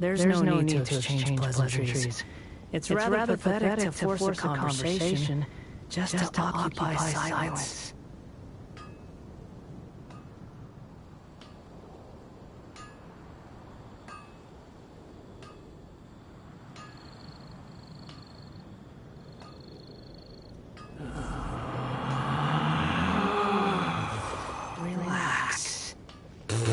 There's no need to exchange pleasantries. It's rather pathetic to force a conversation just to occupy silence. Relax. Relax.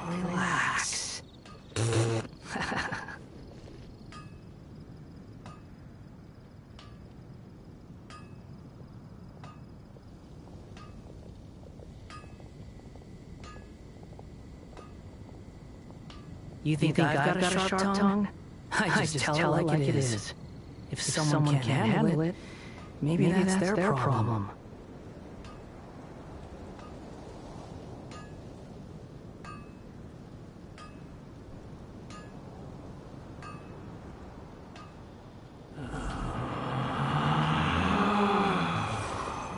Relax. You think I've got a sharp tongue? I just tell it like it is. If someone can't handle it, maybe that's their problem.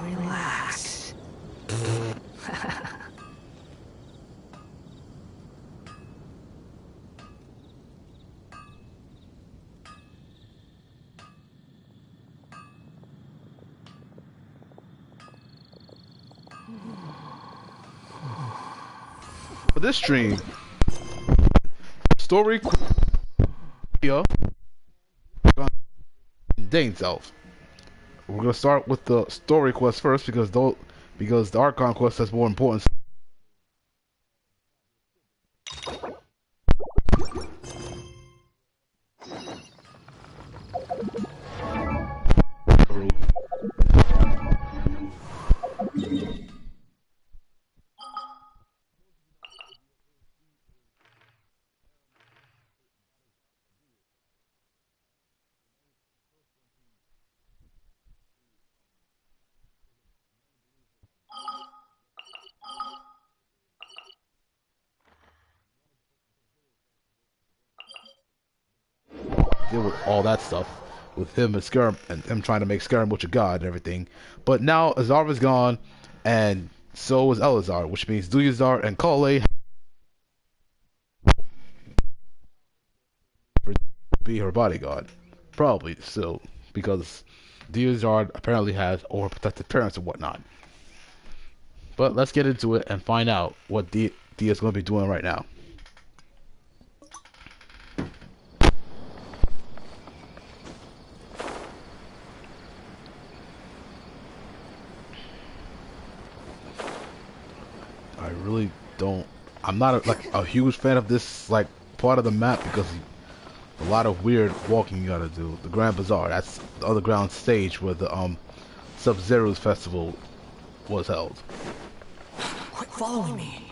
Relax. For this stream, story here, Dainsleif. We're gonna start with the story quest first because the Archon quest has more importance. Deal with all that stuff with him and Scarum and him trying to make Scaramouche a god and everything. But now Azar is gone, and so is Elazar, which means Duyazar and Kale be her bodyguard. Probably still, because Duyazar apparently has overprotective parents and whatnot. But let's get into it and find out what Dia is going to be doing right now. I really don't. I'm not a huge fan of this part of the map because a lot of weird walking you gotta do. The Grand Bazaar, that's the underground stage where the Sub-Zero's festival was held. Quit following me.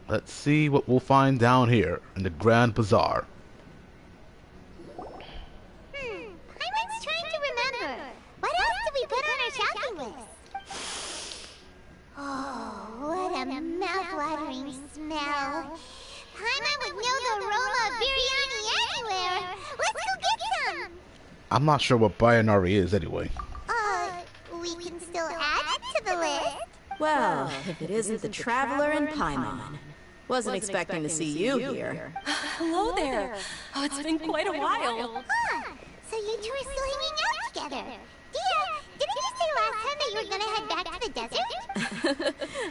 Let's see what we'll find down here in the Grand Bazaar. Paimon's trying to remember. What else did we put on our shopping list? Oh, what a mouth-watering smell. Paimon would know the aroma of biryani anywhere. Let's go get some. I'm not sure what biryani is anyway. We can still add it to the list. Well, if it isn't the Traveler and Paimon. Wasn't expecting to see you here. Hello there. Oh, it's been quite a while. Huh, so you two are still hanging out together. Dia, didn't you say last time that you were gonna head back to the desert?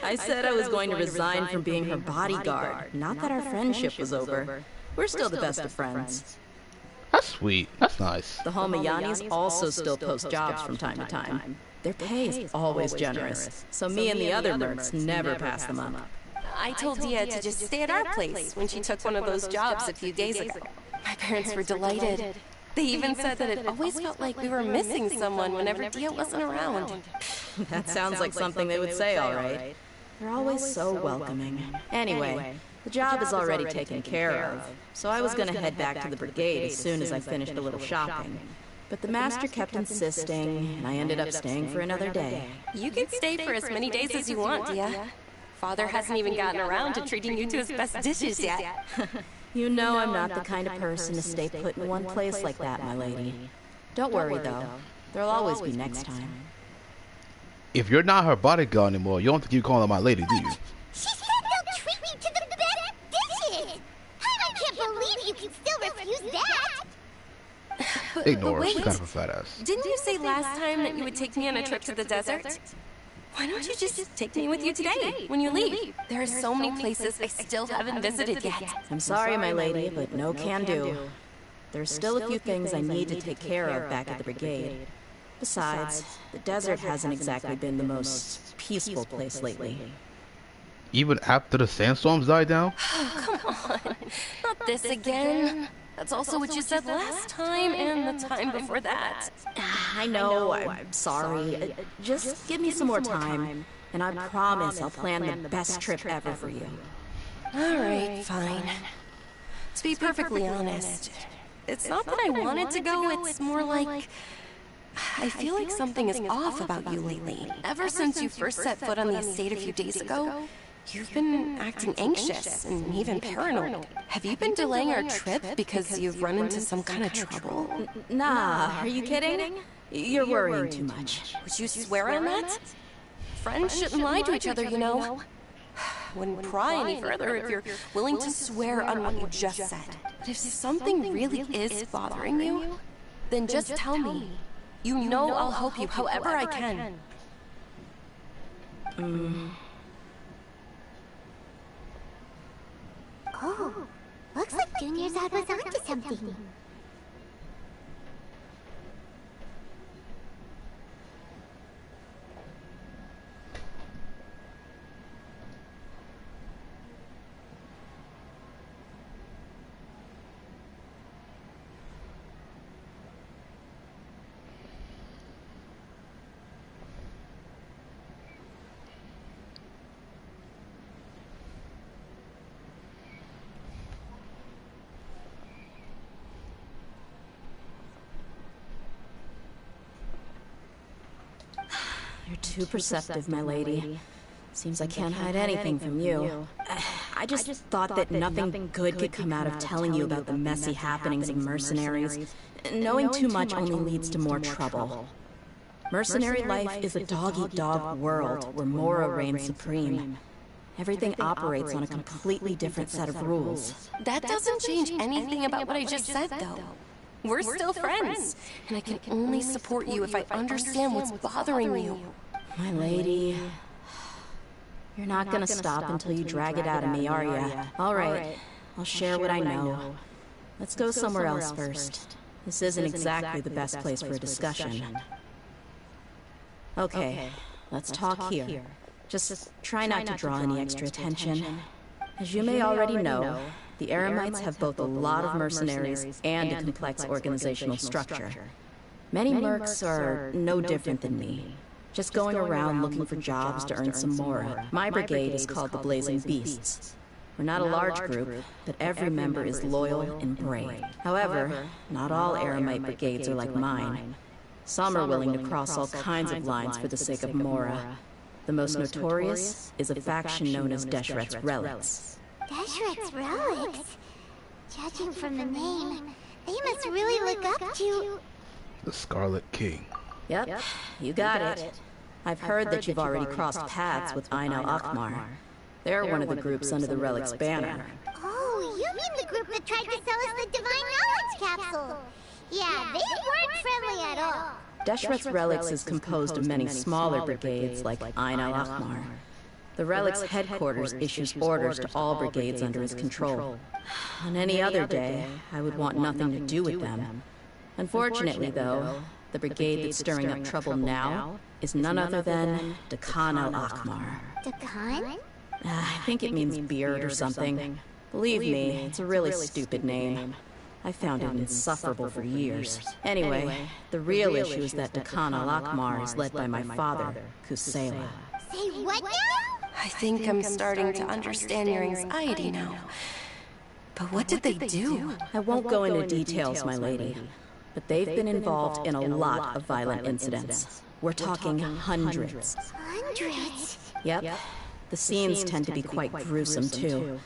I said I was going to resign from being her bodyguard, not that our friendship was over. We're still the best of friends. That's sweet. That's nice. The Homayanis also still post jobs from time to time. Their pay is always generous, so me and the other mercs never pass them up. I told Dia to just stay at our place when she took one of those jobs a few days ago. My parents were delighted. They even said that it always felt like we were missing someone whenever Dia wasn't around. That sounds like something they would say, all right. They're always so welcoming. Anyway, the job is already taken care of, so I was going to head back to the brigade as soon as I finished a little shopping. But the master kept insisting, and I ended up staying for another day. You can stay for as many days as you want, Dia. Father hasn't even gotten around to treating you to his best dishes yet. You know I'm not the kind of person to stay put in one place like that, my lady. Don't worry, though. There'll always be next time. If you're not her bodyguard anymore, you don't have to keep calling her my lady, do you? She said they'll treat you to the best dishes! I can't believe you can still refuse that! Ignore her. Wait. She's kind of a fat ass. Didn't you say last time that you would take me on a trip to the desert? Why don't you just take me with you today, when you leave? There are so many places I still haven't visited yet. I'm sorry, my lady, but no can do. There's still a few things I need to take care of back at the brigade. Besides, the desert hasn't exactly been the most peaceful place lately. Even after the sandstorms died down? Come on, not this again. That's also what you said last time and the time before that. I know, I'm sorry. Just give me some more time, and I promise I'll plan the best trip ever for you. Alright, fine. To be perfectly honest, it's not that I wanted to go, it's more like I feel like something is off about you lately. Ever since you first set foot on the estate a few days ago, you've been acting anxious and even paranoid. Have you been delaying our trip because you've run into some kind of trouble? Nah, are you kidding? You're worrying too much. Would you swear on that? Friends shouldn't lie to each other, you know. Wouldn't pry any further if you're willing to swear on what you just said. But if something really is bothering you, then just tell me. You know I'll help you however I can. Oh, looks like Junior's out was onto something. You're too perceptive, my lady. Seems I can't hide anything from you. I just thought that nothing good could come out of telling you about the messy happenings of mercenaries. Knowing too much only leads to more trouble. Mercenary life is a dog-eat-dog world where Mora reigns supreme. Everything operates on a completely different set of rules. That doesn't change anything about what I just said, though. We're still friends, and I can only support you if I understand what's bothering you. My lady, you're not gonna stop until you drag it out of me, are ya? All right, I'll share what I know. Let's go somewhere else first. This isn't exactly the best place for a discussion. Okay, let's talk here. Just try not to draw any extra attention. As you may already know, the Eremites have both a lot of mercenaries and a complex organizational structure. Many mercs are no different than me, just going around looking for jobs to earn some Mora. My brigade is called the Blazing Beasts. We're not a large group, but every member is loyal and brave. However, not all Eremite brigades are like mine. Some are willing to cross all kinds of lines for the sake of Mora. The most notorious is a faction known as Deshret's Relics. Deshret's Relics? Judging from the name, they must really look up to... The Scarlet King. Yep, you got it. I've heard that you've already crossed paths with Ain al-Akmar. They're one of the groups under the Relic's banner. Oh, you mean the group that tried to sell us the Divine Knowledge Capsule? Yeah, they weren't friendly at all. Deshret's Relics is composed of many smaller brigades like Ain al-Akmar. The Relic's headquarters issues orders to all brigades under his control. On any other day, I would want nothing to do with them. Unfortunately, though, the brigade that's stirring up trouble now is none other than Dakan al-Akmar. Dakan? I think it means beard or something. Believe me, it's a really stupid name. I found it insufferable for years. Anyway, the real issue is that Dakan al-Akmar is led by my father, Kaeya'a. Say what now? I think I'm starting to understand your anxiety now. But what did they do? I won't go into details, my lady. But they've been involved in a lot of violent incidents. We're talking hundreds. Hundreds? Yep. The scenes tend to be quite gruesome, too.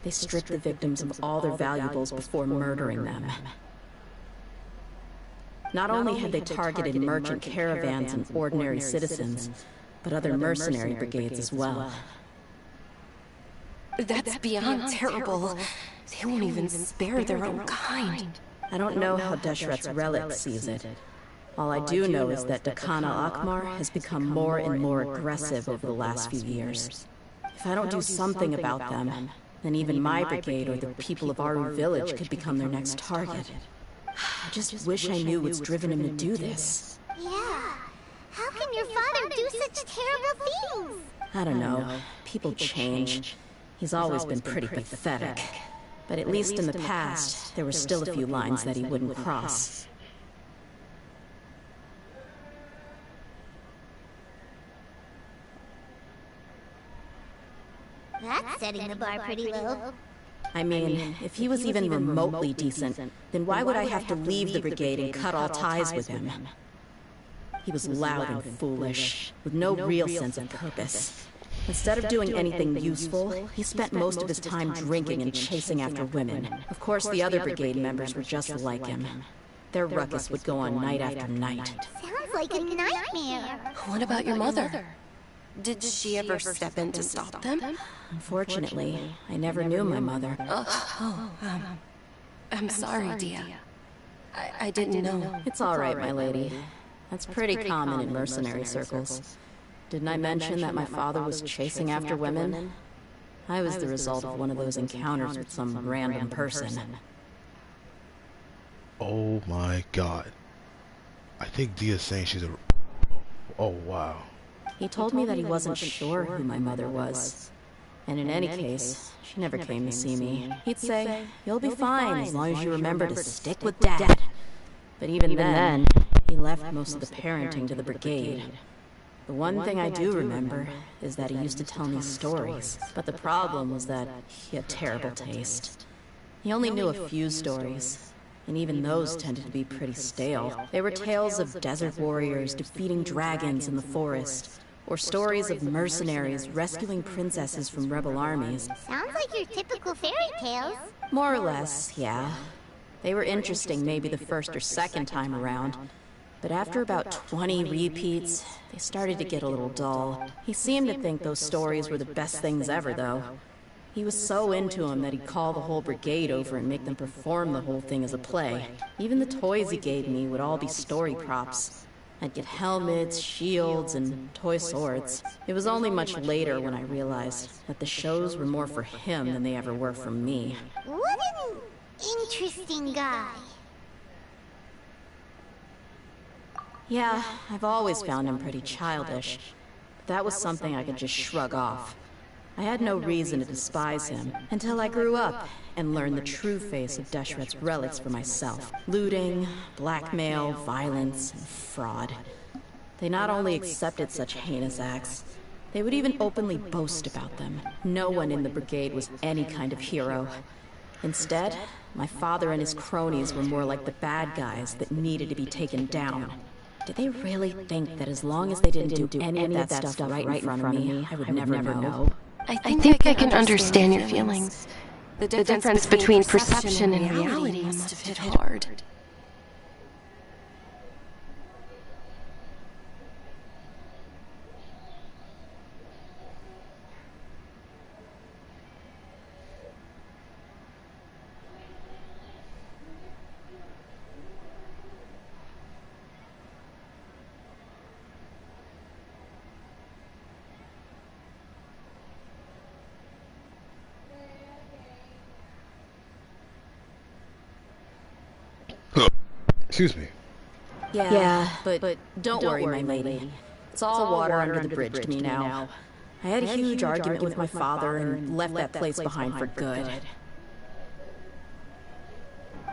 They strip the victims of all their valuables before murdering them. Not only had they targeted merchant caravans and ordinary citizens, but other mercenary brigades as well. That's beyond terrible. They won't even spare their own kind. I don't know how Deshret's Relic sees it. All I do know is that Dakan al-Akmar has become more and more aggressive over the last few years. If I don't do something about them, then even my brigade or the people of Aru village could become their next target. I just wish I knew what's driven him to do this. Yeah. How can your father do such terrible things? I don't know. People change. He's always been pretty pathetic. But at least in the past, there were still a few lines that he wouldn't cross. That's setting the bar pretty low. I mean, if he was even remotely decent, then why would I have to leave the brigade and cut all ties with him? He was loud and foolish, with no real sense of purpose. Instead of doing anything useful, he spent most of his time drinking and chasing after women. Of course, the other brigade members were just like him. Their ruckus would go on night after night. Sounds like a nightmare. What about your mother? Did she ever step in to stop them? Unfortunately, I never knew my mother. I'm sorry, Dia. I didn't know. It's all right, my lady. That's pretty common in mercenary circles. Didn't I mention that my father was chasing after women? I was the result of one of those encounters with some random person. Oh my god. I think Dia's saying she's a... Oh wow. He told me that he wasn't sure who my mother was. And in any case, she never came to see me. He'd say, "You'll be fine as long as you remember to stick with Dad." But even then, he left most of the parenting to the brigade. The one thing I do remember is that he used to tell me stories. But the problem was that he had terrible taste. He only knew a few stories, and even those tended to be pretty stale. They were tales of desert warriors defeating dragons in the forest, or stories of mercenaries rescuing princesses from rebel armies. Sounds like your typical fairy tales. More or less, yeah. They were interesting maybe the first or second time around, but after about 20 repeats, they started to get a little dull. He seemed to think those stories were the best things ever, though. He was so into them that he'd call the whole brigade over and make them perform the whole thing as a play. Even the toys he gave me would all be story props. I'd get helmets, shields, and toy swords. It was only much later when I realized that the shows were more for him than they ever were for me. What an interesting guy. Yeah, I've always found him pretty childish. But that was something I could just shrug off. I had no reason to despise him until I grew up and learned the true face of Deshret's Relics for myself. Looting, blackmail, violence, and fraud. They not only accepted such heinous acts, They would even openly boast about them. No one in the brigade was any kind of hero. Instead, my father and his cronies were more like the bad guys that needed to be taken down. Did they really think that as long as they didn't do any of that stuff right in front of me, I would never know? I think I can understand your feelings. The difference between perception and reality must have hit hard. Excuse me. Yeah, but don't worry, my lady. It's all water under the bridge to me now. I had a huge argument with my father and left that place behind for good.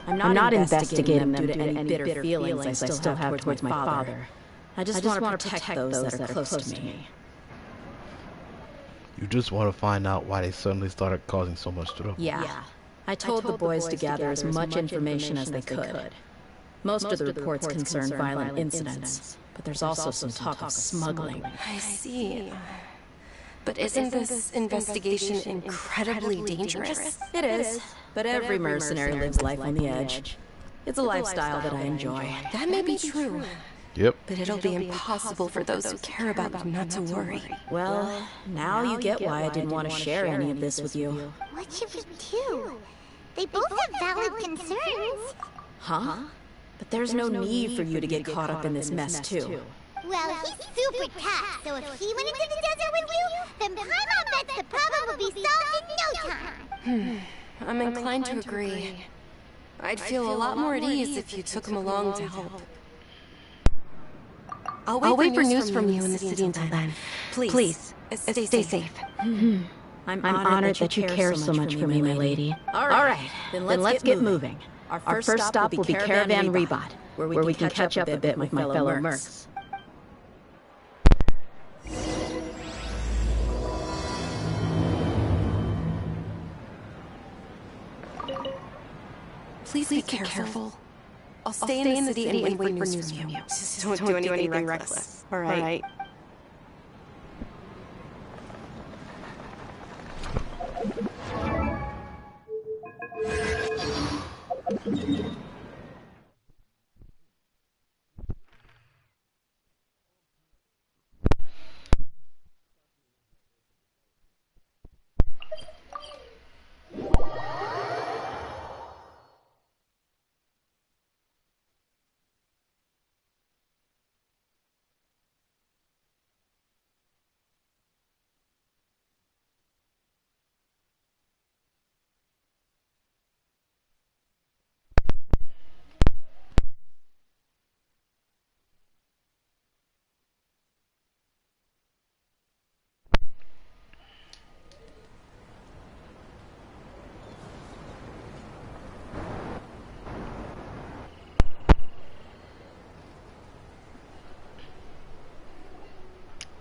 I'm not investigating them due to any bitter feelings I still have towards my father. I just want to protect those that are close to me. You just want to find out why they suddenly started causing so much trouble. Yeah. I told the boys to gather as much information as they could. Most of the reports concern violent incidents, but there's also some talk of smuggling. I see. But isn't this investigation incredibly dangerous? It is, but every mercenary lives life on the edge. It's a lifestyle that I enjoy. That may be true. Yep. But it'll be impossible for those who care about you not to worry. Well, now you get why I didn't want to share any of this with you. What should we do? They both have valid concerns. Huh? But there's no need for you to get caught up in this mess, too. Well, he's super tough, so if he went into the desert with you, then Paimon bets the problem will be solved in no time. I'm inclined to agree. I'd feel a lot more at ease if you took him along to help. I'll wait for news from you in the city until then. Please, stay safe. I'm honored that you care so much for me, my lady. All right, then let's get moving. Our first stop will be Caravan Rebot, where we can catch up a bit with my fellow mercs. Please be careful. I'll stay in the city and wait for news from you. Just don't do anything reckless. All right.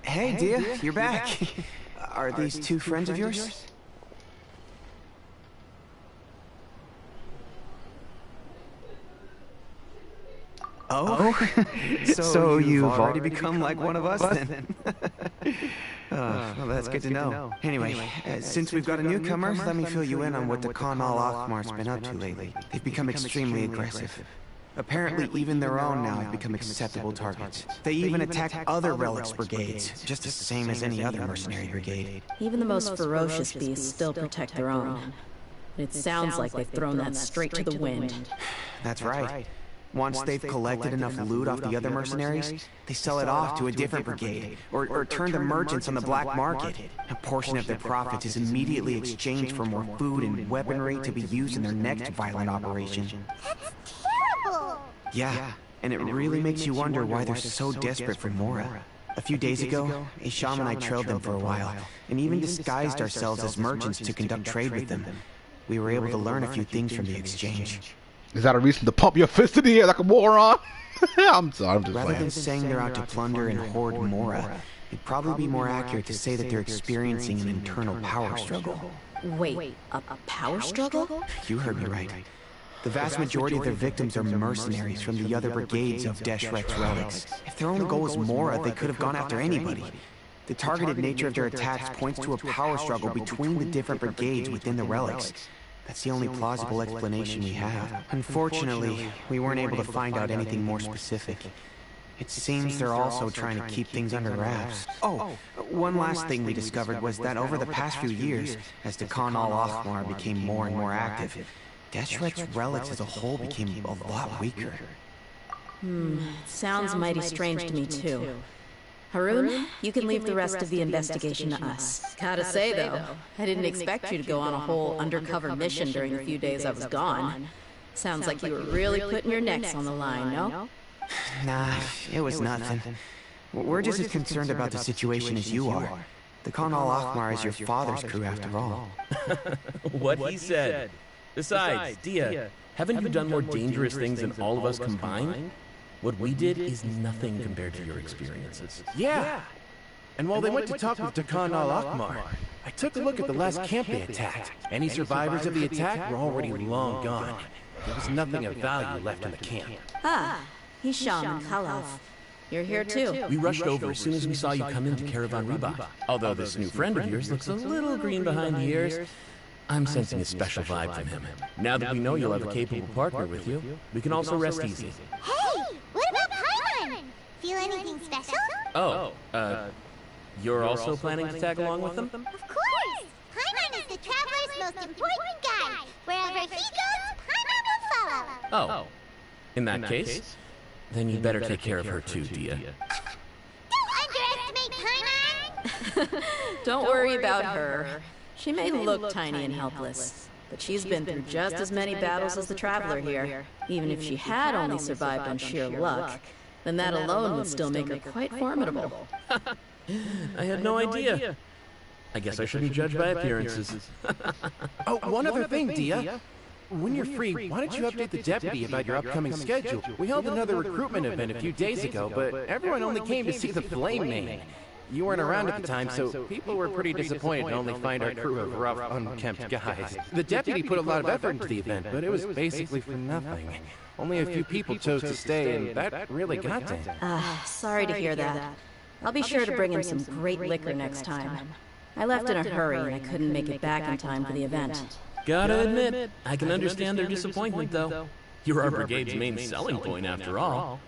Hey, dear, you're back. Are these two friends of yours? Oh? So you've already become like one of us, then? Well, that's good to know. Anyway, since we've got a newcomer, let me fill you in on what the Khan al-Akhmar's been up to lately. They've become extremely aggressive. Apparently, even their own now have become acceptable targets. They even attack other relics brigades, just the same as any other mercenary brigade. Even the most ferocious beasts still protect their own. It sounds like they've thrown that straight to the wind. That's right. Once they've collected enough loot off the other mercenaries, they sell it off to a different brigade, or turn to merchants on the black market. A portion of their profits is immediately exchanged for more food and weaponry to be used in their next violent operation. That's terrible! Yeah, and it really makes you wonder why they're so desperate for Mora. A few days ago, a shaman and I trailed them for a while, and even disguised ourselves as merchants to conduct trade with them. We were able to learn a few things from the exchange. Is that a reason to pump your fist in the air like a moron? I'm sorry, I'm just Rather playing. than saying they're out to plunder and hoard Mora, It'd probably be more accurate to say that they're experiencing an internal power struggle. Wait, a power struggle? You heard me right. The vast majority of their victims are mercenaries from the other brigades of Deshrek's relics. If their only goal was Mora, they could have gone after anybody. The targeted nature of their attacks points to a power struggle between the different brigades within the relics. That's the only plausible explanation we have. Unfortunately, we weren't able to find out anything more specific. It seems they're also trying to keep things under wraps. Oh, one last thing we discovered was that over the past few years, as the Khan al-Ahmar became more and more active, Deshrek's relics as a whole became a lot weaker. Sounds mighty strange to me too. Harun, you can leave the rest of the investigation to us. Gotta say though, I didn't expect you to go on a whole undercover mission during the few days I was gone. Sounds like you were really putting your necks on the line, no? Nah, it was nothing. We're just as concerned about the situation as you are. The Khan al-Ahmar is your father's crew after all. What he said. Besides, Dia, haven't you done more dangerous things than all of us combined? What we did is nothing compared to your experiences. Yeah! And while they went to talk with Khan al-Ahmar, I took a look at the last camp they attacked. Any survivors of the attack were already long gone. There was nothing of value left in the camp. Hisham and Khalaf. You're here too. We rushed over as soon as we saw you come into Caravan Reba. Although this new friend of yours looks a little green behind the ears, I'm sensing a special vibe from him. Now that we know you'll have a capable partner with you, we can also rest easy. Hey, what about Paimon? Feel anything special? You're also planning to tag along with them? Of course! Paimon is the Traveler's most important guy. Wherever he goes, Paimon will follow. Oh. In that case, then you better take care of her too, Dia. Don't underestimate Paimon! Don't worry about her. She may look tiny and helpless, but she's been through just as many battles as the Traveler here. Even if she had only survived on sheer luck, then that alone would still make her quite formidable. I had no idea. I guess I shouldn't judge by appearances. Oh, one other thing, Dia. When you're free, why don't you update the deputy about your upcoming schedule? We held another recruitment event a few days ago, but everyone only came to see the Flame Main. You weren't around at the time, so people were pretty disappointed to only find our crew of rough, unkempt guys. The deputy put a lot of effort into the event, but it was basically for nothing. Only a few people chose to stay, and that really got to him. Sorry to hear that. I'll be sure to bring him some great liquor next time. I left in a hurry and I couldn't make it back in time for the event. Gotta admit, I can understand their disappointment, though. You're our brigade's main selling point, after all.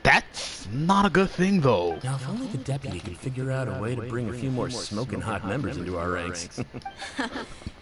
That's not a good thing, though. Now, if only the deputy could figure out a way to bring a few more smoking hot members into our ranks.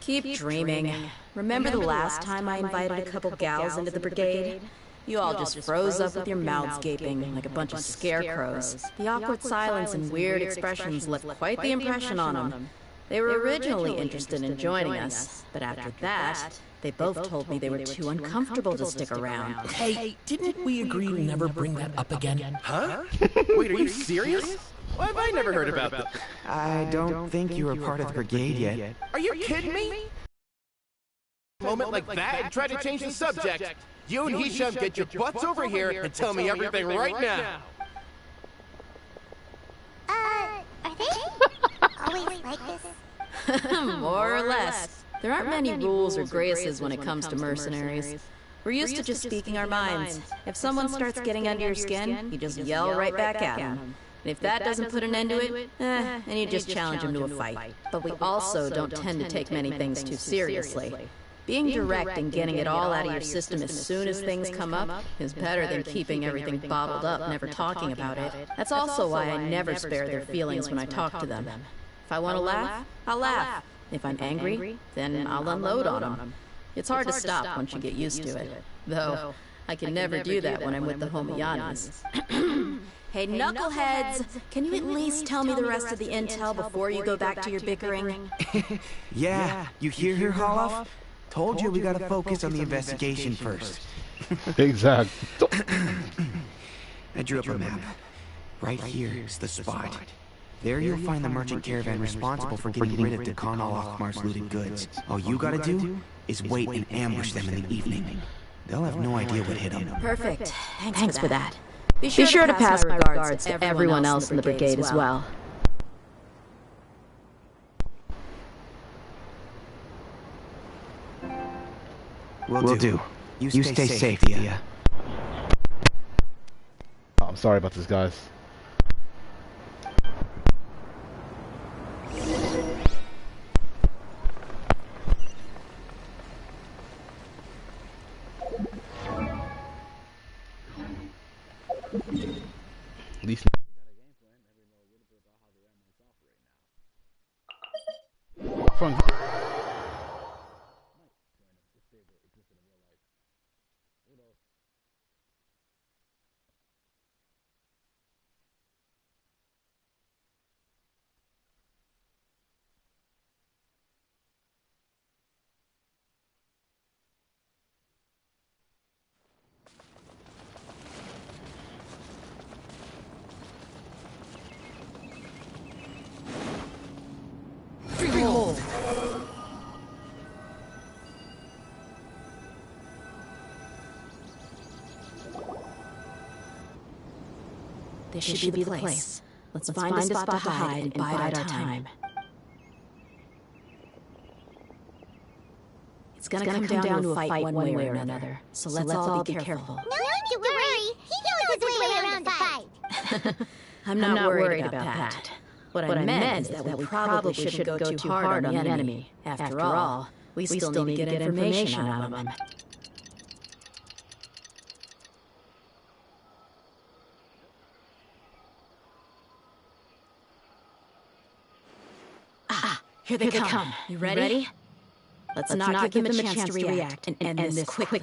Keep dreaming. Remember the last time I invited a couple gals into the brigade? You all just froze up with your mouths gaping like a bunch of scarecrows. The awkward silence and weird expressions left quite the impression on them. They were originally interested in joining us, but after that, they both told me they were too uncomfortable to stick around. Hey, didn't we agree to never bring that up again? Huh? Wait, are you serious? Why have I never heard about that? I don't think you were part of the brigade yet. Are you kidding me? Moment like that and try to change the subject. You and Hisham get your butts over here and tell me everything right now. Are they always like this? More or less. There aren't many rules or graces when it comes to mercenaries. We're used to just speaking our minds. If someone starts getting under your skin, you just yell right back at them. And if that doesn't put an end to it, then you just challenge them to a fight. But we also don't tend to take many things too seriously. Being direct and getting it all out of your system as soon as things come up is better than keeping everything bottled up, never talking about it. That's also why I never spare their feelings when I talk to them. If I want to laugh, I'll laugh. If I'm angry, then I'll unload on them. It's hard to stop once you get used to it. Though, I can never do that when I'm with the Homiyanis. Hey, knuckleheads! Can you at least tell me the rest of the intel before you go back to your bickering? Yeah, you hear her, Khalaf? Told you we gotta focus on the investigation first. Exactly. I drew up a map. Right here is the spot. There you'll find the merchant caravan responsible for getting rid of the Khan al-Ahmar's looted goods. All you gotta do is wait and ambush them in the evening. They'll have no idea what hit them. Perfect. Thanks for that. Be sure to pass my regards to everyone else in the brigade as well. Will do. You stay safe, Dia. Oh, I'm sorry about this, guys. At least from This should be the place. Let's find a spot to hide and bide our time. It's gonna come down to a fight one way or another, so let's all be careful. No need to worry. He knows his way around the fight. I'm not worried about that. What I meant is that we probably shouldn't go too hard on the enemy. After all, we still need to get information out of him. Here they come. You ready? Let's not give them a chance to react and end this quickly.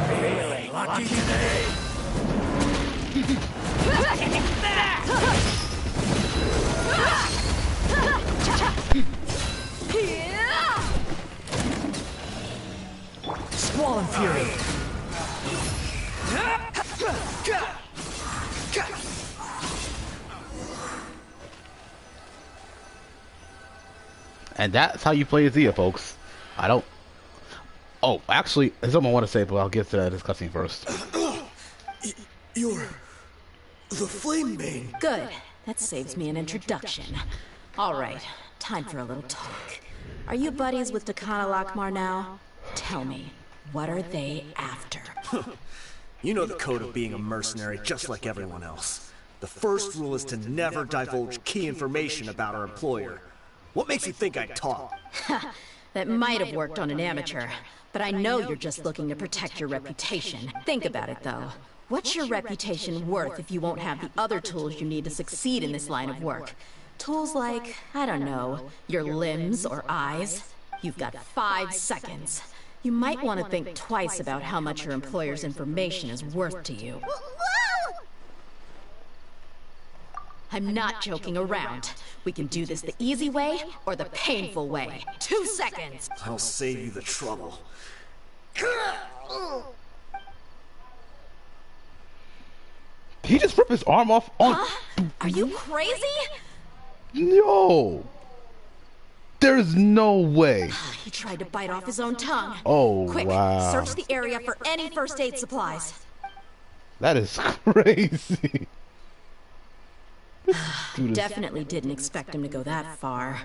Really lucky today. Squall and Fury. And that's how you play Azia, folks. I don't... Oh, actually, there's something I want to say, but I'll get to that discussing first. You're... the Flame Main. Good. That saves me an introduction. All right, time for a little talk. Are you buddies with Takana Lakmar now? Tell me, what are they after? You know the code of being a mercenary just like everyone else. The first rule is to never divulge key information about our employer. What makes you think I'd talk? That might have worked on an amateur, but I know you're just looking to protect your reputation. Think about it, though. What's your reputation worth if you won't have the other tools you need to succeed in this line of work? Tools like, I don't know, your limbs or eyes? You've got 5 seconds. You might want to think twice about how much your employer's information is worth to you. Whoa! I'm not joking around. We can do this the easy way or the painful way. 2 seconds! I'll save you the trouble. He just ripped his arm off on... Huh? Are you crazy? No! There's no way. He tried to bite off his own tongue. Oh, Quick, wow. search the area for any first aid supplies. That is crazy. Definitely didn't expect him to go that far.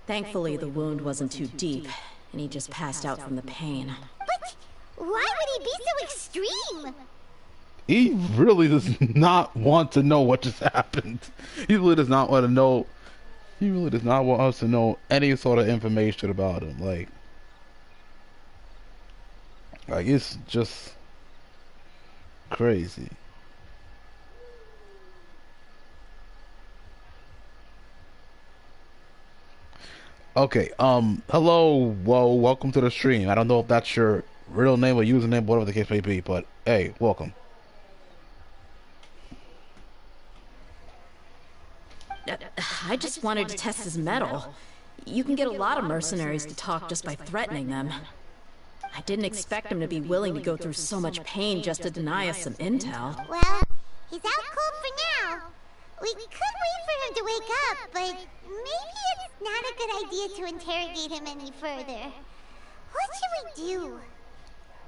Thankfully, the wound wasn't too deep, and he just passed out from the pain. But why would he be so extreme? He really does not want to know what just happened. He really does not want to know. He really does not want us to know any sort of information about him. Like it's just crazy. Okay, hello, whoa, welcome to the stream. I don't know if that's your real name or username, whatever the case may be, but hey, welcome. I just wanted to test his mettle. You can get a lot of mercenaries to talk just by threatening them. I didn't expect him to be willing to go through so much pain just to deny us some intel. Well, He's out cold for now. We could wait for him to wake up, but maybe it's not a good idea to interrogate him any further. What should we do?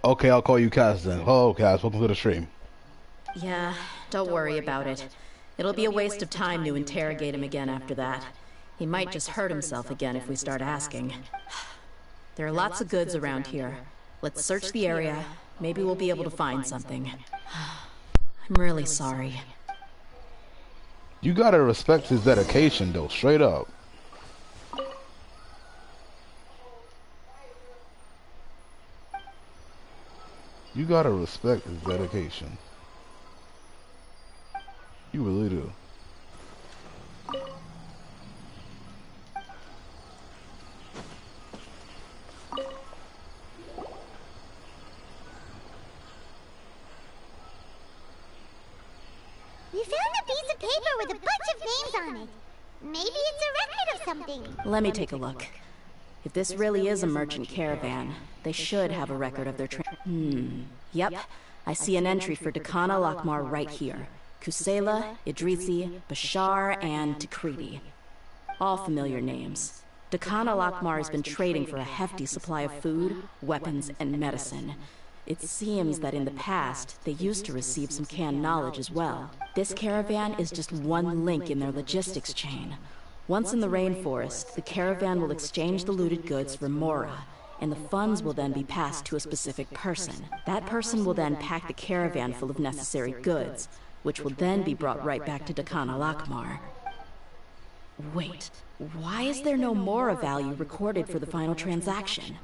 Okay, I'll call you Cass then. Hello, Cass. Welcome to the stream. Yeah, don't worry about it. It'll be a waste of time to interrogate him again after that. He might just hurt himself again if we start asking. There are lots of goods around here. Let's search the area. Maybe we'll be able to find something. I'm really sorry. You gotta respect his dedication, though, straight up. You gotta respect his dedication. You really do. We found a piece of paper with a bunch of names on it. Maybe it's a record of something. Let me take a look. If this really is a merchant caravan, they should have a record of their Yep. I see an entry for Dakana Lakmar right here. Kusela, Idrisi, Bashar, and Takriti. All familiar names. Dakana Lakmar has been trading for a hefty supply of food, weapons, and medicine. It seems that in the past, they used to receive some canned knowledge as well. This caravan is just one link in their logistics chain. Once in the rainforest, the caravan will exchange the looted goods for Mora, and the funds will then be passed to a specific person. That person will then pack the caravan full of necessary goods, which will then be brought right back to Dakana Lakmar. Wait, why is there no Mora value recorded for the final transaction?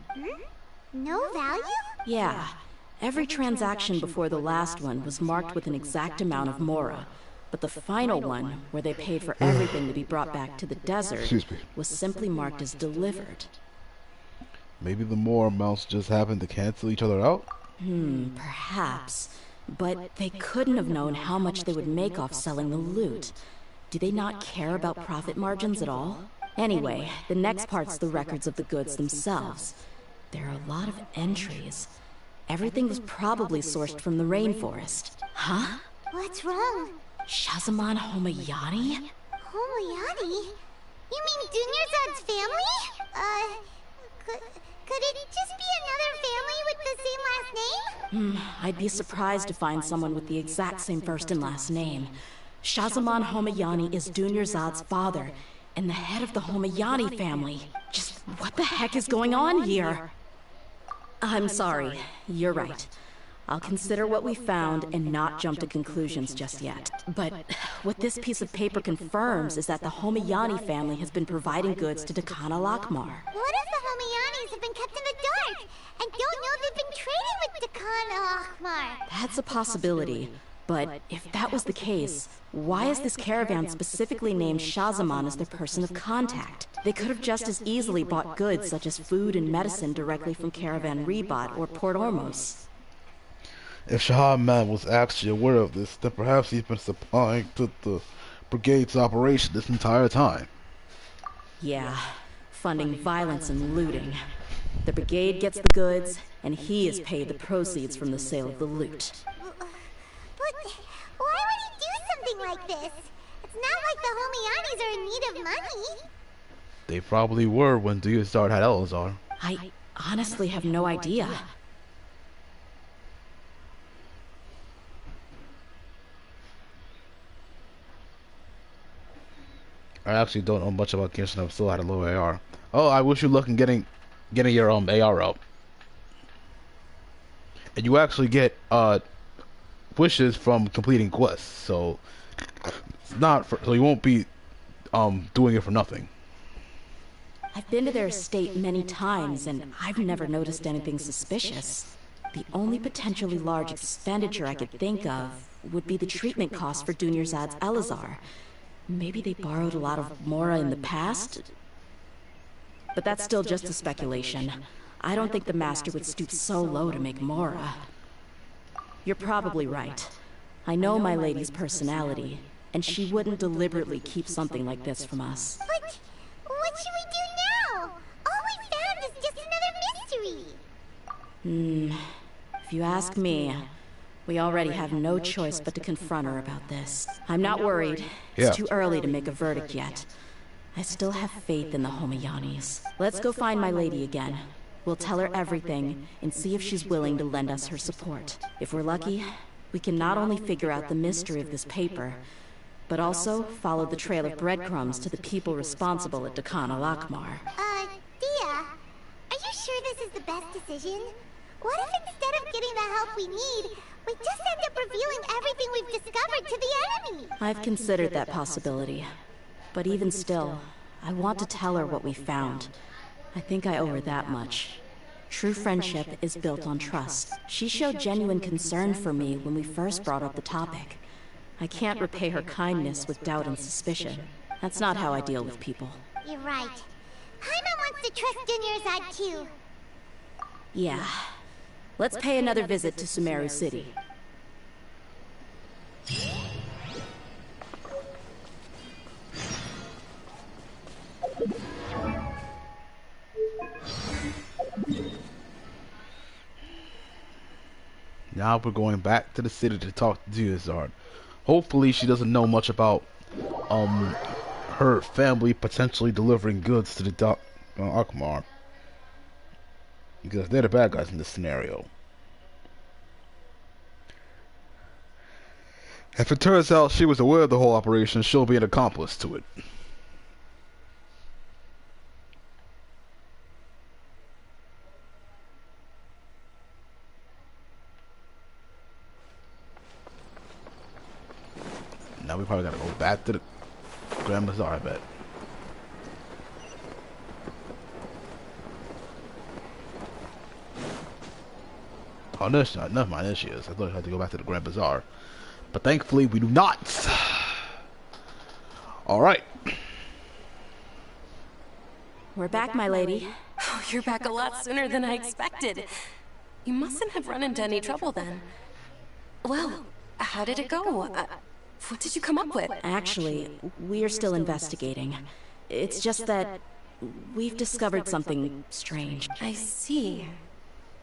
No value? Yeah. Every transaction before the last one was marked with an exact amount of Mora, but the final one, where they paid for everything to be brought back to the desert, was simply marked as delivered. Maybe the more amounts just happened to cancel each other out? Perhaps. But they couldn't have known how much they would make off selling the loot. Do they not care about profit margins at all? Anyway, the next part's the records of the goods themselves. There are a lot of entries. Everything was probably sourced from the rainforest. Huh? What's wrong? Shazamon Homayani? Homayani? You mean Dunyarzad's family? Could it just be another family with the same last name? I'd be surprised to find someone with the exact same first and last name. Shazamon Homayani is Dunyarzad's father, and the head of the Homayani family. Just what the heck is going on here? I'm sorry, you're right. I'll consider what we found and not jump to conclusions just yet. But what this piece of paper confirms is that the Homayani family has been providing goods to Dakana Lakmar. What if the Homayanis have been kept in the dark and don't know they've been trading with Dakana Lakmar? That's a possibility. But if that was the case, why is this caravan specifically named Shazamon as their person of contact? They could have just as easily bought goods such as food and medicine directly from Caravan Rebat or Port Ormos. If Shahman was actually aware of this, then perhaps he's been supplying to the brigade's operation this entire time. Yeah, funding violence and looting. The brigade gets the goods, and he is paid the proceeds from the sale of the loot. But why would he do something like this? It's not like the Homayanis are in need of money. They probably were when Dunyarzad had Elazar. I honestly have no idea. I actually don't know much about Genshin. I'm still at a low AR. Oh, I wish you luck in getting your AR up. And you actually get wishes from completing quests, so it's not so you won't be doing it for nothing. I've been to their estate many times, and I've never noticed anything suspicious. The only potentially large expenditure I could think of would be the treatment costs for Dunyarzad's Elazar. Maybe they borrowed a lot of Mora in the past? But that's still just a speculation. I don't think the Master would stoop so low to make Mora. You're probably right. I know my lady's personality, and she wouldn't deliberately keep something like this from us. But what should we do now? All we found is just another mystery. If you ask me, We already have no choice but to confront her about this. I'm not worried. Yeah. It's too early to make a verdict yet. I still have faith in the Homeyanis. Let's go find my lady again. We'll tell her everything and see if she's willing to lend us her support. If we're lucky, we can not only figure out the mystery of this paper, but also follow the trail of breadcrumbs to the people responsible at Dakan al-Akmar. Dia, are you sure this is the best decision? What if instead of getting the help we need, we just end up revealing everything we've discovered to the enemy? I've considered that possibility. But even still, I want to tell her what we found. I think I owe her that much. True friendship is built on trust. She showed genuine concern for me when we first brought up the topic. I can't repay her kindness with doubt and suspicion. That's not how I deal with people. You're right. Paimon wants to trust Dunyarzad too. Yeah. Let's pay another visit to Sumeru City. Now we're going back to the city to talk to Dunyarzad. Hopefully she doesn't know much about her family potentially delivering goods to the Akmar, because they're the bad guys in this scenario. If it turns out she was aware of the whole operation, she'll be an accomplice to it. Now we probably gotta go back to the Grand Bazaar, I bet. Oh, no, never mind, there she is. I thought I had to go back to the Grand Bazaar. But thankfully, we do not. Alright. We're back, my lady. Oh, you're back a lot sooner than I expected. You mustn't have run into any trouble then. Well, how did it go? What did you come up with? Actually, we're still investigating. It's just that we've discovered something strange. I see.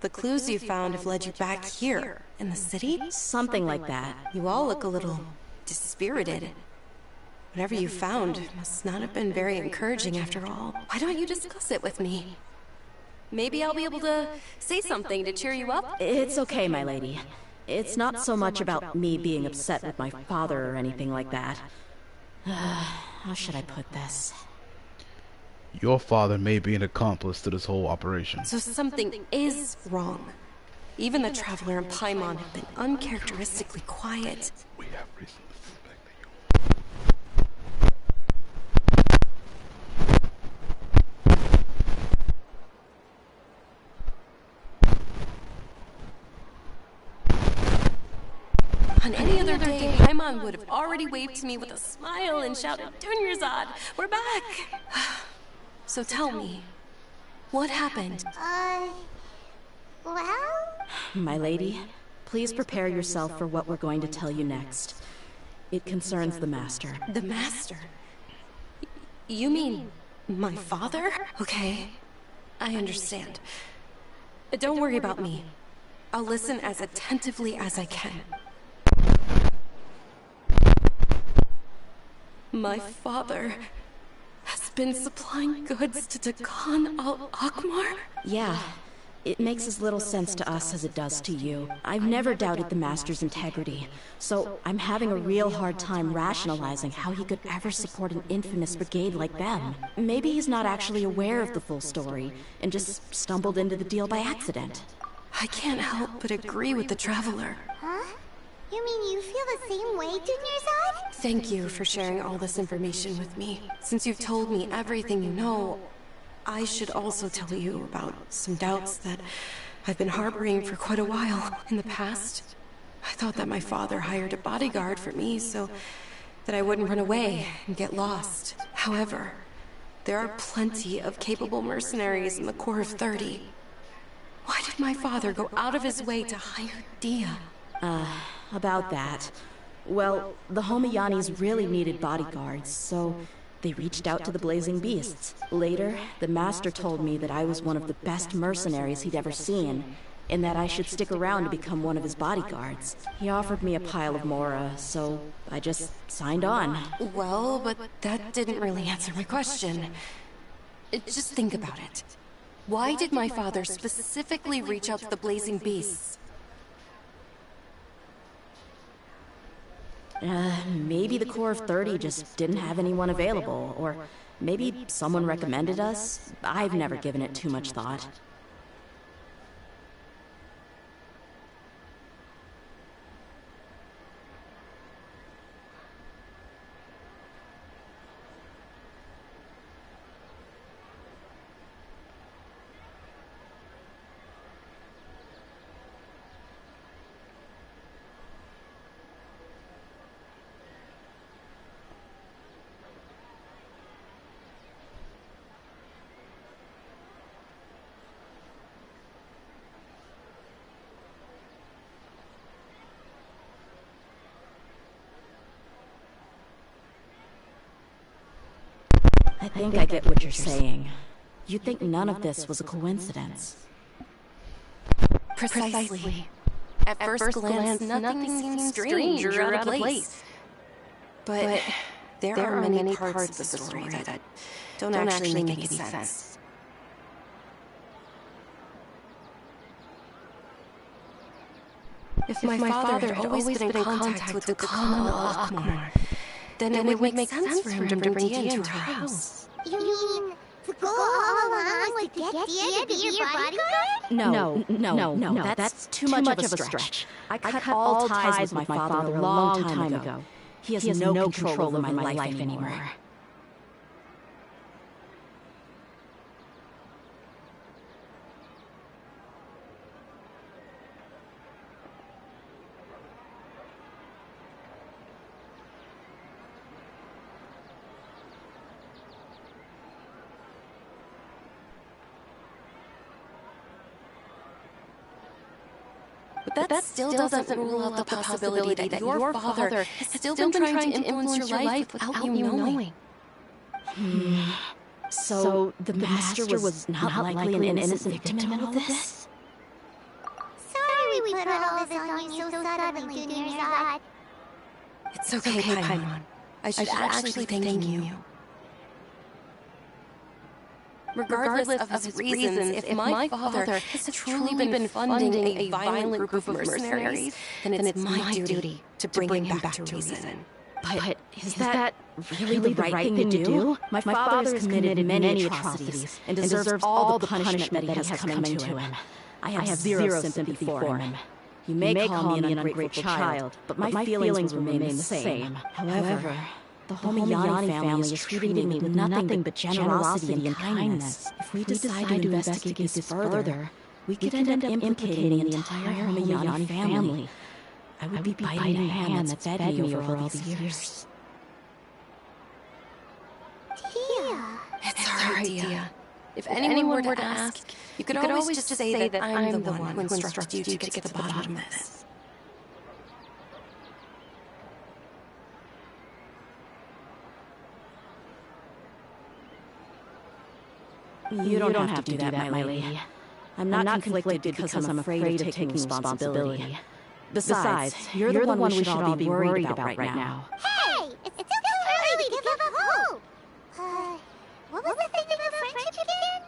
The clues you found have led you back here, in the city? Something like that. You all look a little dispirited. Whatever you found must not have been very encouraging after all. Why don't you discuss it with me? Maybe I'll be able to say something to cheer you up? It's okay, my lady. It's not so much about me being upset with my father or anything like that. How should I put this? Your father may be an accomplice to this whole operation. So something is wrong. Even the Traveler and Paimon have been uncharacteristically quiet. We have reason to suspect that On any other day, Paimon would have already waved to me with a smile and shouted, "Dunyarzad, we're back!" So tell me, what happened? Well? My lady, please prepare yourself for what we're going to tell you next. It concerns the Master. The Master? You mean my father? Okay, I understand. Don't worry about me. I'll listen as attentively as I can. My father has been supplying goods to Dakan al-Akmar? Yeah. It makes as little sense to us as it does to you. I've never doubted the Master's integrity, so I'm having a real hard time rationalizing how he could ever support an infamous brigade like them. Maybe he's not actually aware of the full story, and just stumbled into the deal by accident. I can't help but agree with the Traveler. Huh? You mean you feel the same way, Dunyarzad? Thank you for sharing all this information with me. Since you've told me everything you know, I should also tell you about some doubts that I've been harboring for quite a while. In the past, I thought that my father hired a bodyguard for me so that I wouldn't run away and get lost. However, there are plenty of capable mercenaries in the Corps of 30. Why did my father go out of his way to hire Dia? About that. Well, the Homeyanis really needed bodyguards, so they reached out to the Blazing Beasts. Later, the Master told me that I was one of the best mercenaries he'd ever seen, and that I should stick around to become one of his bodyguards. He offered me a pile of mora, so I just signed on. Well, but that didn't really answer my question. Just think about it. Why did my father specifically reach out to the Blazing Beasts? Maybe the Corps of 30 just didn't have anyone available, or maybe someone recommended us. I've never given it too much thought. I think I get what you're saying. You think none of this was a coincidence. Precisely. At first glance, nothing seems strange or out of place. But there are many parts of the story that don't actually make any sense. If my father had always been in contact with the Khanerian, then it would make sense for him to bring Dia into our house. You mean the goal all along was to get Dia to be your bodyguard? No, that's too much of a stretch. I cut all ties with my father a long time ago. He has no control over my life anymore. But that still doesn't rule out the possibility that your father has still been trying to influence your life without you knowing. So the Master was not likely an innocent victim in all of this? Sorry we put all this on you so suddenly, Junior Zod. It's okay, Paimon. I should actually thank you. Regardless of his reasons, if my father has truly been funding a violent group of mercenaries, then it's my duty to bring him back to reason. But is that really the right thing to do? My father has committed many atrocities and deserves all the punishment that has come to him. I have zero sympathy for him. You may call me an ungrateful child, but my feelings remain the same. However, the Homiyani family is treating me with nothing but generosity and kindness. If we decide to investigate this further, we could end up implicating the entire Homiyani family. I would be biting a hand that's fed me over all these years. Dia. It's our idea. If anyone were to ask, you could always just say that I'm the one who instructed you to get to the bottom of this. You don't have to do that, my lady. I'm not conflicted because I'm afraid of taking responsibility. Besides, you're the one we should all be worried about right now. Hey! It's still too early to give up hope! What was the thing about friendship again?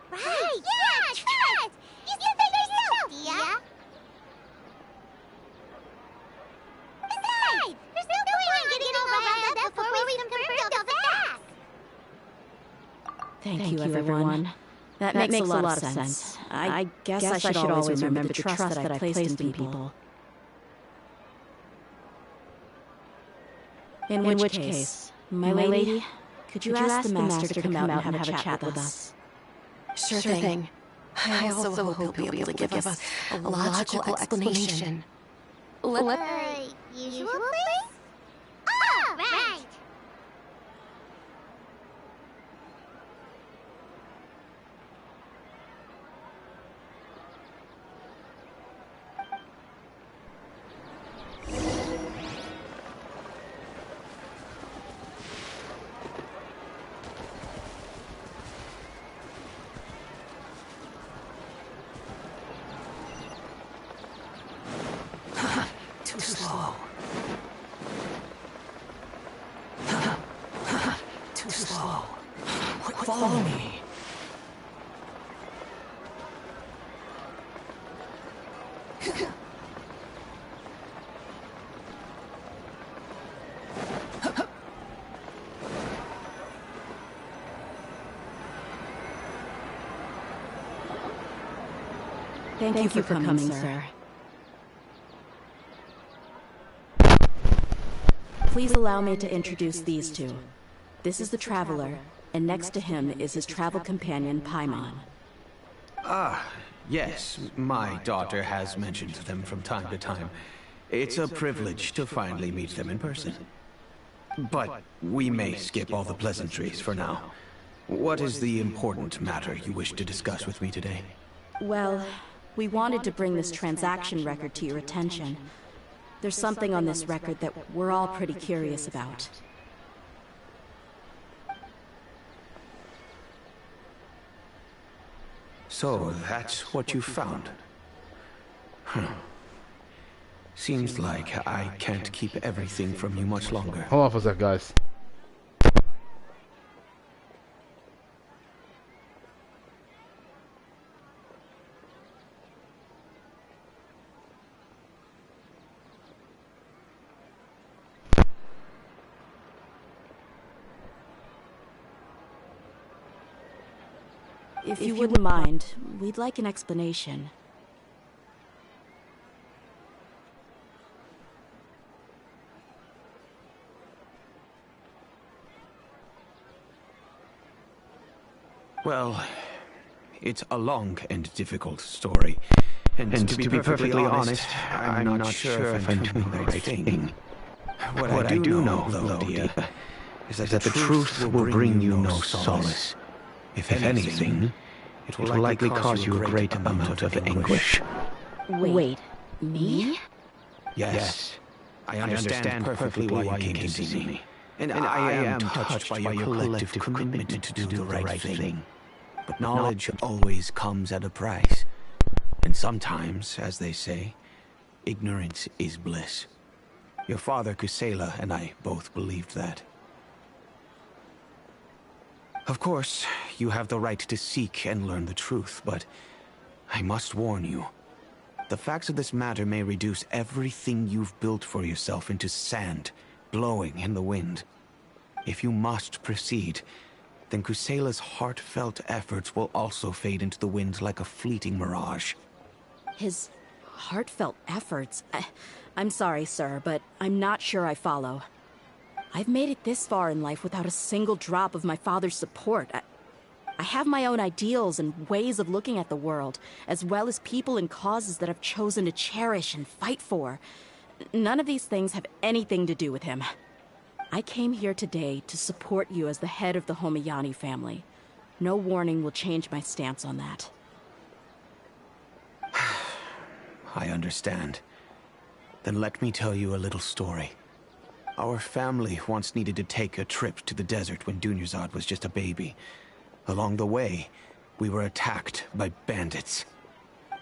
Right, yeah, trust! You said that yourself, Dia! Besides, there's no point in getting all riled up before we confirmed all the facts! Thank you, everyone. That makes a lot of sense. I guess I should always remember the trust that I placed in people. In which case, my lady, could you ask the Master to come out and have a chat with us? Sure thing. I also hope he'll be able to give us a logical explanation. Usual place? Oh, right! Follow me. Thank you for coming, sir. Please allow me to introduce these two. This is the Traveler, and next to him is his travel companion, Paimon. Ah, yes. My daughter has mentioned them from time to time. It's a privilege to finally meet them in person. But we may skip all the pleasantries for now. What is the important matter you wish to discuss with me today? Well, we wanted to bring this transaction record to your attention. There's something on this record that we're all pretty curious about. So, that's what you found? Seems like I can't keep everything from you much longer. Hold on for a sec, guys. If you wouldn't mind, we'd like an explanation. Well, it's a long and difficult story. And to be perfectly honest, I'm not sure if I'm doing the right thing. What I do know, though, dear, is that the truth will bring you no solace. If anything, it will likely cause you a great amount of anguish. Wait, me? Yes, I understand perfectly why you came to see me. And I am touched by your collective commitment to do the right thing. But knowledge always comes at a price. And sometimes, as they say, ignorance is bliss. Your father, Kaeya'a, and I both believed that. Of course, you have the right to seek and learn the truth, but I must warn you. The facts of this matter may reduce everything you've built for yourself into sand, blowing in the wind. If you must proceed, then Kaeya'a's heartfelt efforts will also fade into the wind like a fleeting mirage. His heartfelt efforts? I'm sorry, sir, but I'm not sure I follow. I've made it this far in life without a single drop of my father's support. I have my own ideals and ways of looking at the world, as well as people and causes that I've chosen to cherish and fight for. None of these things have anything to do with him. I came here today to support you as the head of the Homayani family. No warning will change my stance on that. I understand. Then let me tell you a little story. Our family once needed to take a trip to the desert when Dunyarzad was just a baby. Along the way, we were attacked by bandits.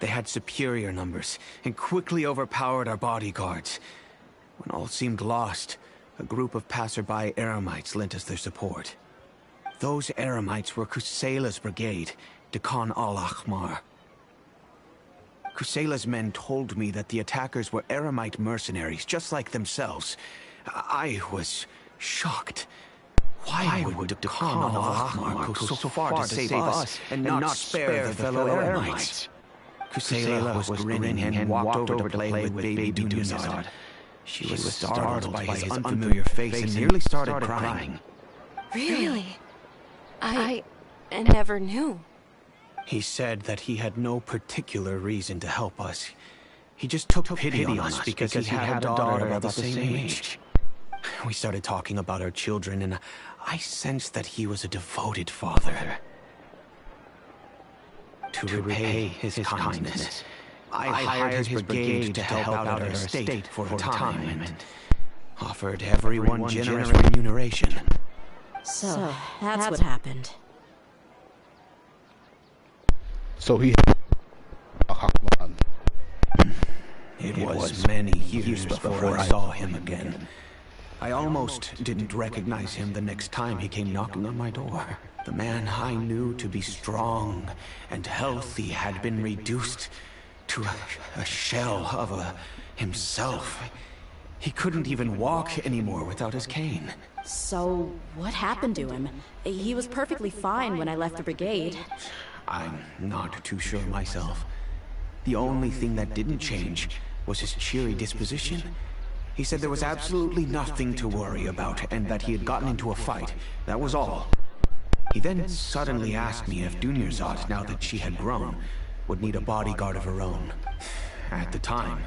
They had superior numbers and quickly overpowered our bodyguards. When all seemed lost, a group of passerby Eremites lent us their support. Those Eremites were Kaeya's brigade, Dekan al-Ahmar. Kaeya's men told me that the attackers were Eremite mercenaries, just like themselves. I was shocked. Why would Dekan al-Ahmar go so far to save us and not spare the fellow Eremites? Kaeya was grinning and walked over to play with baby Dunyarzad. She was startled by his unfamiliar face and nearly started crying. Really? I never knew. He said that he had no particular reason to help us. He just took pity on us because he had a daughter about the same age. We started talking about our children, and I sensed that he was a devoted father. To repay his kindness, I hired his brigade to help out our estate for a time, and offered everyone generous remuneration. So, that's what happened. So he... It was many years before I saw him again. I almost didn't recognize him the next time he came knocking on my door. The man I knew to be strong and healthy had been reduced to a shell of himself. He couldn't even walk anymore without his cane. So, what happened to him? He was perfectly fine when I left the brigade. I'm not too sure myself. The only thing that didn't change was his cheery disposition. He said there was absolutely nothing to worry about and that he had gotten into a fight. That was all. He then suddenly asked me if Dunyarzad, now that she had grown, would need a bodyguard of her own. At the time,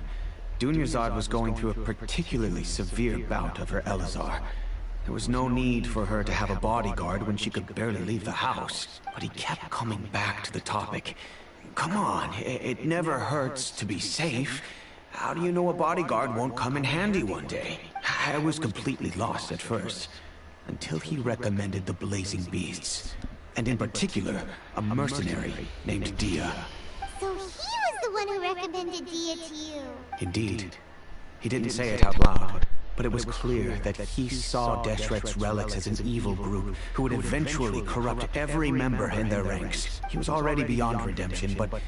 Dunyarzad was going through a particularly severe bout of her Elazar. There was no need for her to have a bodyguard when she could barely leave the house. But he kept coming back to the topic. Come on, it never hurts to be safe. How do you know a bodyguard won't come in handy one day? I was completely lost at first, until he recommended the Blazing Beasts, and in particular, a mercenary named Dia. So he was the one who recommended Dia to you. Indeed. He didn't say it out loud, but it was clear that he saw Deshrek's relics as an evil group who would eventually corrupt every member in their ranks. He was already beyond redemption, but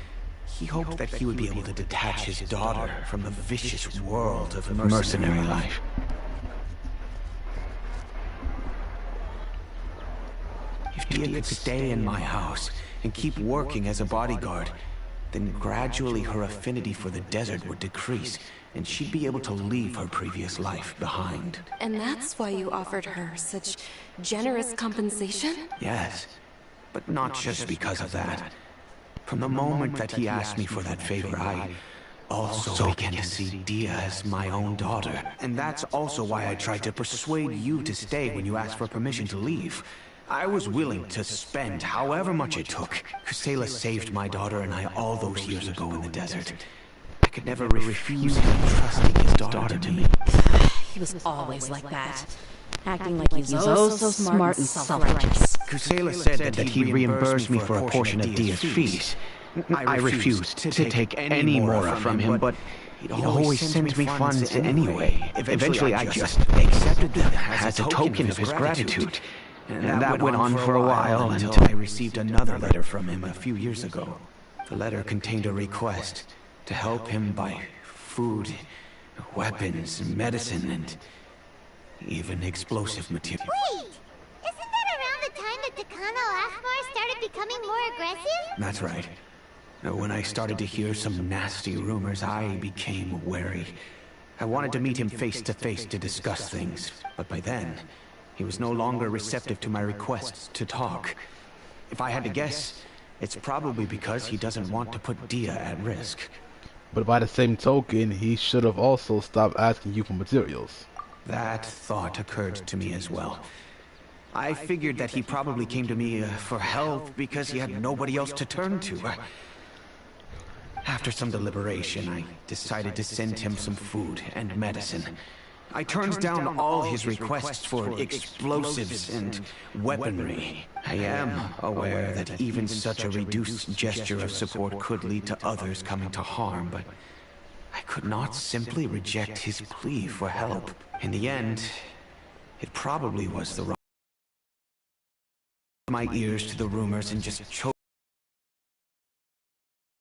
he hoped that he would be able to detach his daughter from the vicious world of mercenary life. If Dia could stay in my house and keep working as a bodyguard, then gradually her affinity for the desert would decrease, and she'd be able to leave her previous life behind. And that's why you offered her such generous compensation? Yes, but not just because of that. From the moment that he asked me for that favor, I also began to see Dia as my own daughter. And that's also why I tried to persuade you to stay when you asked for permission to leave. I was willing to spend however much it took. Kusela saved my daughter and I all those years ago in the desert. I could never refuse him trusting his daughter to me. He was always like that. Acting like he's so smart and self-righteous. Kusela said that he'd reimburse me for a portion of Dia's fees. I refused to take any more from him, but he'd always send me funds anyway. Eventually I just accepted them as a token of his gratitude. And that went on for a while until I received another letter from him a few years ago. The letter contained a request to help him buy food, weapons, medicine, and even explosive material. Wait! Isn't that around the time that the Khanerian started becoming more aggressive? That's right. When I started to hear some nasty rumors, I became wary. I wanted to meet him face to face to discuss things, but by then, he was no longer receptive to my requests to talk. If I had to guess, it's probably because he doesn't want to put Dia at risk. But by the same token, he should have also stopped asking you for materials. That thought occurred to me as well. I figured that he probably came to me for help because he had nobody else to turn to. After some deliberation, I decided to send him some food and medicine. I turned down all his requests for explosives and weaponry. I am aware that even such a reduced gesture of support could lead to others coming to harm, but I could not simply reject his plea for help. In the end, it probably was the wrong. My ears to the rumors and just chose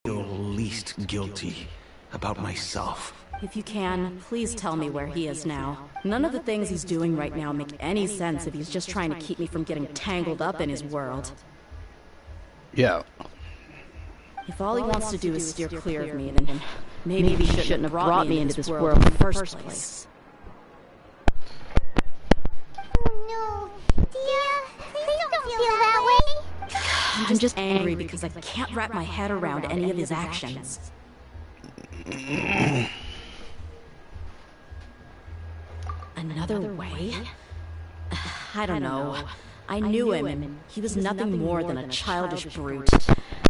to feel least guilty about myself. If you can, please tell me where he is now. None of the things he's doing right now make any sense if he's just trying to keep me from getting tangled up in his world. Yeah. If all he wants to do is steer clear of me, then maybe he shouldn't have brought me into this world in the first place. Oh no. Dia, please don't feel that way. I'm just angry because I can't wrap my head around any of his actions. Another way? I don't know. I knew him, and he was nothing more than a childish brute.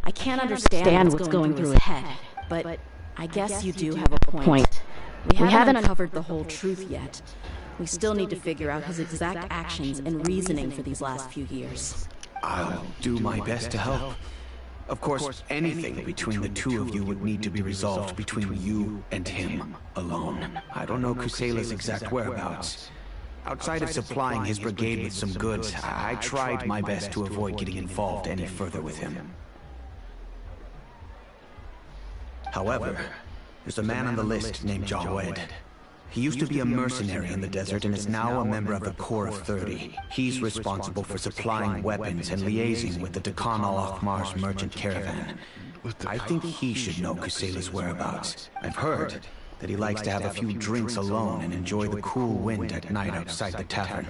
I can't understand what's going through his head, but I guess you do have a point. We haven't uncovered the whole truth yet. We still need to figure out his exact actions and reasoning for these last few years. I'll do my best to help. Of course, anything between the two of you would need to be resolved between you and him alone. I don't know Kusela's exact whereabouts, Outside of supplying his brigade with some goods, I tried my best to avoid getting involved any further with him. However, there's a man on the list named Jawed. He used to be a mercenary in the desert and is now a member of the Corps of 30. He's responsible for supplying weapons and liaising with the Dakan al-Akhmar's merchant caravan. I think he should know Kusela's whereabouts. I've heard that he likes to have a few drinks alone and enjoy the cool wind at night outside the tavern.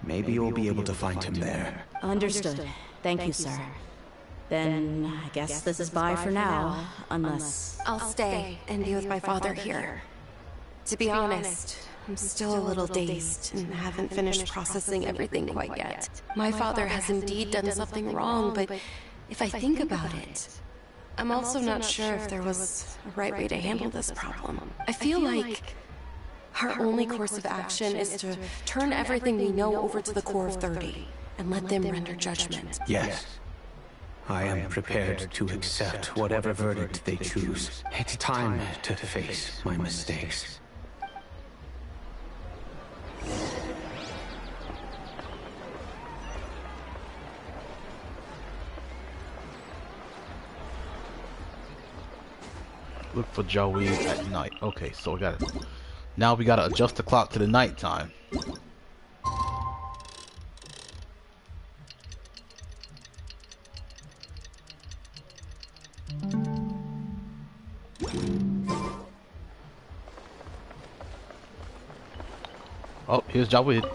Maybe you'll be able to find him there. Understood. Thank you, sir. Then I guess this is bye for now, unless... I'll stay and be with my father here. To be honest, I'm still a little dazed and haven't finished processing everything quite yet. My father has indeed done something wrong, but if I think about it, I'm also not sure if there was a right way to handle this problem. I feel like our only course of action is to turn everything we know over to the Corps of 30 and let them render judgment. Yes. I am prepared to accept whatever verdict they choose. It's time to face my mistakes. Look for Jawed at night. Okay, so now we gotta adjust the clock to the night time. Oh, here's Jawed.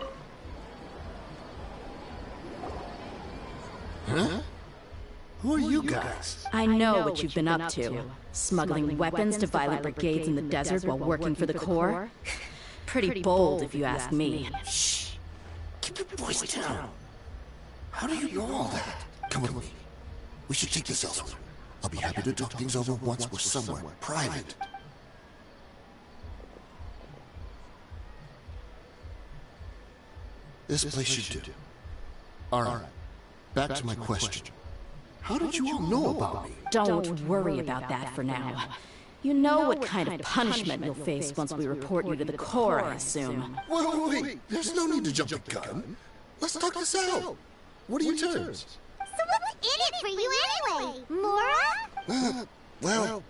Huh? Who are you guys? I know what you've been up to. Smuggling weapons to violent brigades in the desert while working for the Corps? Pretty bold, if you ask me. Shh. Keep your voice down. How do you know all that? Come with me. We should take this elsewhere. I'll be happy to talk things over once we're somewhere private. This place should do. Alright. Back to my question. How did you all know about me? Don't worry about that for now. You know what kind of punishment you'll face once we report you to the Corps, I assume. Wait. There's no need to jump the gun. Let's talk this out. What are your terms? So what's in it for you anyway, Mora? Well,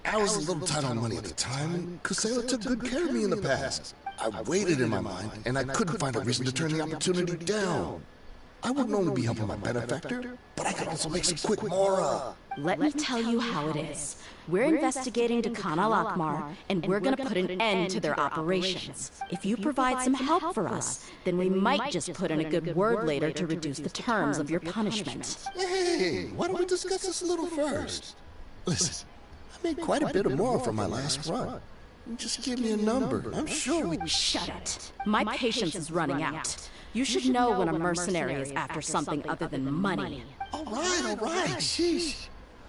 I was a little tight on money at the time, and Kusela took good care of me in the past. I waited in my mind, and I couldn't find a reason to turn the opportunity down. I wouldn't only be helping my benefactor, but I could also make some quick Mora. Let me tell you how it is. We're investigating Dakan al-Akhmar, and we're gonna put an end to their operations. If you provide some help for us, then we might just put in a good word later to reduce the terms of your punishment. Hey, why don't we discuss this a little first? Listen, I made quite a bit of Mora from my last run. Just give me a number. I'm sure we... Shut it. My patience is running out. You should know when a mercenary is after something other than money. All right, sheesh.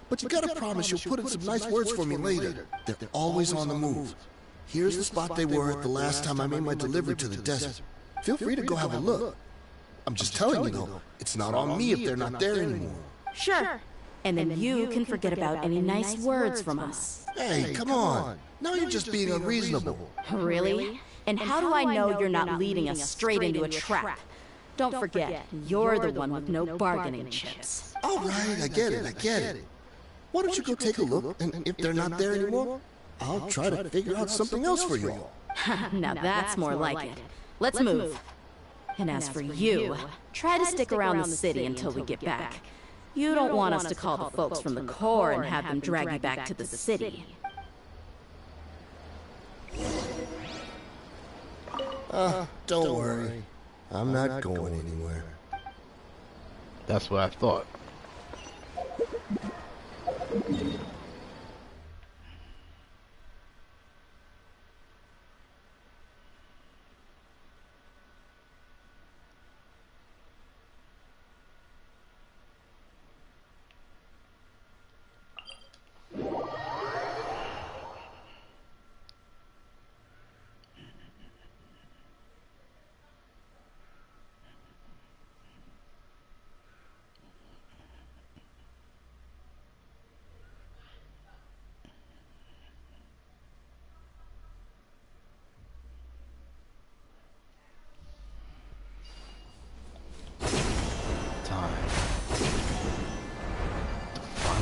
But you gotta promise you'll put in some nice words for me later. They're always on the move. Here's the spot they were at the last time I made my delivery to the desert. Feel free to go have a look. I'm just telling you though, it's not on me if they're not there anymore. Sure. And then you can forget about any nice words from us. Hey, come on. Now you're just being unreasonable. Really? And how do I know you're not leading us straight into a trap? Don't forget, you're the one with no bargaining chips. All right, I get it. Why don't you go take a look, and if they're not there anymore, I'll try to figure out something else for you all. Now that's more like it. Let's move. And as for you, try to stick around the city until we get back. You don't want us to call the folks from the Corps and have them drag you back to the city. Don't worry. I'm not going anywhere. That's what I thought.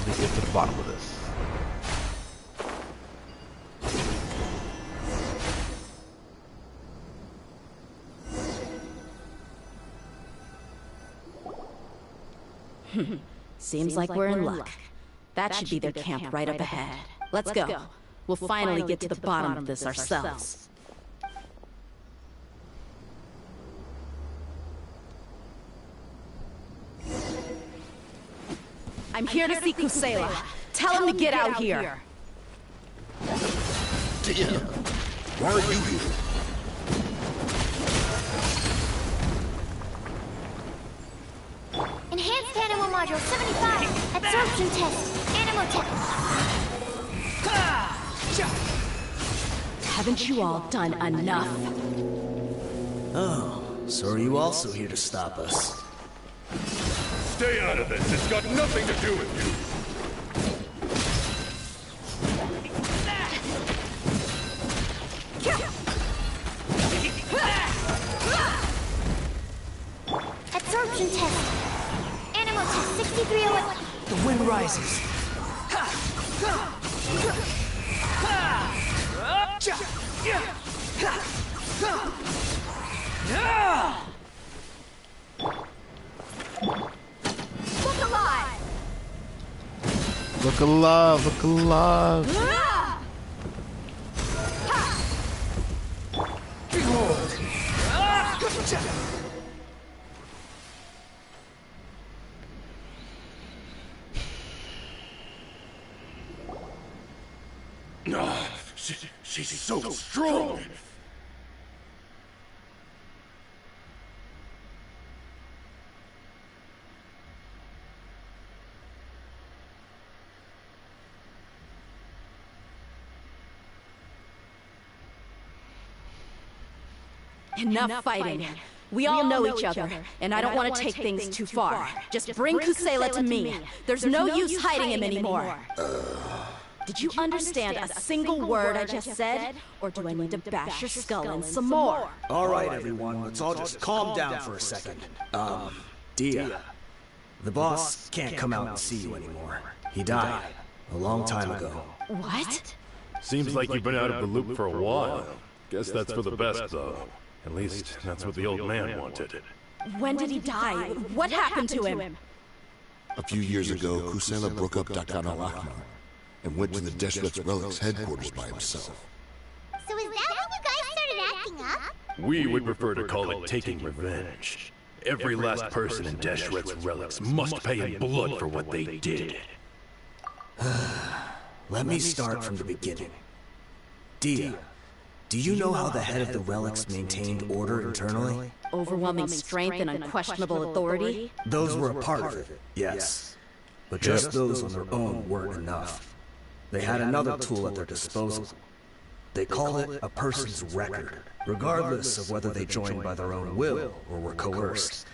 finally get to the bottom of this. Seems like we're in luck. That should be their camp right up ahead. Let's go. We'll finally get to the bottom of this ourselves. I'm here to see Kaeya'a. Tell him to get out here. Damn. Why are you here? Enhanced Animal Module 75. Absorption test. Animal test. Haven't you all done enough? Oh, so are you also here to stop us? Stay out of this. It's got nothing to do with you. Absorption test. Animal test 6301. The wind rises. Look alive! Look alive, look alive. Behold! She's so strong. Enough fighting. We all know each other, and I don't want to take things too far. Just bring Kaeya'a to me. There's no use hiding him anymore. Did you understand a single word I just said? Or do I need to bash your skull in some more? All right, everyone, let's all just calm down for a second. Dia, the boss can't come out and see you anymore. He died a long time ago. What? Seems like you've been out of the loop for a while. Guess that's for the best, though. At least, that's what the old man wanted. When did he die? What happened to him? A few years ago, Kaeya'a broke up Dakan al-Akmar and went to the Deshret's Relics headquarters by himself. So is that when you guys started acting up? We would prefer to call it taking revenge. Every last person in Deshret's Relics must pay in blood for what they did. Let me start from the beginning. Dia, do you know how the head of the Relics maintained order internally? Overwhelming strength and unquestionable authority? Those were a part of it, yes. But just those on their own weren't enough. They had another tool at their disposal. They called it a person's record, regardless of whether they joined by their own will or were coerced.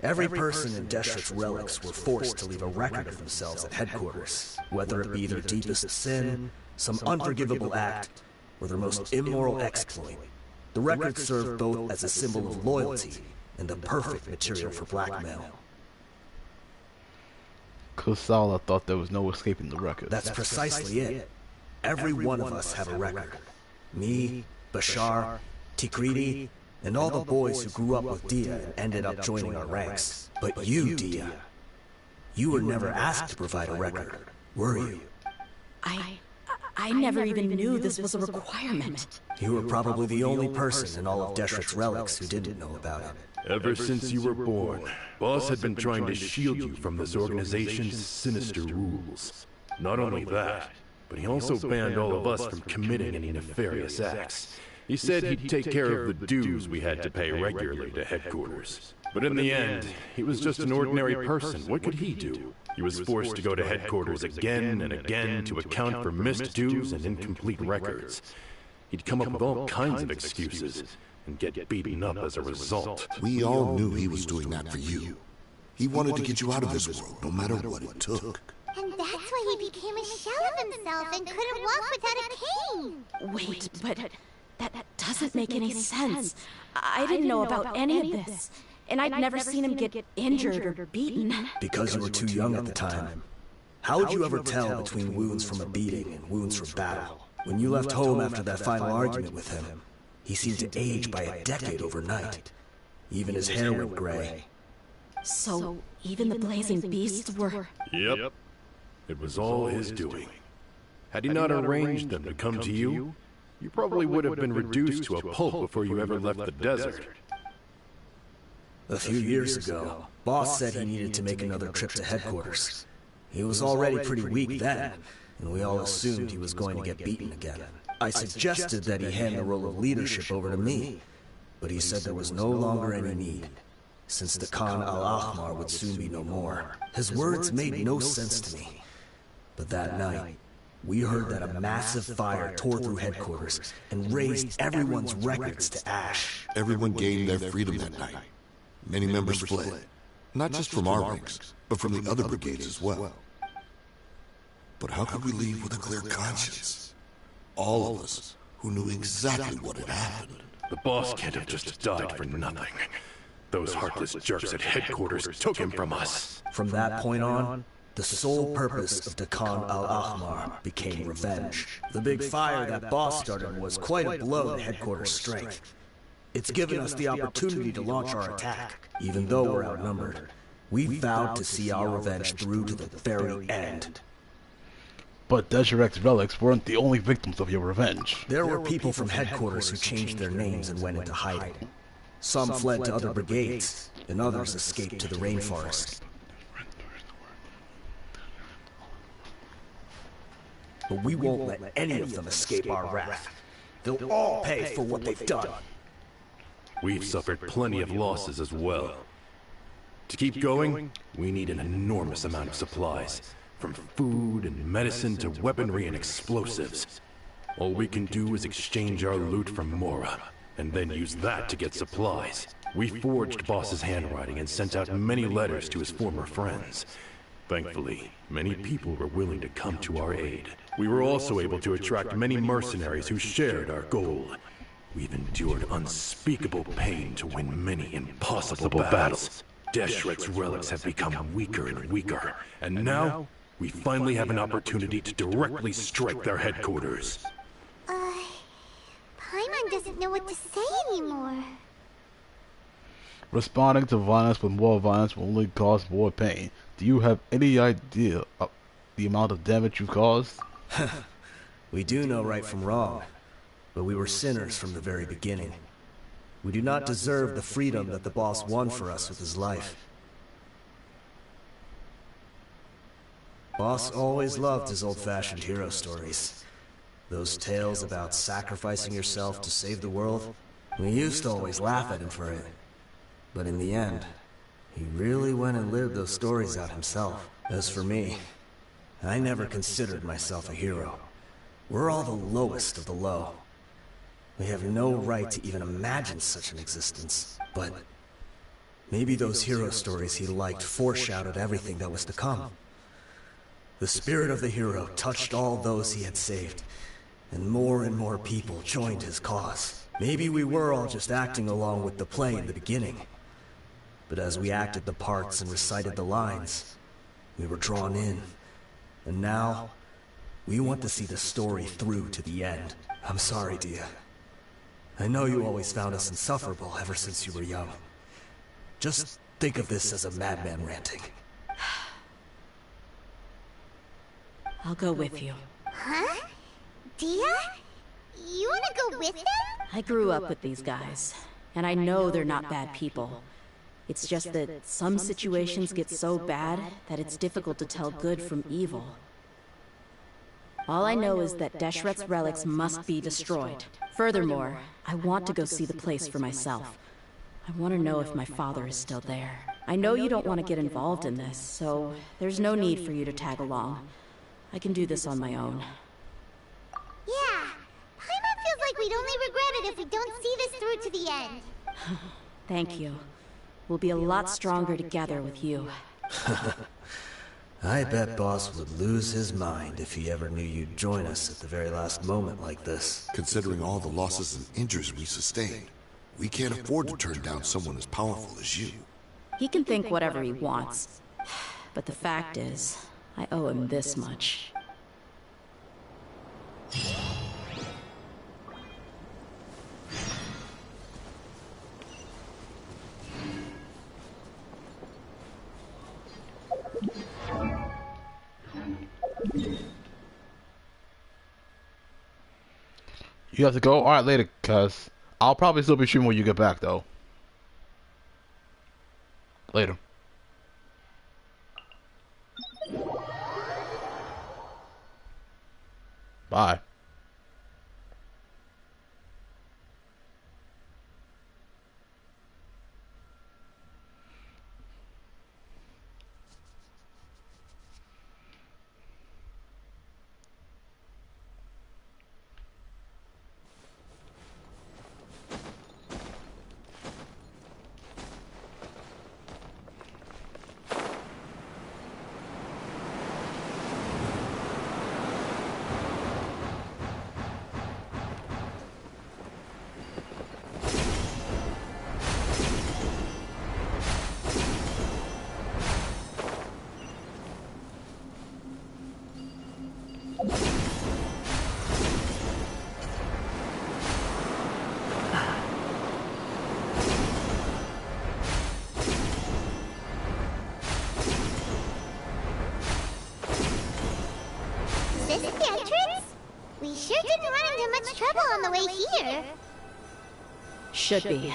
Every person in Deshret's Relics were forced to leave a record of themselves at headquarters, whether it be their deepest sin, some unforgivable act, or their most immoral exploit. The record served both as a symbol of loyalty and the perfect material for blackmail. Kaeya'a thought there was no escaping the record. That's precisely it. Every one of us have a record. Me, Bashar, Tikriti, and all the boys who grew up with Dia and ended up joining our ranks. But you, Dia, you were never asked to provide a record, were you? I never even knew this was a requirement. You were probably the only person in all of Deshret's Relics who didn't know about it. Ever since you were born, Boss had been trying to shield you from this organization's sinister rules. Not only that, but he also banned all of us from committing any nefarious acts. He said he'd take care of the dues we had to pay regularly to headquarters. But in the end, he was just an ordinary person. What could he do? He was forced to go to headquarters again and again to account for missed dues and incomplete records. He'd come up with all kinds of excuses and get beaten up as a result. We all knew he was doing that for you. He wanted to get you out of this world, no matter what it took. And that's why he became a shell of himself and couldn't walk without a cane. Wait, but that doesn't make any sense. I didn't know about any of this. And I'd never seen him get injured or beaten. Because you were too young at the time. How'd you ever tell between wounds from a beating and wounds from battle? When you left home after that final argument with him, he seemed to age by a decade overnight. Even his hair went gray. So, even the blazing beasts were... Yep. It was all his doing. Had he not arranged them to come to you, you probably would have been reduced to a pulp before you ever left the desert. A few years ago, Boss said he needed to make another trip to headquarters. He was already pretty weak then, and we all assumed he was going to get beaten again. I suggested that he hand the role of leadership over to me, but he said there was no longer any need, since the Khan al-Ahmar would soon be no more. His words made no sense to me. But that night, we heard that a massive fire tore through headquarters and razed everyone's records to ash. Everyone gained their freedom that night. Many members fled, not just from our ranks, but from the other brigades as well. But how could we leave with a clear conscience? All of us who knew exactly what had happened. The boss can't have just died for nothing. Those heartless jerks at headquarters took him from us. From that point on, the sole purpose of the Khan al-Ahmar became revenge. The big fire that Boss started was quite a blow to headquarters' strength. It's given us the opportunity to launch our attack. Even though we're outnumbered, we vowed to see our revenge through to the very end. But Desuret's relics weren't the only victims of your revenge. There were people from headquarters who changed their names and went into hiding. Some fled to other brigades, and others escaped to the rainforest. But we won't let any of them escape our wrath. They'll all pay for what they've done. We've suffered plenty of losses as well. To keep going, we need an enormous amount of supplies. From food and medicine to weaponry and explosives. All we can do is exchange our loot from Mora, and then use that to get supplies. We forged Boss's handwriting and sent out many letters to his former friends. Thankfully, many people were willing to come to our aid. We were also able to attract many mercenaries who shared our goal. We've endured unspeakable pain to win many impossible battles. Desuret's relics have become weaker and weaker, and now we finally have an opportunity to directly strike their headquarters. Paimon doesn't know what to say anymore. Responding to violence with more violence will only cause more pain. Do you have any idea of the amount of damage you caused? We do know right from wrong, but we were sinners from the very beginning. We do not deserve the freedom that the boss won for us with his life. Boss always loved his old-fashioned hero stories. Those tales about sacrificing yourself to save the world. We used to always laugh at him for it. But in the end, he really went and lived those stories out himself. As for me, I never considered myself a hero. We're all the lowest of the low. We have no right to even imagine such an existence. But maybe those hero stories he liked foreshadowed everything that was to come. The spirit of the hero touched all those he had saved, and more people joined his cause. Maybe we were all just acting along with the play in the beginning. But as we acted the parts and recited the lines, we were drawn in. And now, we want to see the story through to the end. I'm sorry, Dia. I know you always found us insufferable ever since you were young. Just think of this as a madman ranting. I'll go with you. Huh? Dia? You wanna go with him? I grew up with these guys, and I know they're not bad people. It's just that some situations get so bad that it's difficult to tell good from evil. All I know is that Desuret's relics must be destroyed. Furthermore, I want to go see the place for myself. I want to know if my father is still there. I know you don't want to get involved in this, so there's no need for you to tag along. I can do this on my own. Yeah, Paimon feels like we'd only regret it if we don't see this through to the end. Thank you. We'll be a lot stronger together with you. I bet Boss would lose his mind if he ever knew you'd join us at the very last moment like this. Considering all the losses and injuries we sustained, we can't afford to turn down someone as powerful as you. He can think whatever he wants. But the fact is, I owe him this much. You have to go? Alright, later, cuz. I'll probably still be streaming when you get back, though. Later. Bye. Is this the entrance? We sure didn't run into much trouble on the way here. Should be.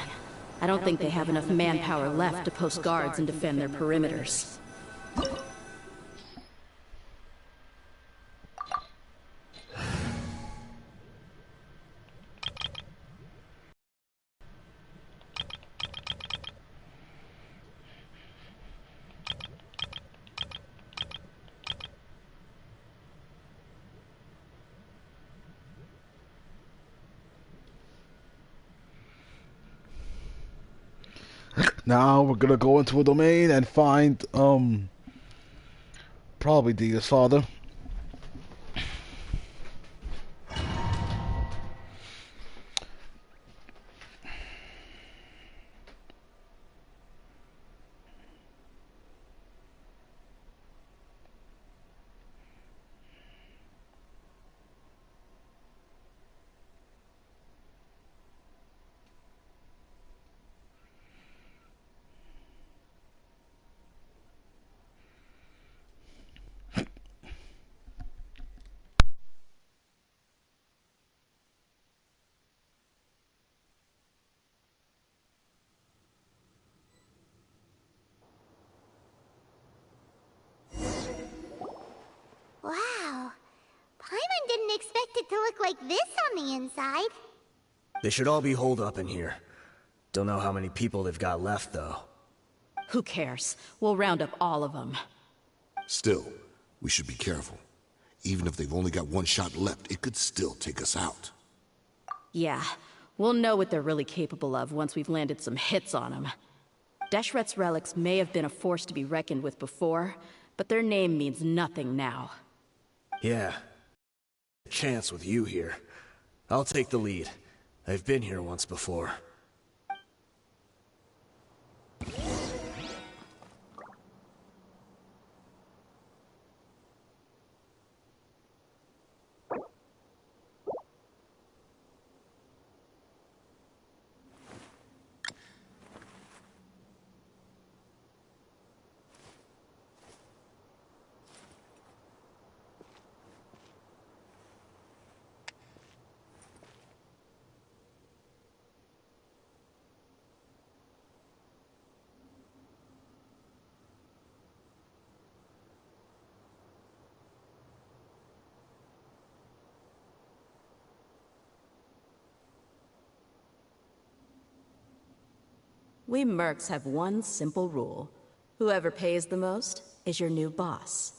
I don't think they have enough manpower left to post guards and defend their perimeters. Now we're gonna go into a domain and find probably Dia's father. Wow. Paimon didn't expect it to look like this on the inside. They should all be holed up in here. Don't know how many people they've got left, though. Who cares? We'll round up all of them. Still, we should be careful. Even if they've only got one shot left, it could still take us out. Yeah, we'll know what they're really capable of once we've landed some hits on them. Deshret's relics may have been a force to be reckoned with before, but their name means nothing now. Yeah. Chance with you here. I'll take the lead. I've been here once before. We mercs have one simple rule. Whoever pays the most is your new boss.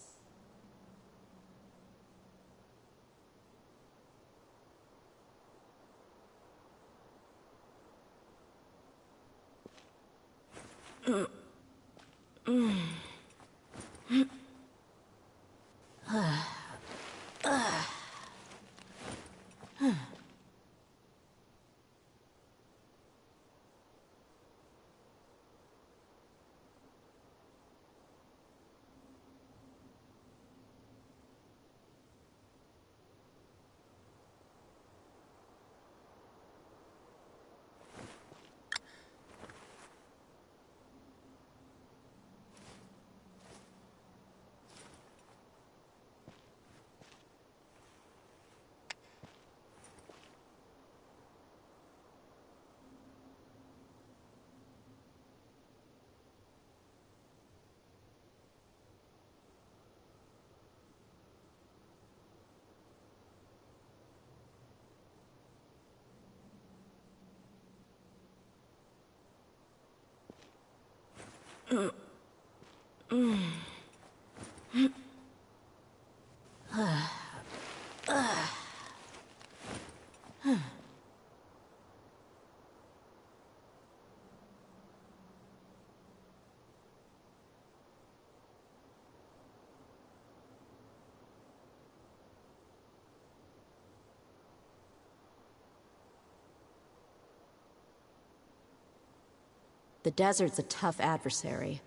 The desert's a tough adversary,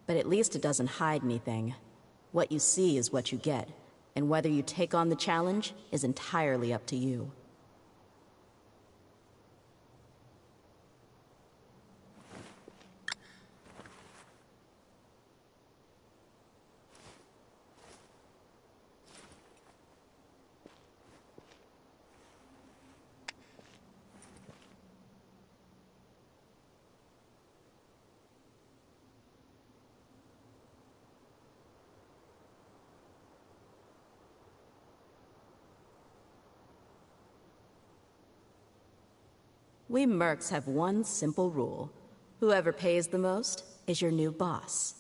but at least it doesn't hide anything. What you see is what you get, and whether you take on the challenge is entirely up to you. We mercs have one simple rule. Whoever pays the most is your new boss.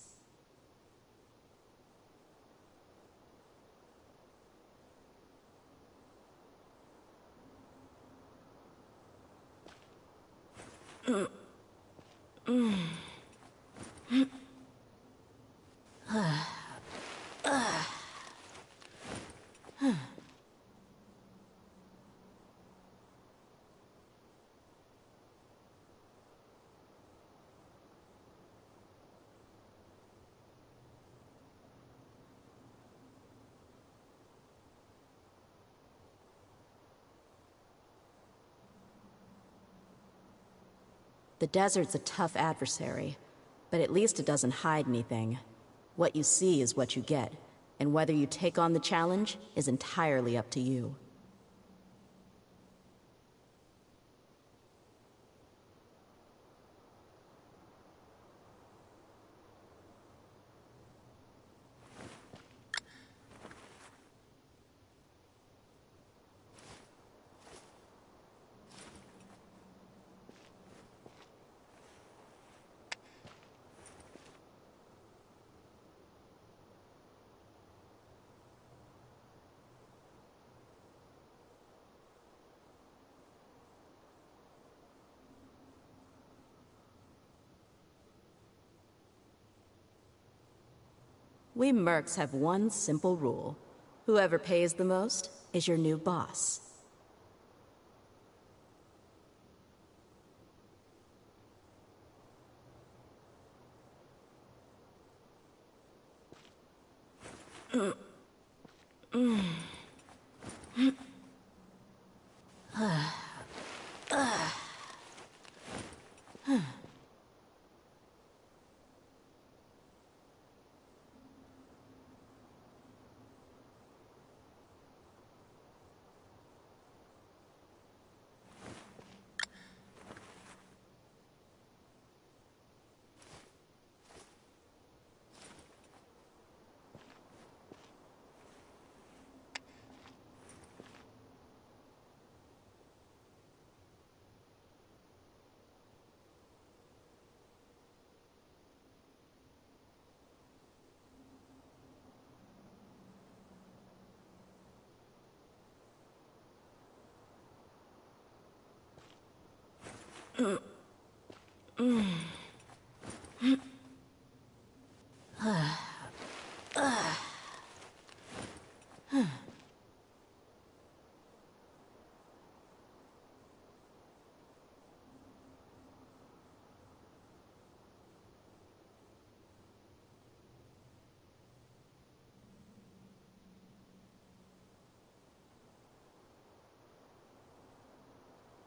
The desert's a tough adversary, but at least it doesn't hide anything. What you see is what you get, and whether you take on the challenge is entirely up to you. We mercs have one simple rule. Whoever pays the most is your new boss.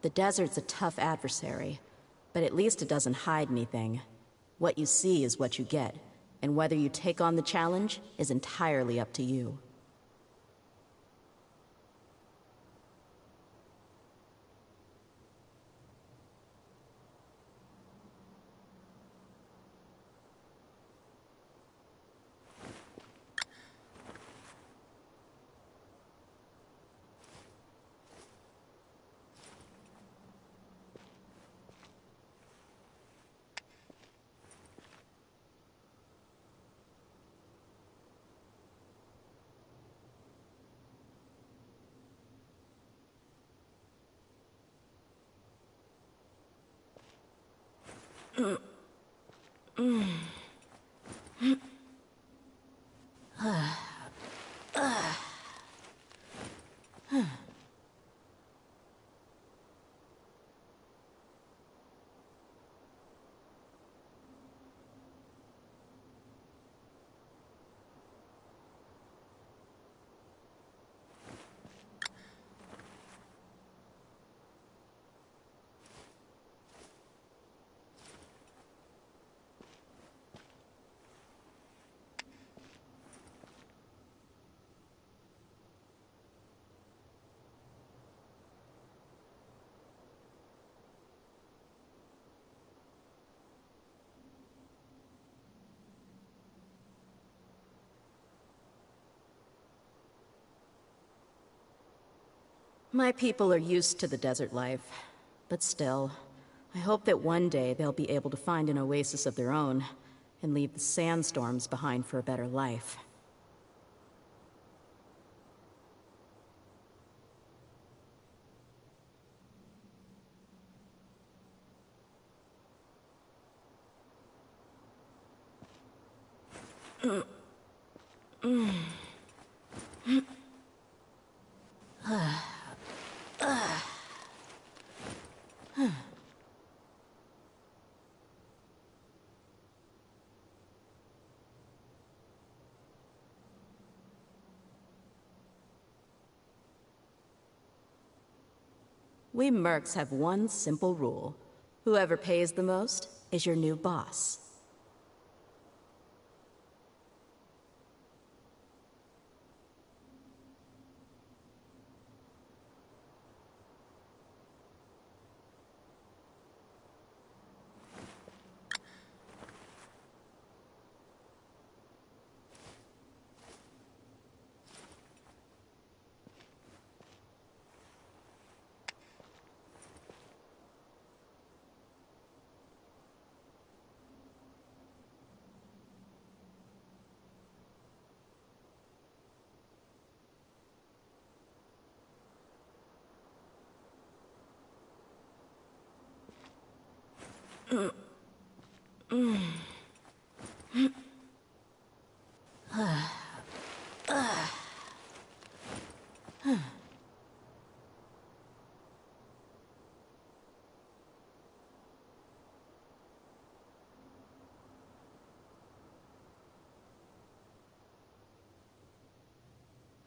The desert's a tough adversary, but at least it doesn't hide anything. What you see is what you get, and whether you take on the challenge is entirely up to you. My people are used to the desert life, but still, I hope that one day they'll be able to find an oasis of their own and leave the sandstorms behind for a better life. We mercs have one simple rule. Whoever pays the most is your new boss.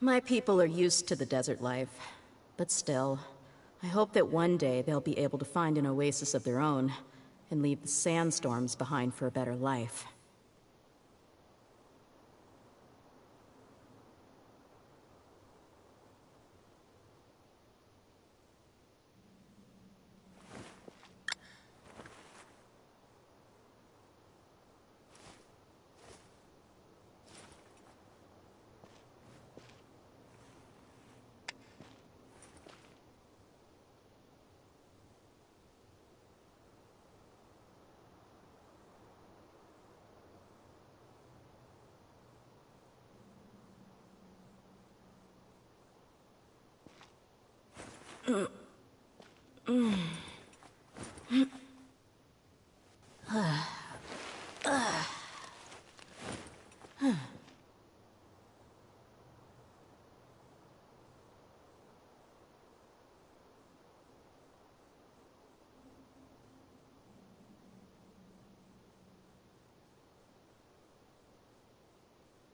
My people are used to the desert life, but still, I hope that one day they'll be able to find an oasis of their own and leave the sandstorms behind for a better life.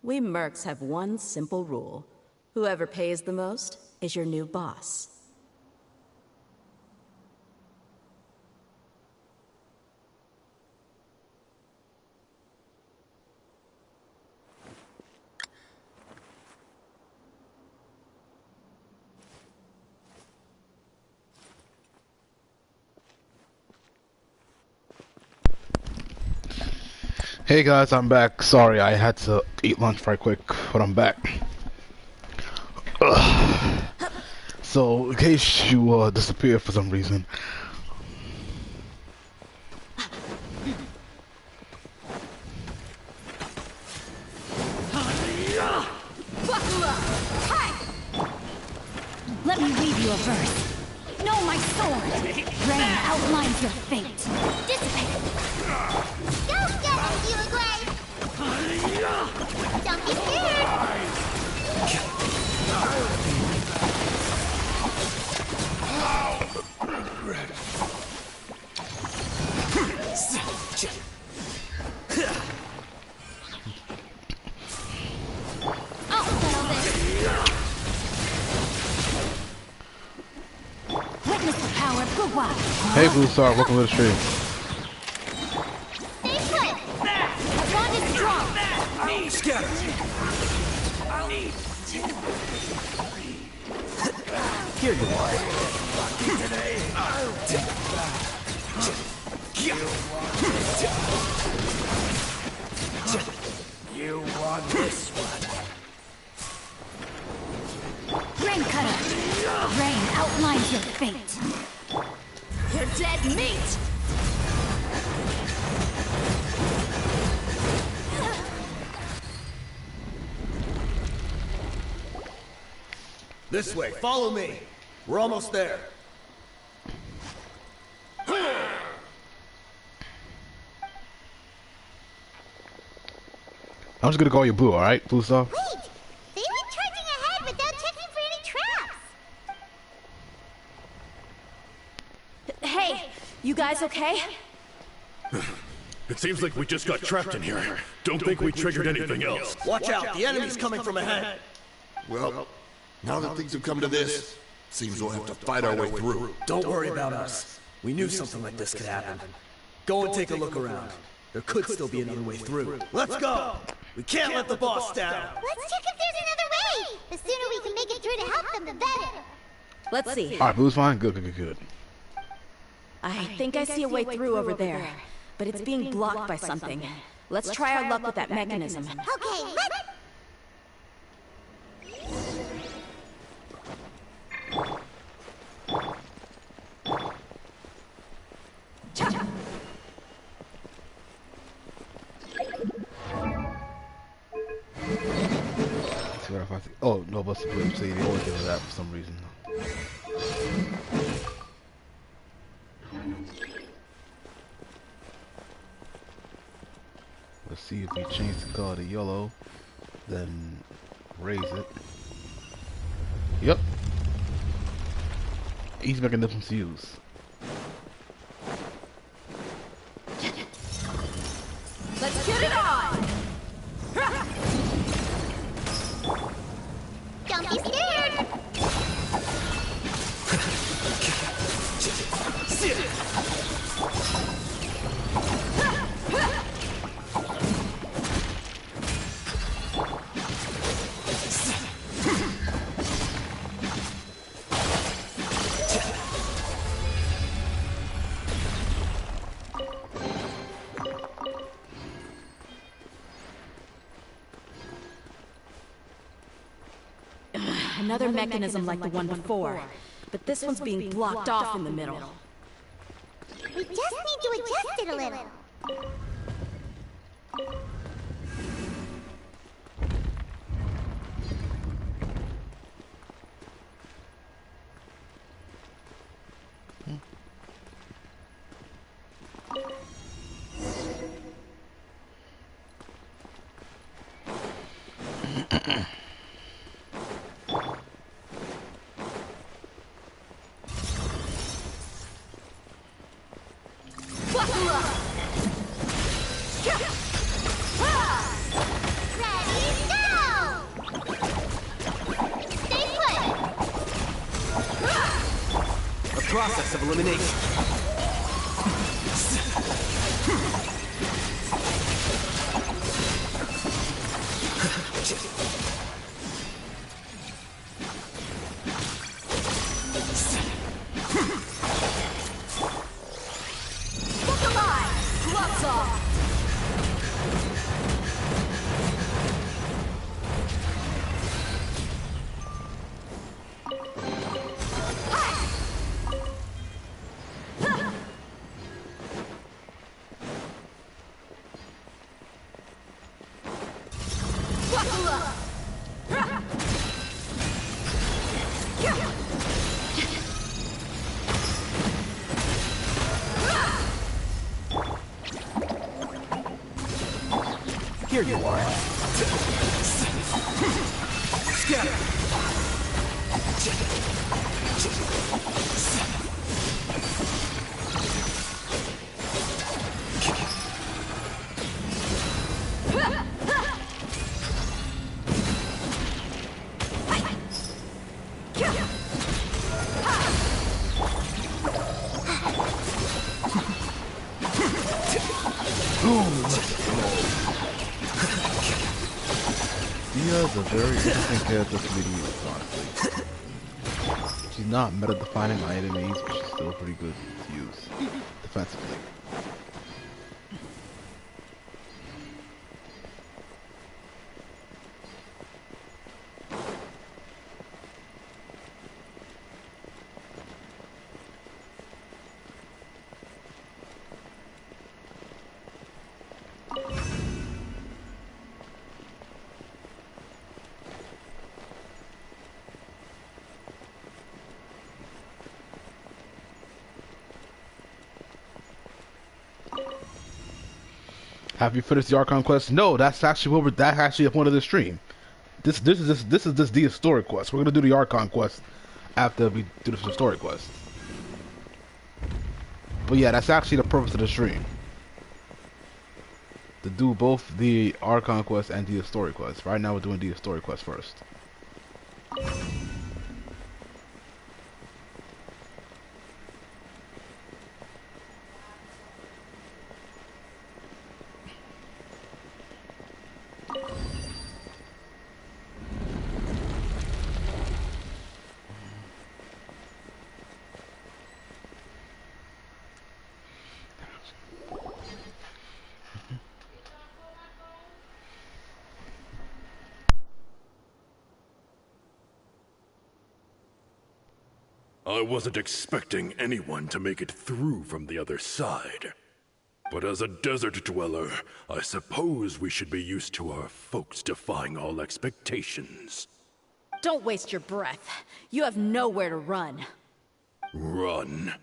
We mercs have one simple rule. Whoever pays the most is your new boss. Hey guys, I'm back. Sorry, I had to eat lunch right quick, but I'm back. Ugh. So, in case you disappeared for some reason, Let me weave you a verse. Know my sword! Rain outlines your fate! Dissipate! Go get it, you Agway! Don't be scared! I'll settle this! Witness the power of Gugwa! Hey Blue Star, welcome to the stream. Stay put! The bond is strong! Scatter! Here you are. You want this one? Rain Cutter! Rain outlines your fate! You're dead meat! This way, follow me. We're almost there. I'm just gonna call you Blue, alright? Blue Star? Wait! They went charging ahead without checking for any traps! Hey, you guys okay? It seems like we just got trapped in here. Don't think we triggered anything else. Watch out, the enemy's coming from ahead. Well, now that things have come to this, seems we'll have to fight our way through. Don't worry about us. We knew something like this could happen. Go and take a look around. There could still be another way through. Let's go! We can't let the boss down! Let's check if there's another way! The sooner we can make it through to help them, the better! Let's see. Alright, Blue's fine? Good, good, good, good. I think I see a way through over there, but it's being blocked by something. Let's try our luck with that mechanism. Okay, let's... Let's see what if I see. Oh, no, but see, they always do that for some reason. Let's see if we change the color to yellow, then raise it. Yep. He's making different views. Let's get it on! Don't be scared! Another mechanism like the one before, but this one's being blocked off in the middle. We just need to adjust it a little. Process of elimination. Look alive! Gloves off! Here you are. Scatter. Dia's a very interesting character for me to use, honestly. She's not meta-defining by any means, but she's still pretty good to use defensively. Have you finished the Archon quest? No, that's actually that's actually a point of the stream. This is the historic quest. We're gonna do the Archon quest after we do the historic quest. But yeah, that's actually the purpose of the stream. To do both the Archon quest and the historic quest. Right now we're doing the historic quest first. I wasn't expecting anyone to make it through from the other side. But as a desert dweller, I suppose we should be used to our folks defying all expectations. Don't waste your breath. You have nowhere to run. Run?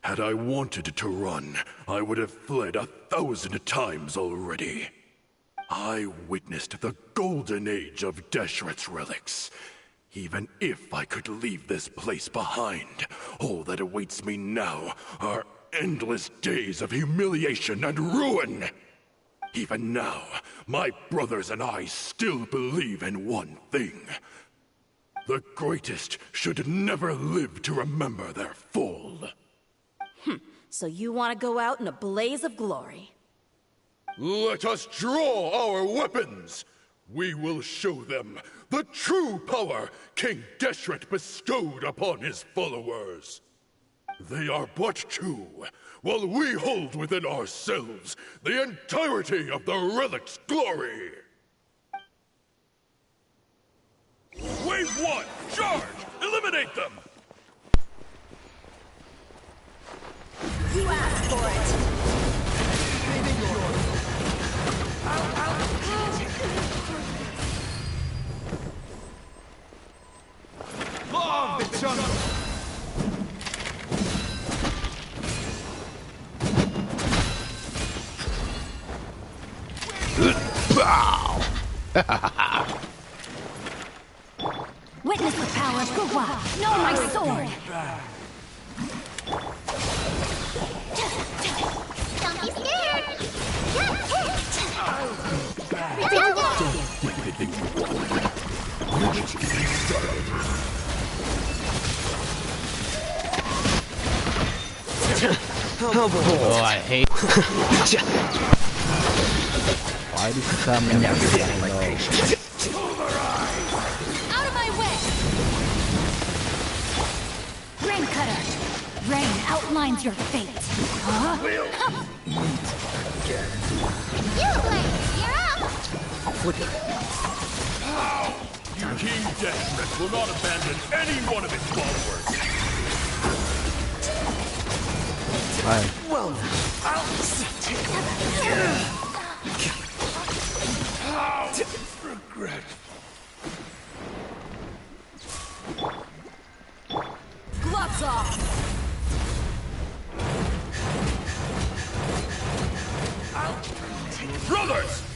Had I wanted to run, I would have fled 1,000 times already. I witnessed the golden age of Deshret's relics. Even if I could leave this place behind, all that awaits me now are endless days of humiliation and ruin. Even now, my brothers and I still believe in one thing. The greatest should never live to remember their fall. So you want to go out in a blaze of glory? Let us draw our weapons! We will show them the true power King Deshret bestowed upon his followers. They are but two, while we hold within ourselves the entirety of the relic's glory. Wave 1, charge! Eliminate them! You asked for it! Long the jungle! Witness the power of Kaeya'a. Know my sword. Don't be scared. Oh, I hate. Why did you tell me I'm Out of my way! Rain Cutter! Rain outlines your fate. Huh? You, Blade! You're up! Flicker. King Deshret will not abandon any one of his followers. Well, I'll regret. Gloves off! Brothers!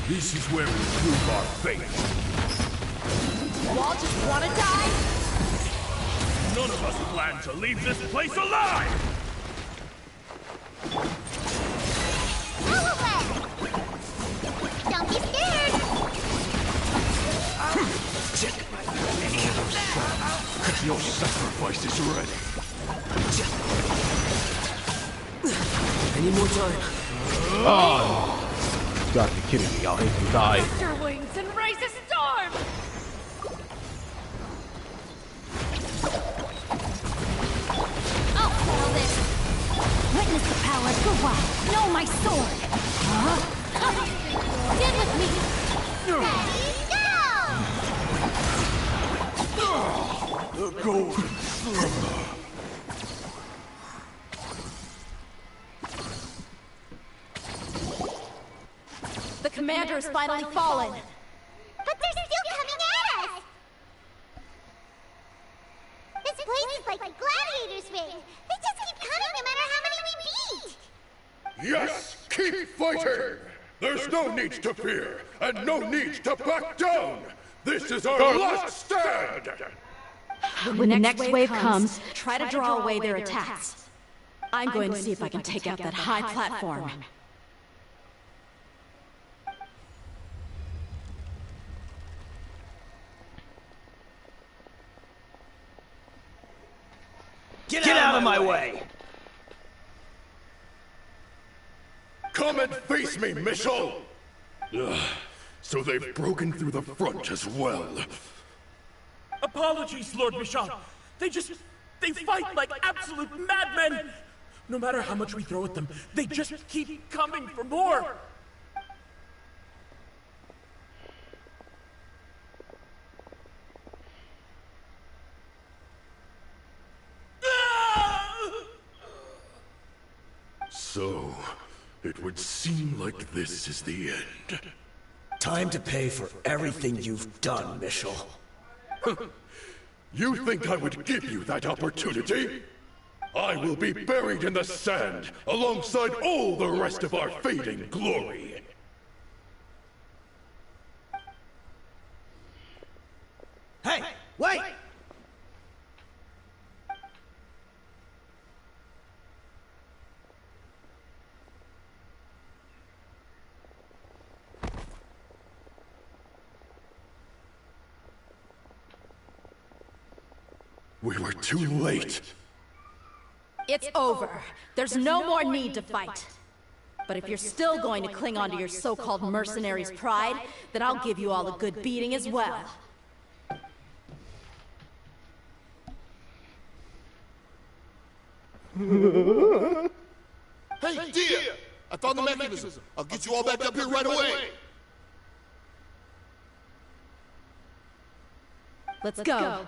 This is where we prove our faith. Y'all just wanna die? None of us plan to leave this place alive! Go away! Don't be scared! Your sacrifice is ready. Any more time? Oh, you gotta be kidding me. I'll hate to die. Your wings and raise a storm! Oh, well this. Witness the power go wild. Know my sword. Stand with me. Ready, go! The golden slumber. The commander has finally fallen. But they're still coming at us! This place is like gladiators' ring. They just keep coming no matter how many we beat! Yes, keep fighting! There's no need to fear, and no need to back down! This is our last stand! When the next wave comes, try to draw away their attacks. I'm going to see if I can take out that high platform. Get out of my way! Come and face me, Michel! So they've broken through the front as well. Apologies, Lord Michel. They fight like absolute madmen! No matter how much we throw at them, they just keep coming for more! So, it would seem like this is the end. Time to pay for everything you've done, Michel. You think I would give you that opportunity? I will be buried in the sand alongside all the rest of our fading glory. Hey, wait! We were too late. It's over. There's no more need to fight. But if you're still going to cling on to your so-called mercenary's pride, then I'll give you all a good beating as well. Hey, Dia! I found the mechanism. I'll get you all back up here right away. Let's go.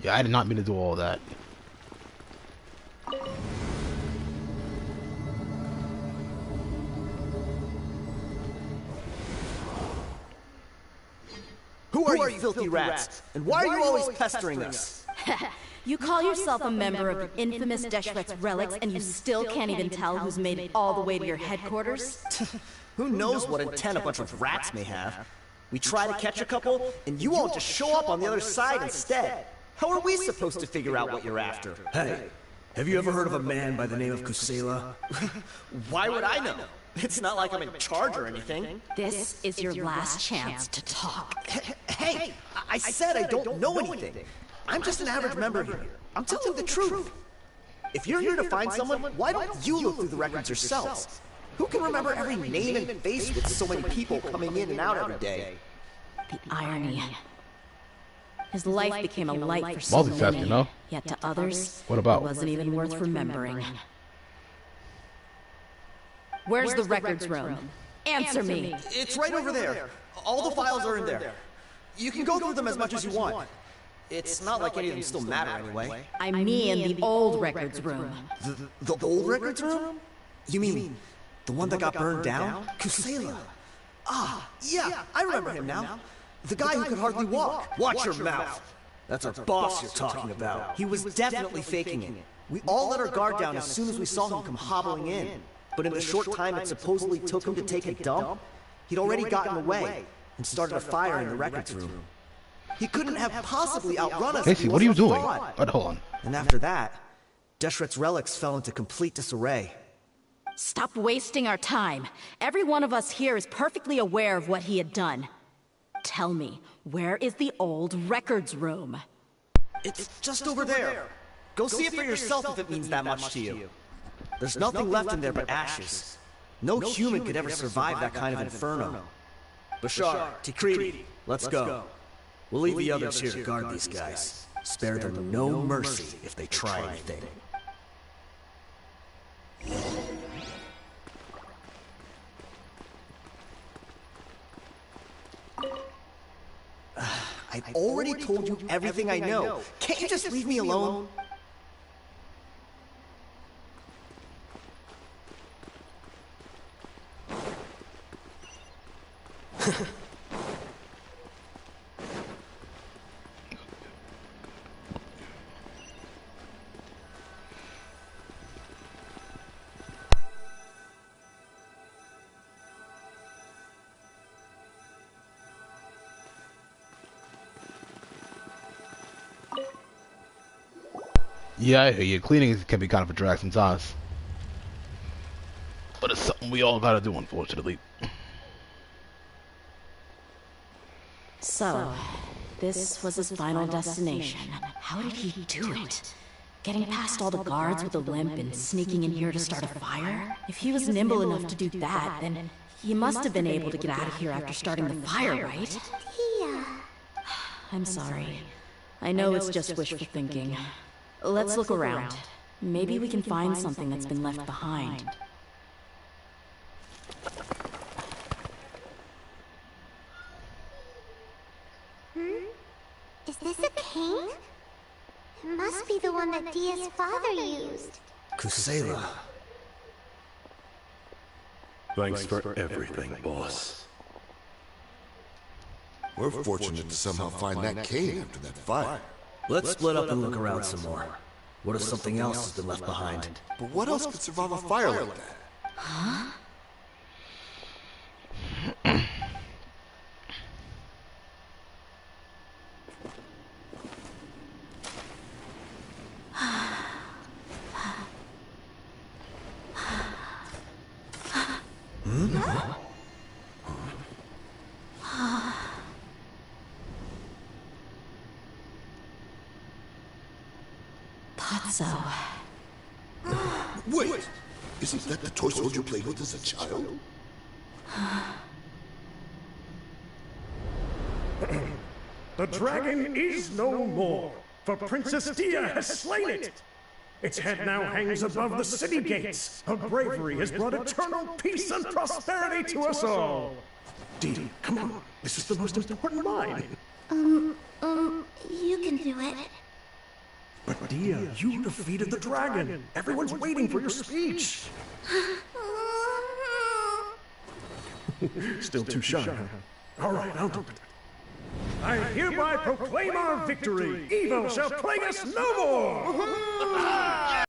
Yeah, I did not mean to do all that. Who are you filthy rats? And why are you always pestering us? You call yourself a member of the infamous Deshret's relics, and you still can't even tell who's made it all the way to your headquarters? Who knows what intent a bunch of rats may have? We try to catch a couple, and you all just show up on the other side instead. How are we supposed to figure out what you're after? Hey, have you ever heard of a man by the name of Kaeya'a? Why would I know? It's not like I'm in charge or anything. This is your last chance to talk. Hey, I said I don't know anything. I'm just an average member here. I'm telling you the truth. If you're here to find someone, why don't you look through the records yourselves? Who can remember every name and face with so many people coming in and out every day? The irony. His life became a light for so many, you know? yet to others, What about? it wasn't even worth remembering. Where's the records room? Answer me! It's right over there. All the files are in there. You can go through them as much as you want. It's not like any of them still matter anyway. I mean the old records room. The old records room? You mean the one that got burned down? Kaeya'a. Ah, yeah, I remember him now. The guy who could hardly walk. Watch your mouth. That's our boss you're talking about. He was definitely faking it. We all let our guard down as soon as we saw him come hobbling in. But in the short time it supposedly took him to take a dump, he'd already gotten away and started a fire in the records room. He couldn't have possibly outrun us. Casey, what are you doing? Hold on. And after that, Deshret's relics fell into complete disarray. Stop wasting our time. Every one of us here is perfectly aware of what he had done. Tell me, where is the old records room? It's just over there. Go see it for yourself if it means that much to you. There's nothing left in there but ashes. No human could ever survive that kind of inferno. Bashar, Tikriti, let's go. We'll leave the others here to guard these guys. Spare them no mercy if they try anything. I've already told you everything I know. Can't you just leave me alone? Yeah, I hear you. Cleaning can be kind of a drag sometimes. But it's something we all gotta do, unfortunately. So, this was his final destination. How did he do it? Getting past all the guards with a limp and sneaking in here to start a fire? If he was nimble enough to do that, then he must have been able to get out of here after starting the fire, right? Yeah. I'm sorry. I know it's just wishful thinking. Let's look around. Maybe we can find something that's been left behind. Is this a cane? It must be the one that Dia's father used. Kaeya'a. Thanks for everything, boss. We're fortunate to somehow find that cane after that fire. Let's split up and look around some more. What if something else has been left behind? But what else could survive a fire like that? Huh? So. Wait! Isn't that the toy sword you played with as a child? The dragon is no more, for Princess Dia has slain it. Its head now hangs above the city gates. Her bravery has brought eternal peace and prosperity to us all. Dee, come on. This is the most important line. You can do it. But Dia, you defeated the dragon. Everyone's waiting for your speech. Still too shy, huh? All right, I'll do it. I hereby proclaim our victory. Evil shall plague us no more.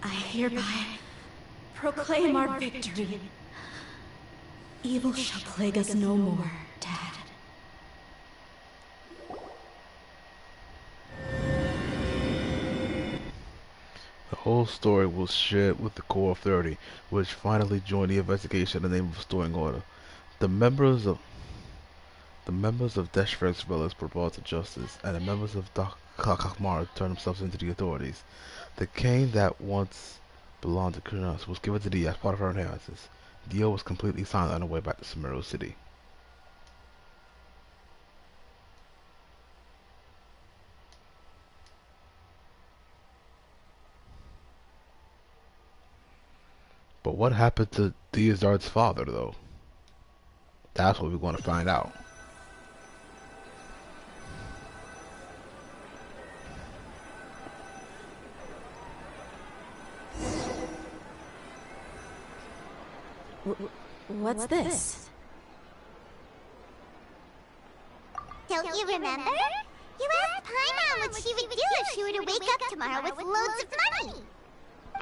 I hereby proclaim our victory. Evil shall plague us no more, Dad. The whole story was shared with the Core of 30, which finally joined the investigation in the name of restoring order. The members of Deshret's relics were brought to justice, and the members of Kakmar turned themselves into the authorities. The cane that once belonged to Kurnos was given to Dia as part of her inheritance. Dia was completely silent on her way back to Sumeru City. what happened to Deozard's father, though? That's what we're going to find out. What's this? Don't you remember? You asked Paimon what she would do if she were to wake up tomorrow with loads of money.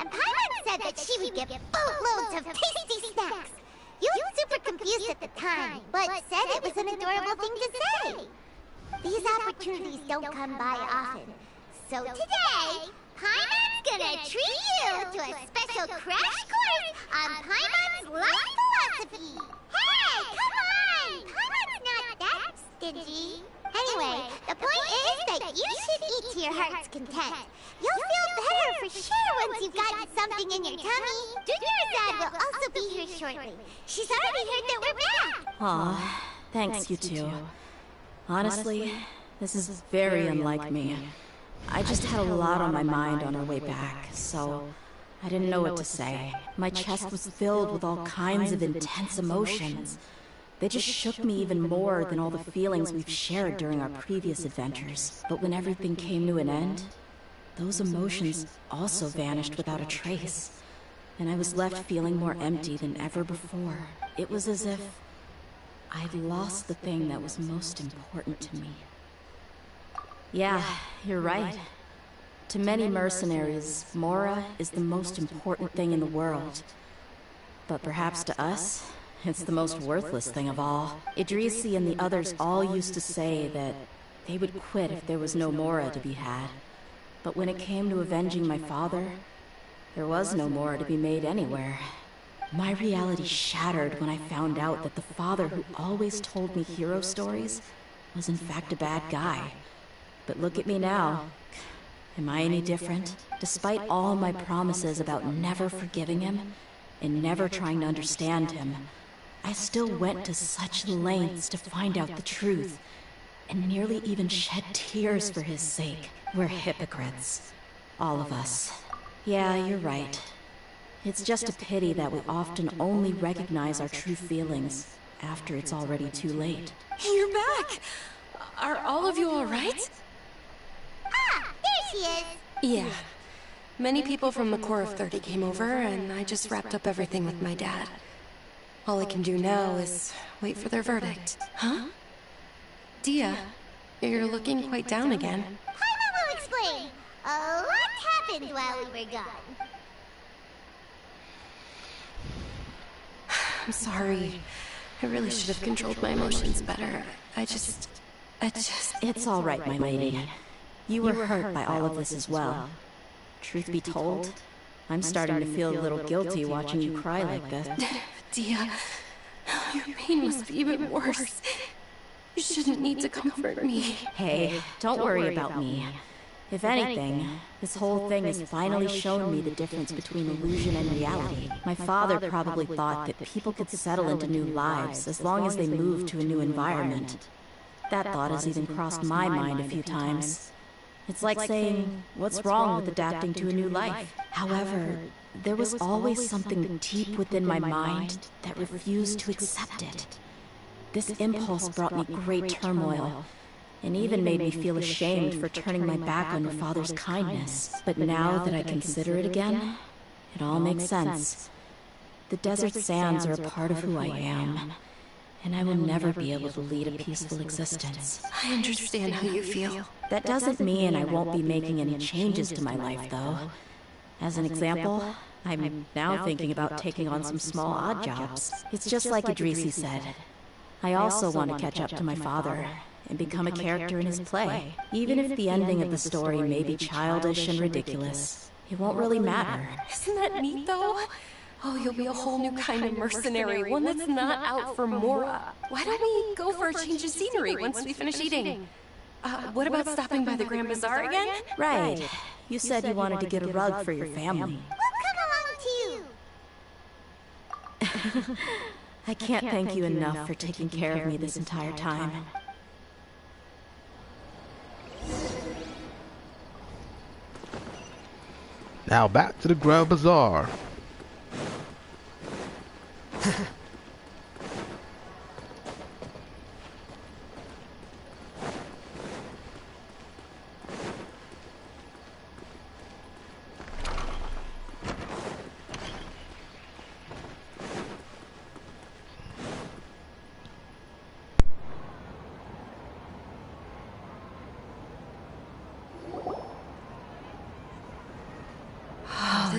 And Paimon said that she would give boatloads of tasty snacks. You looked super confused at the time, but said it was an adorable thing to say. These opportunities don't come by often. So today, Paimon's gonna treat you to a special crash course on Paimon's life philosophy. Hey, come on! Paimon's not that stingy. Anyway, the point is that you should eat to your heart's content. You'll feel better for sure once you've gotten something in your tummy. Dudurazad will also be here shortly. She's already heard that we're back. Aw, thanks you two. Honestly, this is very unlike me. I just had a lot on my mind on our way back, so I didn't know what to say. My chest was filled with all kinds of intense emotions. They just shook me even more than all the feelings we've shared during our previous adventures. But when everything came to an end, those emotions also vanished without a trace. And I was left feeling more empty than ever before. It was as if I'd lost the thing that was most important to me. Yeah, you're right. To many mercenaries, Mora is the most important thing in the world. But perhaps to us, it's the most worthless thing of all. Idrisi and the others all used to say that they would quit if there was no Mora to be had. But when it came to avenging my father, there was no Mora to be made anywhere. My reality shattered when I found out that the father who always told me hero stories was in fact a bad guy. But look at me now. Am I any different? Despite all my promises about never forgiving him and never trying to understand him, I still went to such lengths to find out the truth, and nearly even shed tears for his sake. We're hypocrites. All of us. Yeah, you're right. It's just a pity that we often only recognize our true feelings after it's already too late. You're back! Are all of you alright? Ah, there she is! Yeah. Many people from the Corps of 30 came over, and I just wrapped up everything with my dad. All I can do now is wait for their verdict. Huh? Dia, you're looking quite down again. Paimon will explain. A lot happened while we were gone. I'm sorry. I really should have controlled my emotions better. I just... It's all right, my lady. You were hurt by all of this as well. Truth be told, I'm starting to feel a little guilty watching you cry like this. Dia, your pain must be even worse. You shouldn't need to comfort me. Hey, don't worry about me. If anything, this whole thing has finally shown me the difference between illusion and reality. My father probably thought that people could settle into new lives as long as they moved to a new environment. That thought has even crossed my mind a few times. It's like saying, what's wrong with adapting to a new life? However, there was always something deep within my mind that refused to accept it. This impulse brought me great turmoil, and even made me feel ashamed for turning my back on your father's kindness. But now that I consider it again, it all makes sense. The desert sands are a part of who I am, and I will never be able to lead a peaceful existence. I understand how you feel. That doesn't mean I won't be making any changes to my life, though. As an example, I'm now thinking about taking on some small odd jobs. It's just like Idrisi said. I also want to catch up to my father and become a character in his play. Even if the ending of the story may be childish and ridiculous, it won't really matter. Isn't that neat, though? Oh, you'll be a whole new kind of mercenary, one that's not out for Mora. Why don't we go for a change of scenery once we finish eating? What about stopping by the Grand Bazaar again? Right. You said you wanted to get a rug for your family. We'll come along too. I can't thank you enough for taking care of me this entire time. Now back to the Grand Bazaar.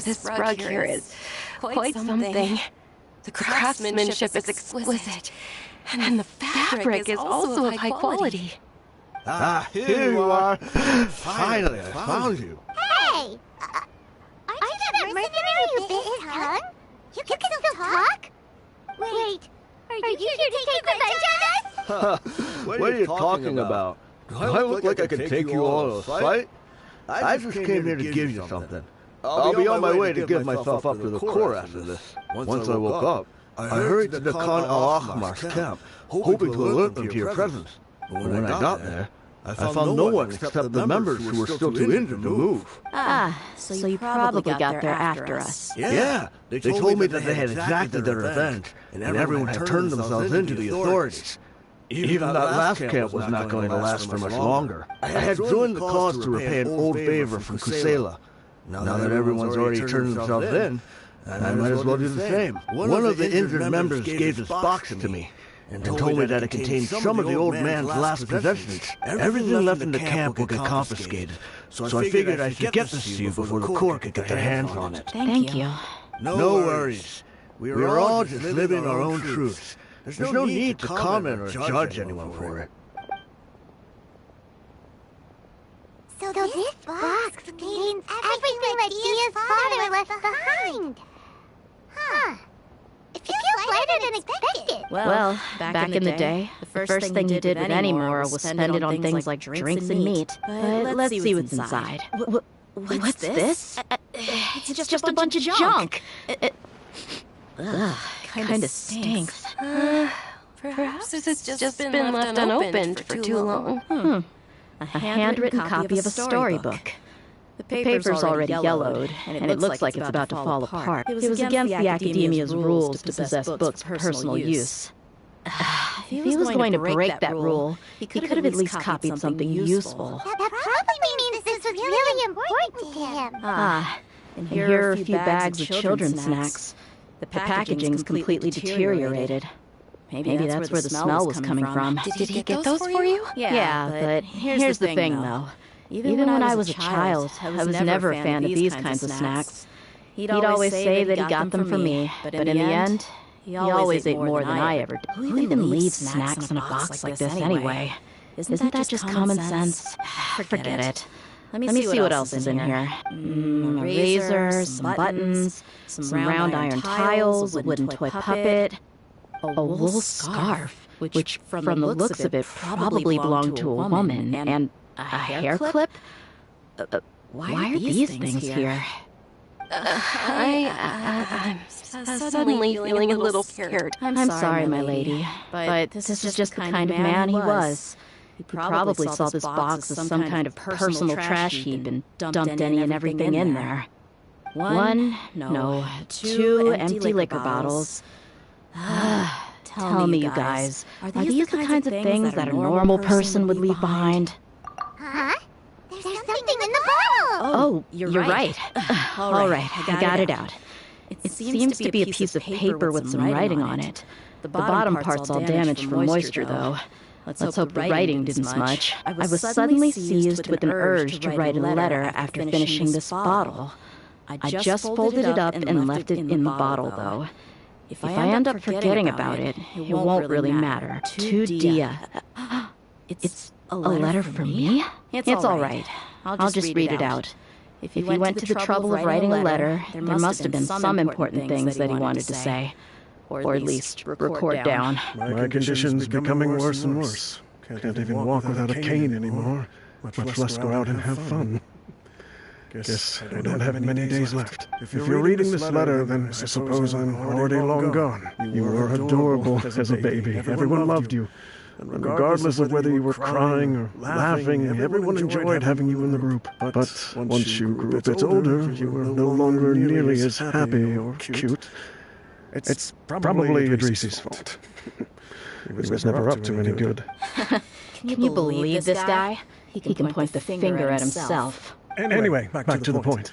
This rug here is quite something. The craftsmanship is exquisite, and the fabric is also of high quality. Ah, here you are. Finally, I found you. Hey! Aren't you that mercenary who bit his tongue? You can still talk? Wait, are you here to take revenge on us? What are you talking about? Do I look like I could take you all to a fight? I just came here to give you something. I'll be on my way to give myself up to the Corps after this. Once I woke up, I hurried to the Khan al-Ahmar's camp, hoping to alert them to your presence. But when I got there, I found no one except the members who were still too injured to move. So you probably got there after us. Yeah, they told me that they had exacted their revenge, and everyone had turned themselves into the authorities. Even that last camp was not going to last for much longer. I had joined the cause to repay an old favor from Kaeya'a. Now that everyone's already turned themselves in, I might as well do the same. One of the injured members gave this box to me, and told me that it contained some of the old man's last possessions. Everything left in the camp will get confiscated, so I figured I should get this to you before the Corps could get their hands on it. Thank you. No worries. We are all just living our own truths. There's no need to comment or judge anyone for it. So this box contains everything that Dia's father left behind. Huh. It feels lighter than expected. Well, back in the day, the first thing you did with any Mora was spend it on things like drinks and meat. But let's see what's inside. What's this? It's just a bunch of junk. Ugh, kinda stinks. Perhaps it's just been left unopened for too long. A handwritten copy of a storybook. The paper's already yellowed, and it looks like it's about to fall apart. It was against the Academia's rules to possess books for personal use. If he was going to break that rule, he could have at least copied something useful. That probably means this was really important to him. And here are a few bags of children's snacks. The packaging's completely deteriorated. Maybe that's where the smell was coming from. Did he get those for you? Yeah, but here's the thing, though. Even when I was a child, I was never a fan of these kinds of snacks. He'd always say that he got them for me, but in the end, he always ate more than I ever did. Who even leaves snacks in a box like this anyway? Isn't that just common sense? Forget it. Let me see what else is in here. A razor, some buttons, some round iron tiles, a wooden toy puppet, a wool scarf, which from the looks of it probably belonged to a woman, and a hair clip? Why are these things here? I'm suddenly feeling a little scared. I'm sorry, my lady, but this is just the kind of man he was. He probably saw this box as some kind of personal trash heap and dumped any and everything in there. Two empty liquor bottles. Tell me, you guys, are these the kinds of things that a normal person would leave behind? Huh? There's something in the bottle! Oh, you're right. All right, I got it out. It seems to be a piece of paper with some writing on it. The bottom part's all damaged from moisture, though. Let's hope the writing didn't smudge. I was suddenly seized with an urge to write a letter after finishing this bottle. I just folded it up and left it in the bottle, though. If I end up forgetting about it, it won't really matter. To Dia. It's a letter for me? It's all right. I'll just read it out. If he went to the trouble of writing a letter, there must have been some important things that he wanted to say. Or at least record down. My condition's becoming worse and worse. Can't even walk without a cane anymore, much less go out and have fun. Guess I don't have many days left. If you're reading this letter, then I suppose I'm already long gone. You were adorable as a baby. Everyone loved you. And regardless of whether you were crying or laughing, everyone enjoyed having you in the group. But once you grew a bit older, you were no longer nearly as happy or cute. It's probably Idrisi's fault. He was never up to any good. Can you believe this guy? He can point the finger at himself. Anyway, back to the point.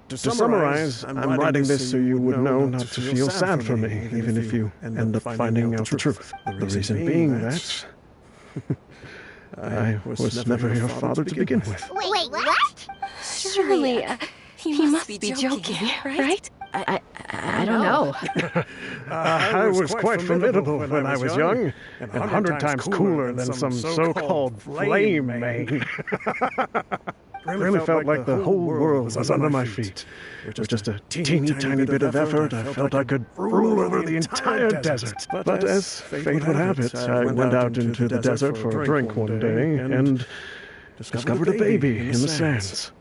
To summarize, I'm writing this so you would know not to feel sad for me, even if you end up finding out the truth. The reason being that I was never your father to begin with. Wait, what? Surely, he must be joking, right? I don't know. I was quite formidable when I was young, and 100 times cooler than some so-called flame main. Really felt like the whole world was under my feet. With just a teeny tiny bit of effort, I felt I could rule over the entire desert. But as fate would have it, I went out into the desert for a drink one day and discovered a baby in the sands.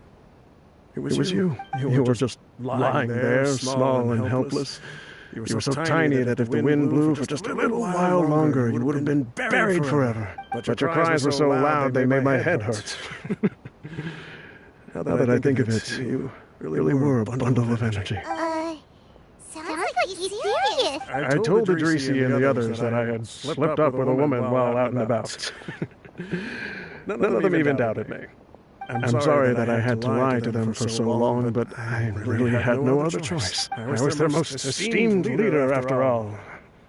It was you. You were just lying there, small and helpless. You were so tiny that if the wind blew for just a little while longer, you would have been buried forever. But your cries were so loud they made my head hurt. Now that I think of it, you really were a bundle of energy. Sounds like he's serious. I told Idrisi and the others that I had slipped up with a woman while out and about. None of them even doubted me. I'm sorry that I had to lie to them for so long, but I really had no other choice. I was their most esteemed leader, after all.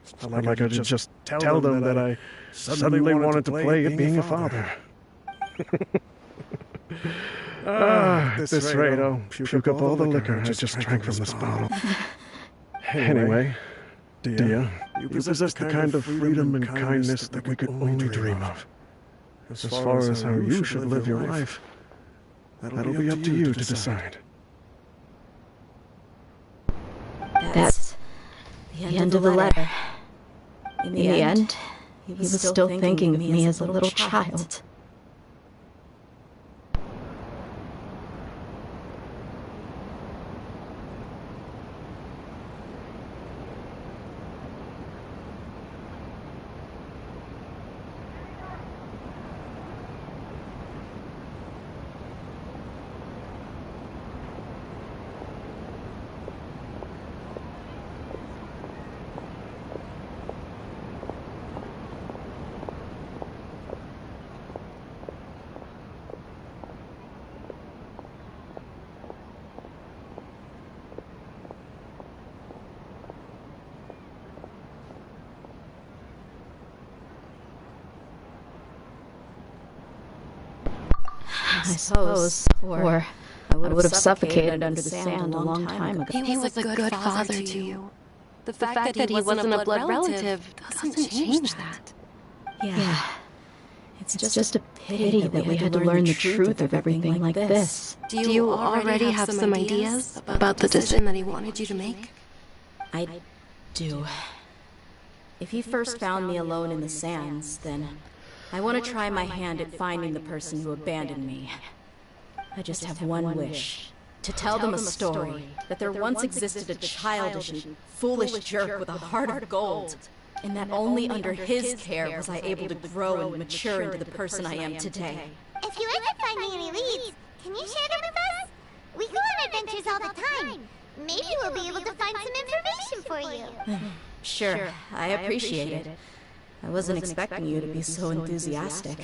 It's not like I could just tell them that I suddenly wanted to play at being a father. This rate, I'll puke up all the liquor I just drank from this bottle. Anyway, Dia, you possess the kind of freedom and kindness that we could only dream of. As far as how you should live your life, that'll be up to you to decide. That's the end of the letter. In the end, he was still thinking of me as a little child. I suppose, or I would have suffocated under the sand a long time ago. He was a good father to you. The fact that he wasn't a blood relative doesn't change that. Yeah. It's just a pity that we had to learn the truth of everything like this. Do you already have some ideas about the decision that he wanted you to make? I do. If he first found me alone in the sands, then I want to try my hand at finding the person who abandoned me. I just have one wish. To tell them a story, that there once existed a childish and foolish jerk with a heart of gold, and that only under his care was I able to grow and mature into the person I am today. If you end up finding any leads, can you share them with us? We go on adventures all the time. Maybe we'll be able to find some information for you. Sure, I appreciate it. I wasn't expecting you to be so enthusiastic.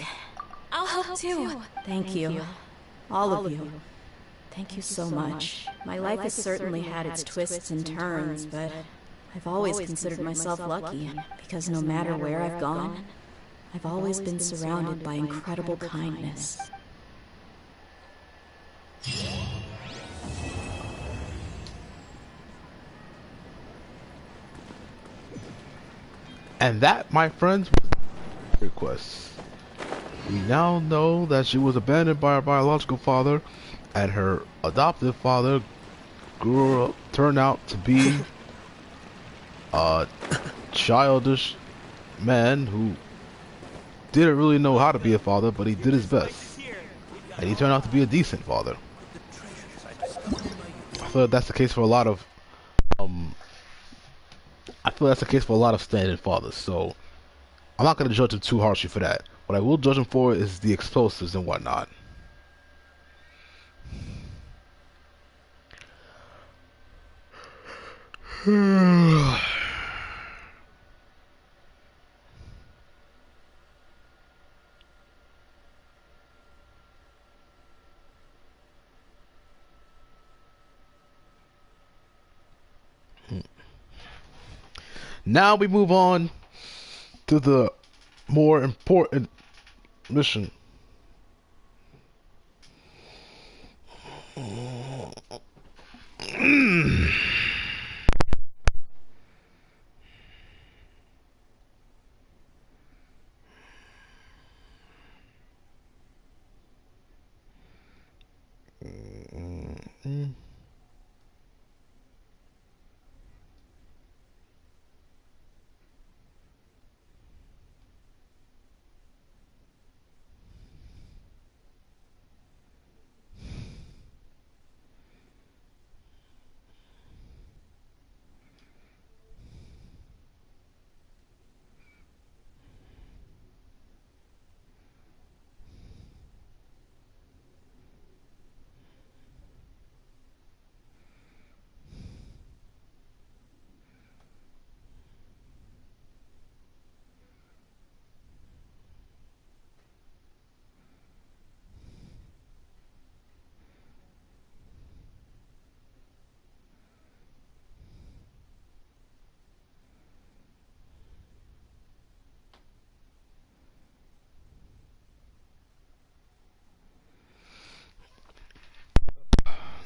I'll help too. Thank you. All of you. Thank you so much. My life has certainly had its twists and turns, but I've always considered myself lucky, because no matter where I've gone, I've always been surrounded by incredible kindness. And that, my friends, was the request. We now know that she was abandoned by her biological father, and her adoptive father turned out to be a childish man who didn't really know how to be a father, but he did his best. And he turned out to be a decent father. I feel that's the case for a lot of standing fathers, so I'm not going to judge him too harshly for that. What I will judge him for is the explosives and whatnot. Now we move on to the more important mission.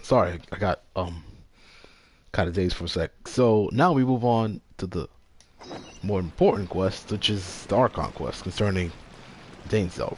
Sorry, I got kind of dazed for a sec. So now we move on to the more important quest, which is the Archon quest concerning Dainsleif.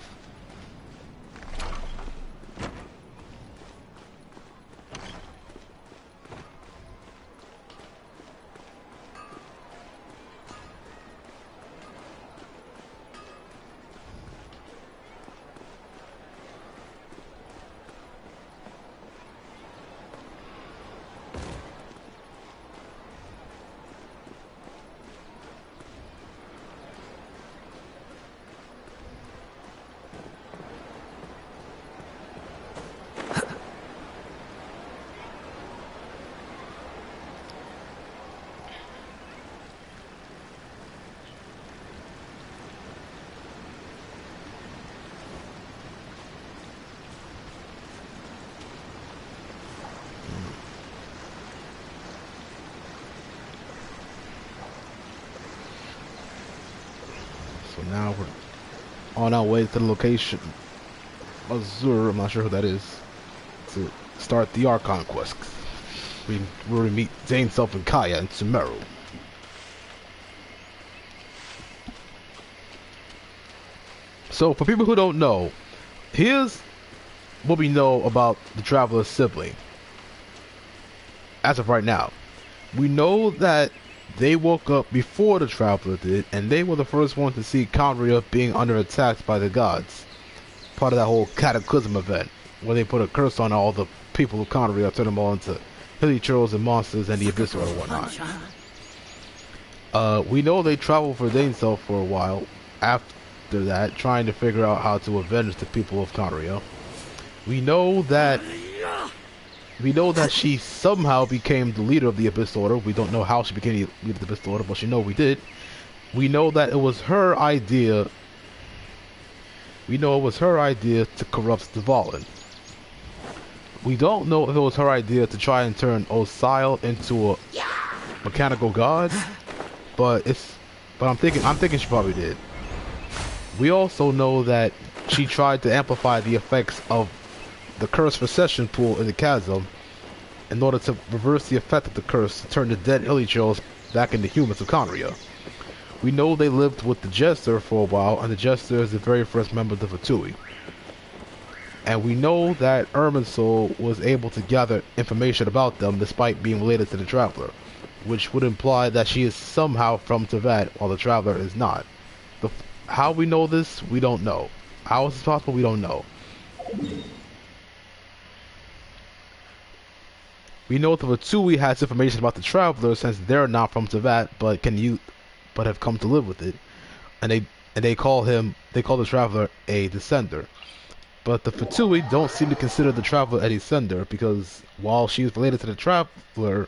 So now we're on our way to the location Azur, I'm not sure who that is, to start the Archon quest. We'll meet Dainsleif and Kaeya'a in Sumeru. So for people who don't know, here's what we know about the Traveler's sibling. As of right now, we know that they woke up before the Traveler did, and they were the first ones to see Khanerian being under attack by the gods. Part of that whole cataclysm event, where they put a curse on all the people of Khanerian, turned them all into hilly churls and monsters and the abyss and whatnot. We know they traveled for Dainsleif for a while after that, trying to figure out how to avenge the people of Khanerian. We know that she somehow became the leader of the Abyss Order. We don't know how she became the leader of the Abyss Order, but we know we did. We know that it was her idea. We know it was her idea to corrupt the Valen. We don't know if it was her idea to try and turn Osile into a mechanical god, but I'm thinking she probably did. We also know that she tried to amplify the effects of the curse recession pool in the Chasm in order to reverse the effect of the curse to turn the dead Illichels back into humans of Khanerian. We know they lived with the Jester for a while, and the Jester is the very first member of the Fatui. And we know that Irminsul was able to gather information about them despite being related to the Traveler, which would imply that she is somehow from Teyvat while the Traveler is not. How we know this, we don't know. How is this possible, we don't know. We know the Fatui has information about the Traveler since they're not from Teyvat, but have come to live with it, and they call the Traveler a Descender. But the Fatui don't seem to consider the Traveler a Descender because while she is related to the Traveler,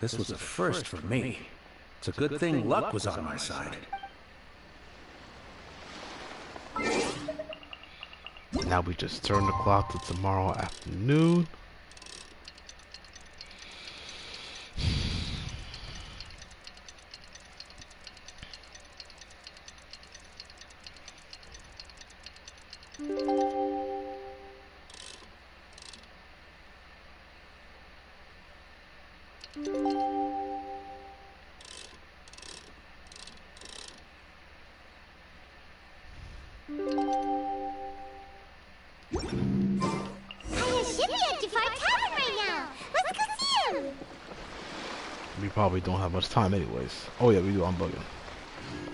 This was a first for me. It's a good thing luck was on my side. Now we just turn the clock to tomorrow afternoon. We probably don't have much time anyways. Oh yeah, we do. I'm bugging.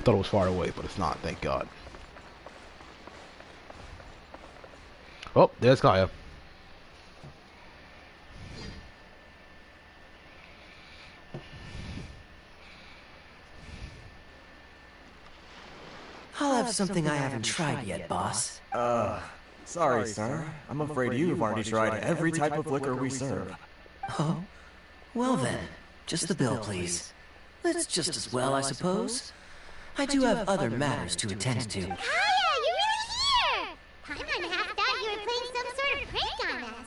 Thought it was far away, but it's not. Thank God. Oh, there's Kaeya'a. I'll have something I haven't tried yet, boss. Sorry, sir. I'm afraid you've already tried every type of liquor we serve. Oh? Well then, just the bill, please. That's just as well, I suppose. I do have other matters to attend to. Kaeya'a, you're really here! Paimon half thought you were playing some sort of prank on us.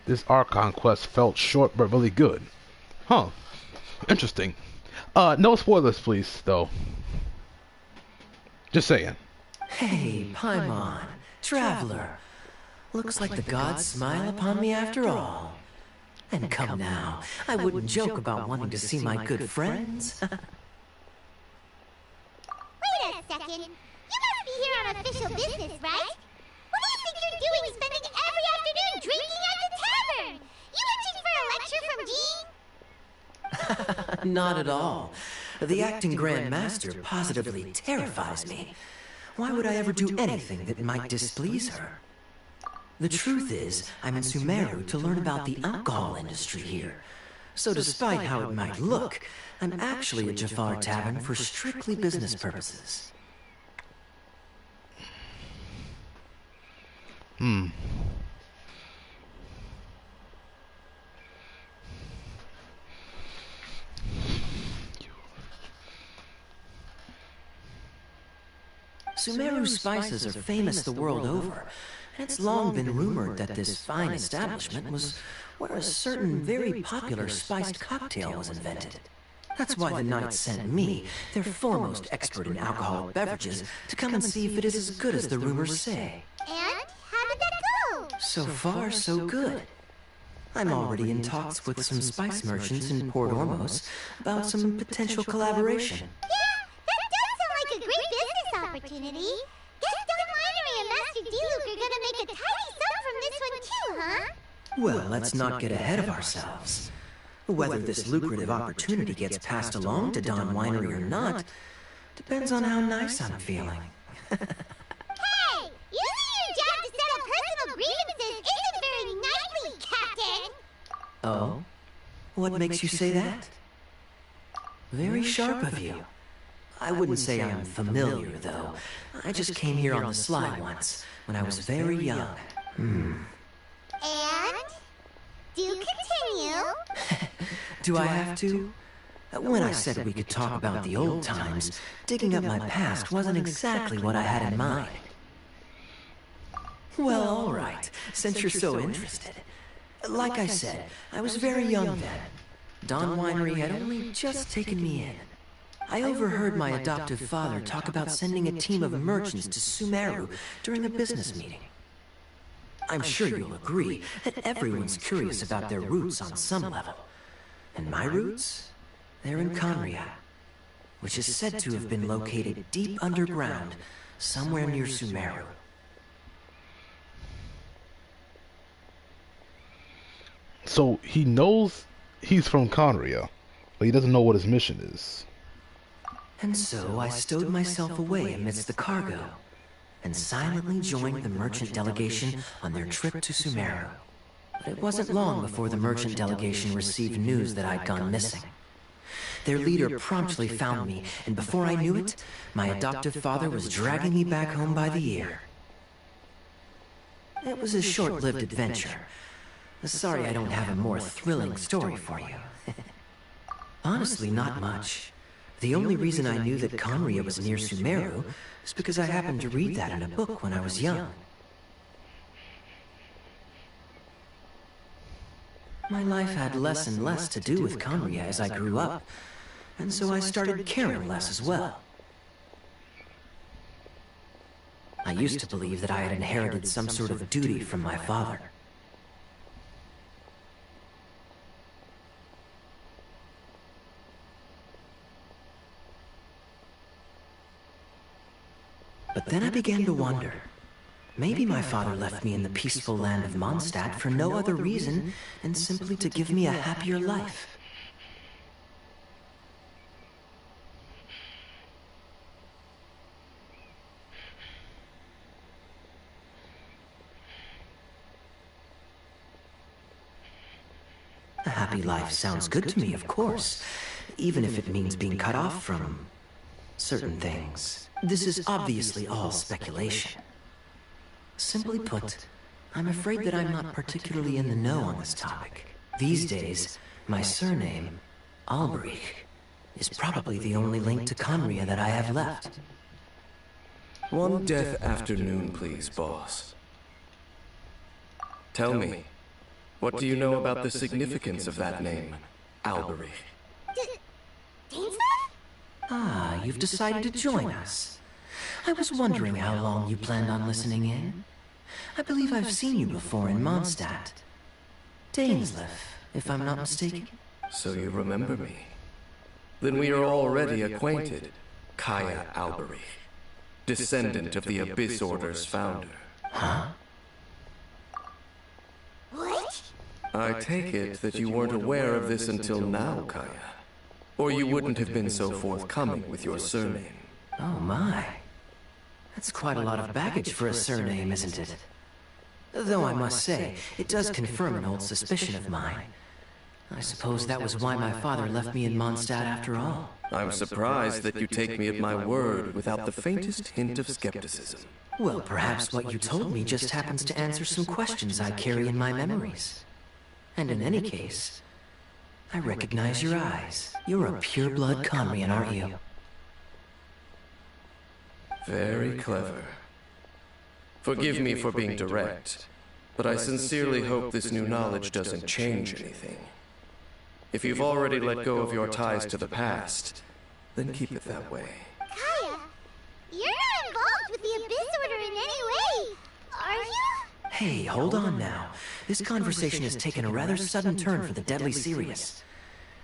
This Archon quest felt short but really good. Huh. Interesting. No spoilers, please, though. Just saying. Hey, Paimon, traveler. Looks like the gods smile upon me after all. And come now, I wouldn't joke about wanting to see my good friends. Wait a second. You must be here on official business, right? What do you think you're doing spending every afternoon drinking at the tavern? You itching for a lecture from Jean? Not at all. The acting Grand Master positively terrifies me. Why would I ever do anything that might displease her? The truth is, I'm in Sumeru to learn about the alcohol industry here. So despite how it might look, I'm actually at Jafar Tavern for strictly business purposes. Sumeru spices are famous the world over. It's long been rumored that this fine establishment was where a certain very popular spiced cocktail was invented. That's why the Knights sent me, their foremost expert in alcoholic beverages, to come and see if it is as good as the rumors say. And how did that go? So far, so good. I'm already in talks with some spice merchants in Port Ormos about some potential collaboration. Yeah, that does sound like a great business opportunity. Guess Don Winery and Master D-Luke are gonna make a tidy sum from this one too, huh? Well, let's not get ahead of ourselves. Whether this lucrative opportunity gets passed along to Don Winery or not depends on how nice I'm feeling. Hey! Using your job to settle personal grievances isn't very knightly, Captain! Oh? What makes you say that? Very sharp of you. I wouldn't say I'm familiar, though. I just came here on the sly once, when I was very young. And? Do continue. Do I have to? When I said we could talk about the old times, digging up my past wasn't exactly what I had in mind. Well, all right, since you're so interested. Like I said, I was very young then. Don Winery had only just taken me in. I overheard my adoptive father talk about sending a team of merchants to Sumeru during a business meeting. I'm sure you'll agree that everyone's curious about their roots on some level. And my roots? They're in Khanerian, which is said to have been located deep underground, somewhere near Sumeru. So he knows he's from Khanerian, but he doesn't know what his mission is. And so I stowed myself away amidst the cargo, and silently joined the merchant delegation on their trip to Sumeru. But it wasn't long before the merchant delegation received news that I'd gone missing. Their leader promptly found me, and before I knew it, my adoptive father was dragging me back home by the ear. It was a short-lived adventure. Sorry I don't have a more thrilling story for you. Honestly, not much. The only reason I knew that Khanerian was near Sumeru is because I happened to read that in a book when I was young. My life had less and less to do with Khanerian as I grew up, and so I started caring less as well. I used to believe that I had inherited some sort of duty from my father. But then I began to wonder. Maybe my father left me in the peaceful land of Mondstadt for no other reason than simply to give me a happier life. A happy life sounds good to me, of course, even if it means being cut off from certain things. This is obviously all speculation. Simply put, I'm afraid that I'm not particularly in the know on this topic. These days, my surname, Alberich, is probably the only link to Khanerian that I have left. One death afternoon, please, boss. Tell me, what do you know about the significance of that name, Alberich? Dainsleif? Ah, you've decided to join us. I was wondering how long you planned on listening in. I believe I've seen you before in Mondstadt. Dainsleif, if I'm not mistaken. So you remember me. Then we are already acquainted. Kaeya'a Alberich, descendant of the Abyss Order's founder. Huh? What? I take it that you weren't aware of this until now, Kaeya'a. Or you wouldn't have been so forthcoming with your surname. Oh my. That's quite a lot of baggage for a surname, isn't it? Though I must say, it does confirm an old suspicion of mine. I suppose that was why my father left me in Mondstadt after all. I'm surprised that you take me at my word without the faintest hint of skepticism. Well, perhaps what you told me just happens to answer some questions I carry in my memories. And in any case, I recognize your eyes. You're a pure-blood Khanerian, aren't you? Very clever. Forgive me for being direct, but I sincerely hope this new knowledge doesn't change anything. If you've already let go of your ties to the past, then keep it that way. Kaeya'a, you're not involved with the Abyss Order in any way, are you? Hey, hold on now. This conversation has taken a rather sudden turn for the deadly serious.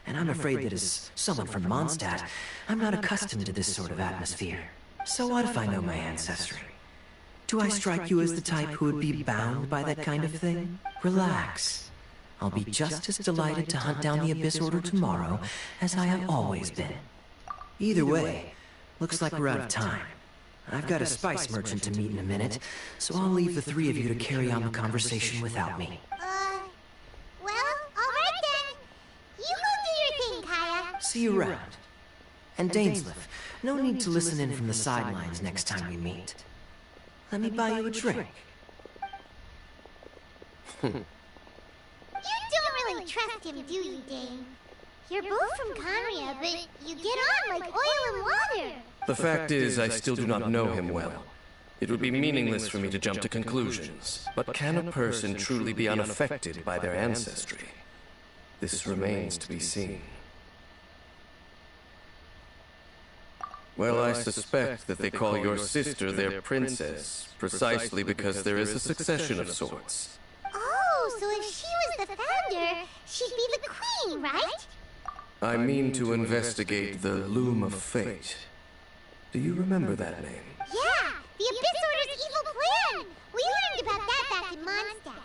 And I'm afraid that as someone from Mondstadt, I'm not accustomed to this sort of atmosphere. So what if I know my ancestry? Do I strike you as the type who would be bound by that kind of thing? Relax. I'll be just as delighted to hunt down the Abyss Order tomorrow as I have always been. Either way, looks like we're out of time. I've got a spice merchant to meet in a minute, so I'll leave the three of you to carry on the conversation without me. Well, alright then. You go do your thing, Kaeya'a. See you around. And Dainsleif, no need to listen in from the sidelines next time we meet. Let me buy you a drink. You don't really trust him, do you, Dane? You're both from Khanerian, but you get on like oil and water. The fact is, I still do not know him well. It would be meaningless for me to jump to conclusions. But can a person truly be unaffected by their ancestry? This remains to be seen. Well, I suspect that they call your sister their princess, precisely because there is a succession of sorts. Oh, so if she was the founder, she'd be the queen, right? I mean to investigate the Loom of Fate. Do you remember that name? Yeah, the Abyss Order's evil plan! We learned about that back in Mondstadt.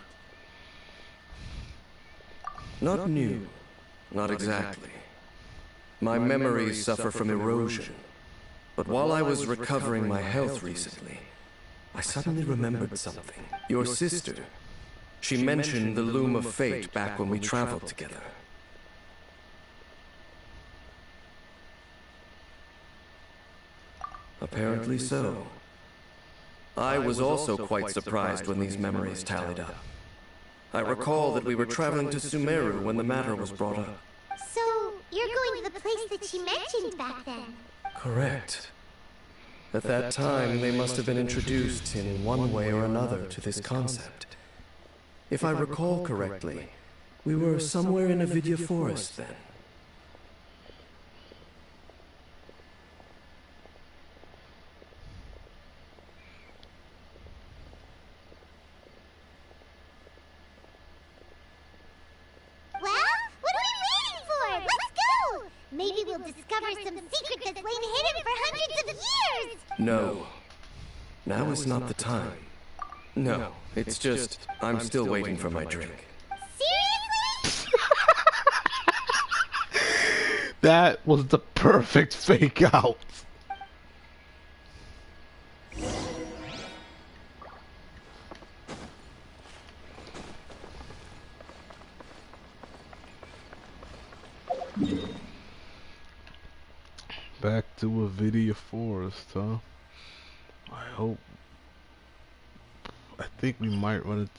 Not new. Not exactly. My memories suffer from erosion. But while I was recovering my health recently, I suddenly remembered something. Your sister. She mentioned the Loom of Fate back when we traveled together. Apparently so. I was also quite surprised when these memories tallied up. I recall that we were traveling to Sumeru when the matter was brought up. So, you're going to the place that she mentioned back then. Correct. At that time, they must have been introduced in one way or another to this concept. If I recall correctly, we were somewhere in a Vidya forest then. Maybe we'll discover some secret that's lain hidden for hundreds of years! No. Now is not the time. No, it's just, I'm still waiting for my drink. Seriously? That was the perfect fake out. Back to a Vidya forest, huh? I think we might run into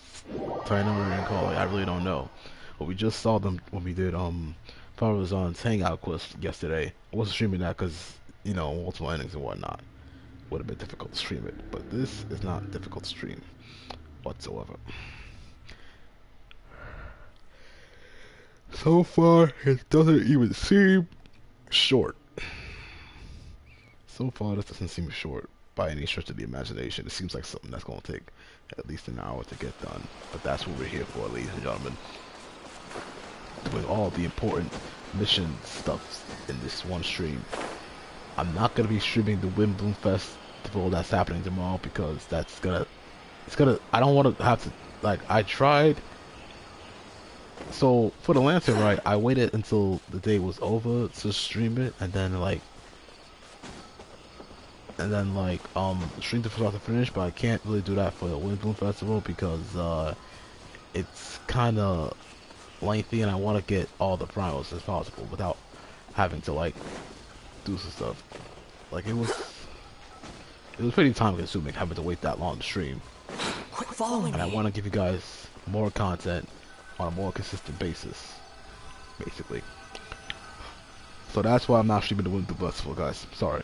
Khanerian and call it. I really don't know. But we just saw them when we did Farazan's hangout quest yesterday. I wasn't streaming that because, you know, multiple endings and whatnot. Would have been difficult to stream it. But this is not difficult to stream whatsoever. So far, it doesn't even seem short. So far, this doesn't seem short by any stretch of the imagination. It seems like something that's going to take at least an hour to get done. But that's what we're here for, ladies and gentlemen. Doing all the important mission stuff in this one stream. I'm not going to be streaming the Windbloom Festival that's happening tomorrow because that's I don't want to have to, like, I tried. So, for the Lantern Rite, I waited until the day was over to stream it, and then stream the start to finish, but I can't really do that for the Windbloom Festival because it's kind of lengthy, and I want to get all the primals as possible without having to like do some stuff. Like it was pretty time consuming having to wait that long to stream. Quit following me. I want to give you guys more content on a more consistent basis, basically. So that's why I'm not streaming the Windbloom Festival, guys. Sorry.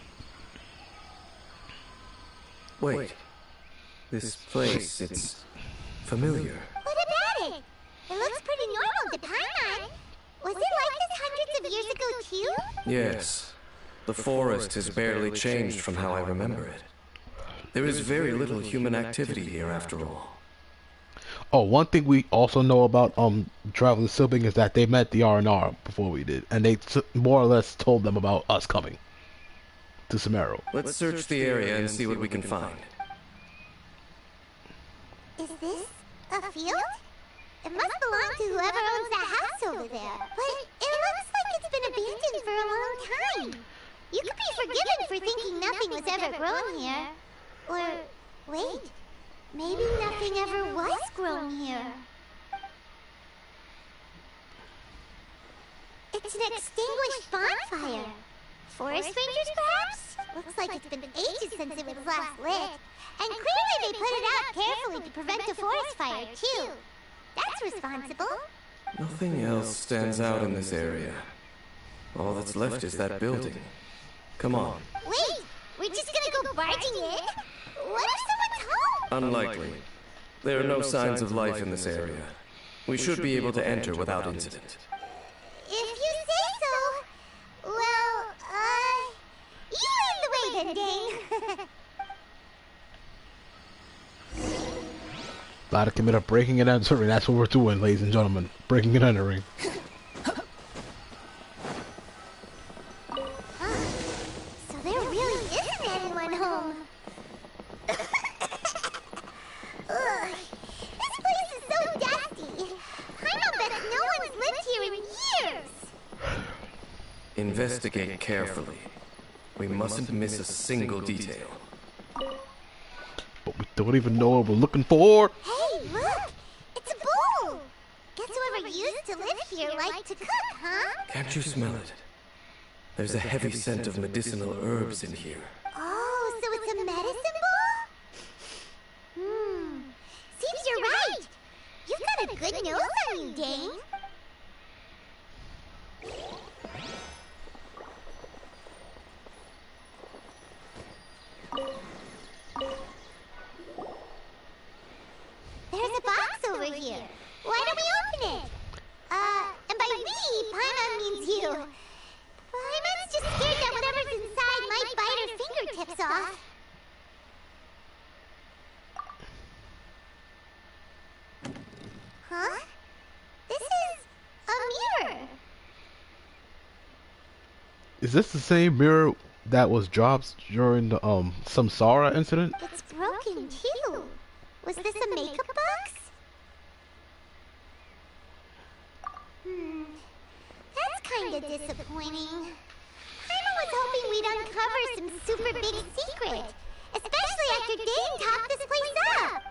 Wait. This place, it's familiar. What about it? It looks pretty normal to Paimon. Was it like this hundreds of years ago too? Yes. The forest has barely changed from how I remember it. There is very little human activity here after all. Oh, one thing we also know about Traveling Sibling is that they met the R&R before we did, and they more or less told them about us coming to Sumeru. Let's search the area and see what we can find. Is this a field? It must belong to whoever owns that house over there. But it looks like it's been abandoned for a long time. You could be forgiven for thinking nothing was ever grown here. Or, wait, maybe nothing ever was grown here. It's an extinguished bonfire. Forest rangers, perhaps? Looks like it's been ages since it was last lit. And clearly they put it out carefully to prevent a forest fire, too. That's responsible. Nothing else stands out in this area. All that's left is that building. Come on. Wait! We're just gonna go barging in? What if someone's home? Unlikely. There are no signs of life in this area. We should be able to enter without incident. If you say so. Well, you lead the way then, Dane. About to commit a breaking and entering. That's what we're doing, ladies and gentlemen. Breaking and entering. So there really isn't anyone home. Ugh, this place is so dusty. I bet no one's lived here in years. Investigate carefully. We mustn't miss a single detail. But we don't even know what we're looking for. Hey, look! It's a bowl! Guess whoever used to live here liked to cook, huh? Can't you smell it? There's a heavy scent of medicinal herbs in here. Oh, so it's a medicine bowl? Seems you're right! You've got a good nose on you, Dane. you. Paimon's just scared that whatever's inside might bite her fingertips off. Huh? This is a mirror. Is this the same mirror that was dropped during the Samsara incident? It's broken too. Was this a makeup box? That's kinda disappointing. Paimon was hoping we'd uncover some super big secret, especially after Dane talked this place up.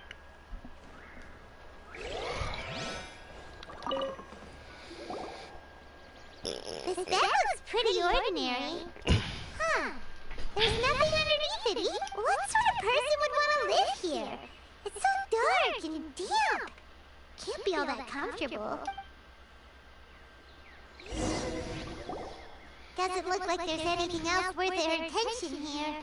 This bed looks pretty ordinary. Huh. There's nothing underneath it. What sort of person would want to live here? It's so dark and damp. Can't be all that comfortable. Doesn't look like there's anything else worth their attention here.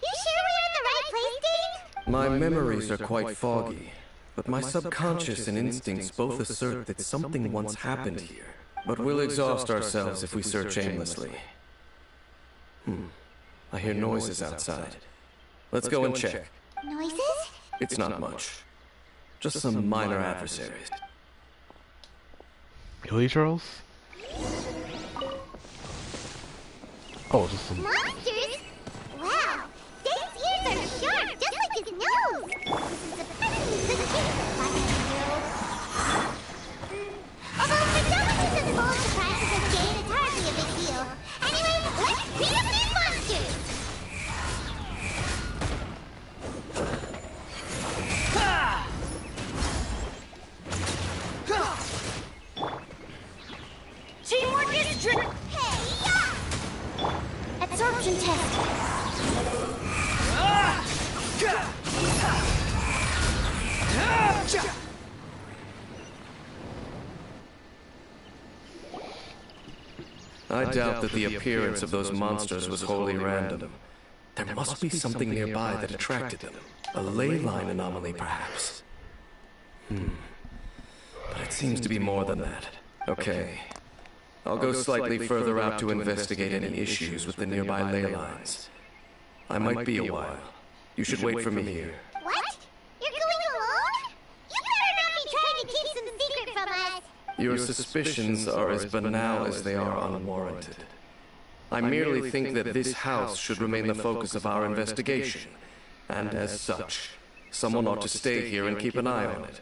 You sure we're in the right place, Dane? My memories are quite foggy, but my subconscious and instincts both assert that something once happened here. But we'll exhaust ourselves if we search aimlessly. I hear noises outside. Let's go and check. Noises? It's not much. Just some minor adversaries. Really, Charles? Oh, just some... Monsters? Wow! Dane's ears are sharp, just like his nose! This is a perfectly good case for finding the world. Although for someone who's as bold to practice as Dane, it's hardly a big deal. Anyway, let's beat up these monsters! Teamwork is Hey-ya! Absorption test. I doubt that the appearance of those monsters was wholly random. There must be something nearby that attracted them. A ley line anomaly, perhaps. But it seems to be more than that. Okay. I'll go slightly further out to investigate any issues with the nearby ley lines. I might be a while. You should wait for me here. What? You're going alone? You better not be trying to keep some secret from us. Your suspicions are as banal as they are unwarranted. I merely think that this house should remain the focus of our investigation, and as such, someone ought to stay here and keep an eye on it.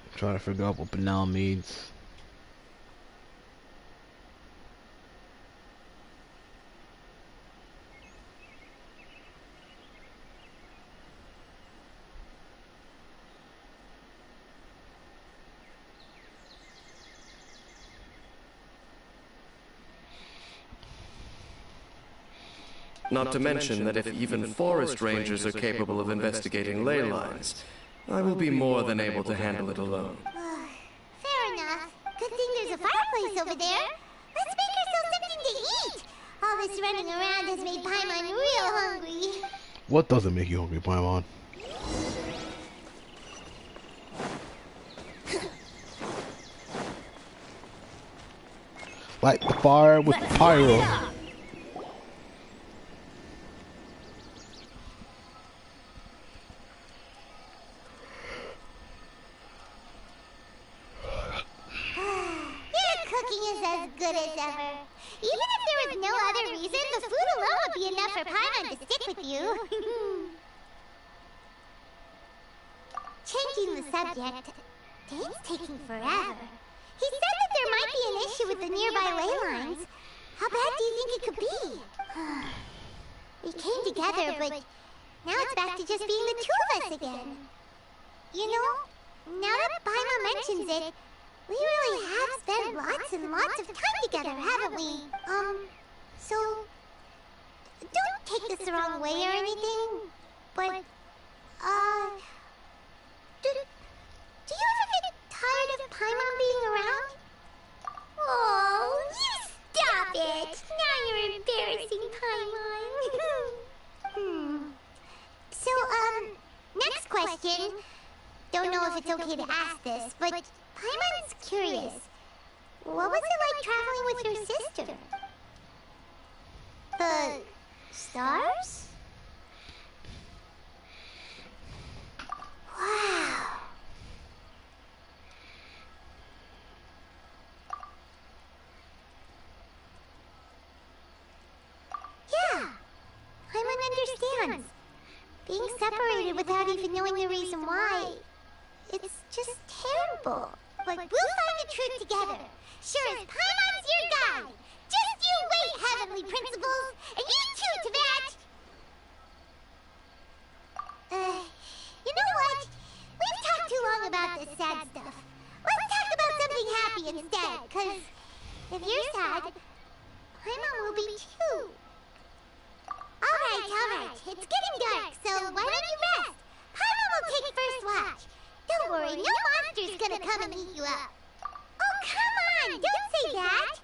I'm trying to figure out what banal means. Not to mention that if even forest rangers are capable of investigating ley lines, I will be more than able to handle it alone. Fair enough. Good thing there's a fireplace over there. Let's make ourselves something to eat. All this running around has made Paimon real hungry. What doesn't make you hungry, Paimon? Light the fire with pyro. Good as ever. Even if there was no other reason, the food alone would be enough for Paimon to stick with you. Changing the subject, Dane's taking forever. He said that there might be an issue with the nearby ley lines. How bad do you think it could be? We came together, but now it's back to just being the two of us again. You know, now that Paimon mentions it, we really have spent lots and lots of time together, haven't we? So... Don't take this the wrong way or anything, but... Do you ever get tired of Paimon being around? Oh, you stop it! Now you're embarrassing Paimon. So, next question. Don't know if it's okay to ask this, but... Paimon's curious. What was it like traveling with your sister? The stars? Wow. Yeah, Paimon understands. Being separated without even knowing the reason why, it's just terrible. But we'll find the truth together. Sure as Paimon's your guide. Just you wait, heavenly principles, and you too, Teyvat! You know what? We've talked too long about this sad stuff. Let's talk about something happy instead, cause if you're sad, Paimon will be too. Alright. It's getting dark, so why don't you rest? Paimon will take first watch. Don't worry, no monster's gonna come and eat you up. Oh, come on! Don't say that!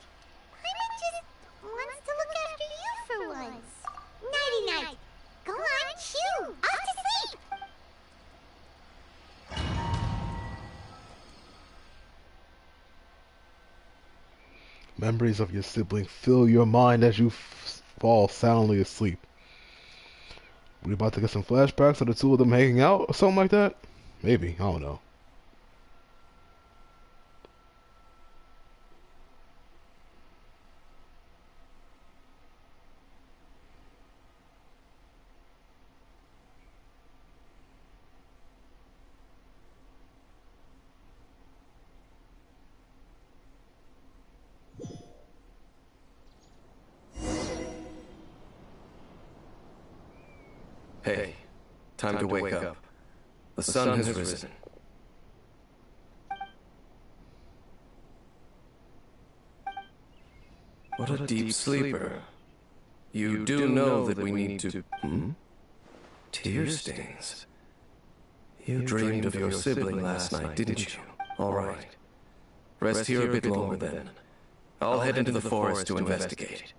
Paimon just wants to look after you for once. Nighty-night. Go on, chew. Off to sleep! Memories of your sibling fill your mind as you fall soundly asleep. We about to get some flashbacks of the two of them hanging out or something like that? Maybe, I don't know. Hey, time to wake up. The sun has risen. What a deep sleeper. You do know that we need to... Tear stains. You dreamed of your sibling last night, didn't you? All right. Rest here a bit longer then. I'll head into the forest to investigate.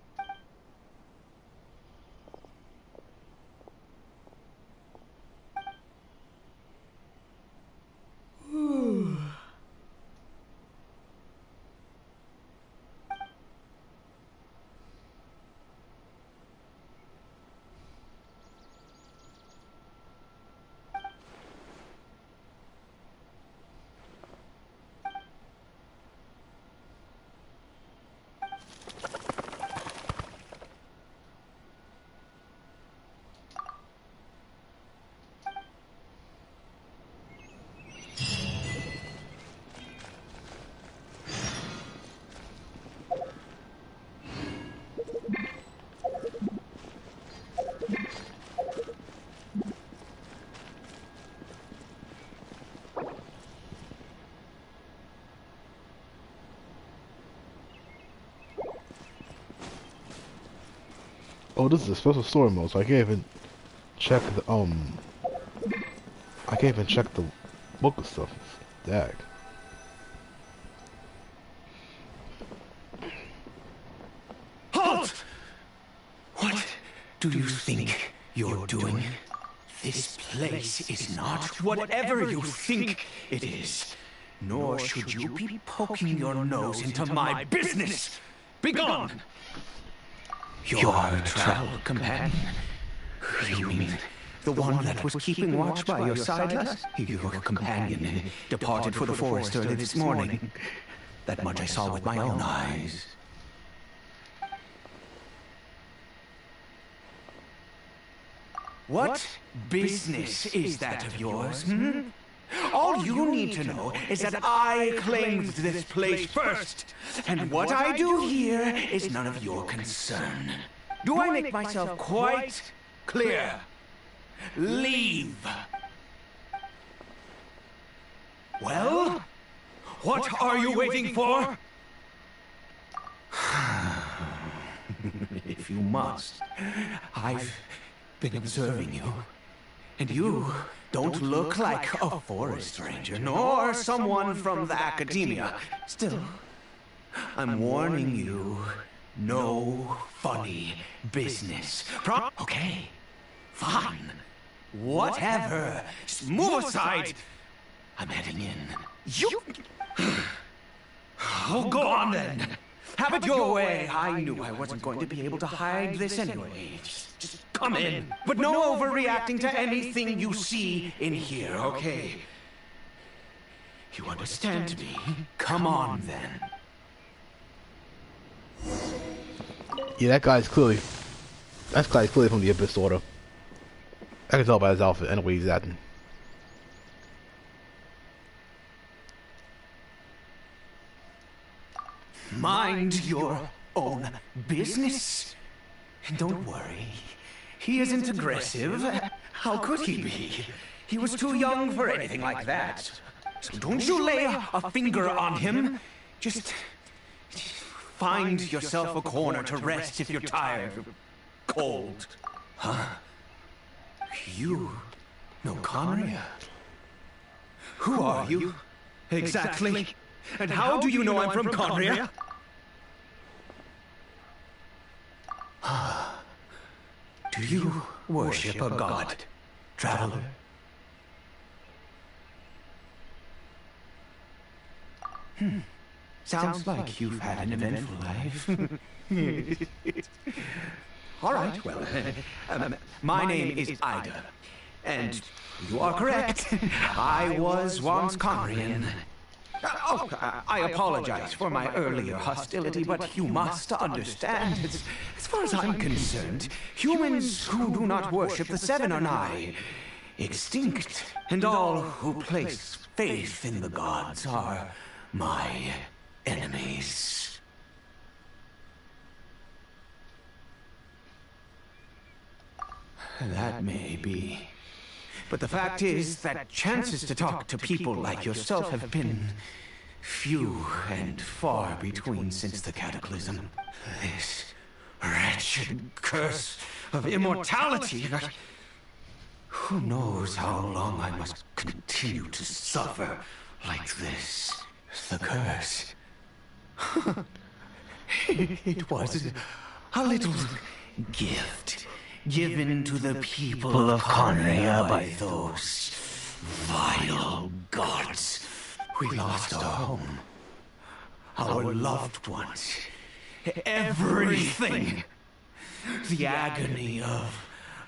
Oh, this is a special story mode, so I can't even check the I can't even check the book of stuff. Dag. Halt! What do you think you're doing? This place is not whatever you think it is. Nor should you be poking your nose into my business. Begone! Your travel companion? You mean the one that was keeping watch by your side last? Your companion departed for the forest early this morning. That much I saw with my own eyes. What business is that of yours, All you need to know is that I claimed this place first, and what I do here is none of your concern. Do I make myself quite clear? Leave. Well, what are you waiting for? If you must, I've been observing you, and you don't look like a forest ranger, nor someone from the academia. Still, I'm warning you, no funny business. Okay, fine, whatever. Just move aside. I'm heading in. You... Oh, go on then. Have it your way. I knew I wasn't going to be able to hide this anyway. Just come in. But no overreacting to anything you see in here, okay? You understand me? Come on, then. Yeah, that guy's clearly from the Abyss Order. I can tell by his outfit and the way he's acting. Mind your own business. Don't worry. He isn't aggressive. How could he be? He was too young for anything like that. So don't you lay a finger on him. Just find yourself a corner to rest if you're tired or cold. Huh? You know Khanerian? Who are you? Exactly. And how do you know I'm from Khanerian? Do you worship a god, traveler? Sounds like you've had an eventful life. All right, well, my name is Ida, and you are correct. I was once Khanerian. Oh, I apologize for my earlier hostility, but you must understand, as far as I'm concerned, humans who do not worship the Seven are nigh extinct, and all who place faith in the gods are my enemies. That may be. But the fact is that chances to talk to people like yourself have been few and far between since the cataclysm. This wretched curse of immortality. Who knows how long I must continue to suffer like this? The curse. It was a little gift given to the people of Khanerian by those vile gods. We lost our home, our loved ones, everything. The agony of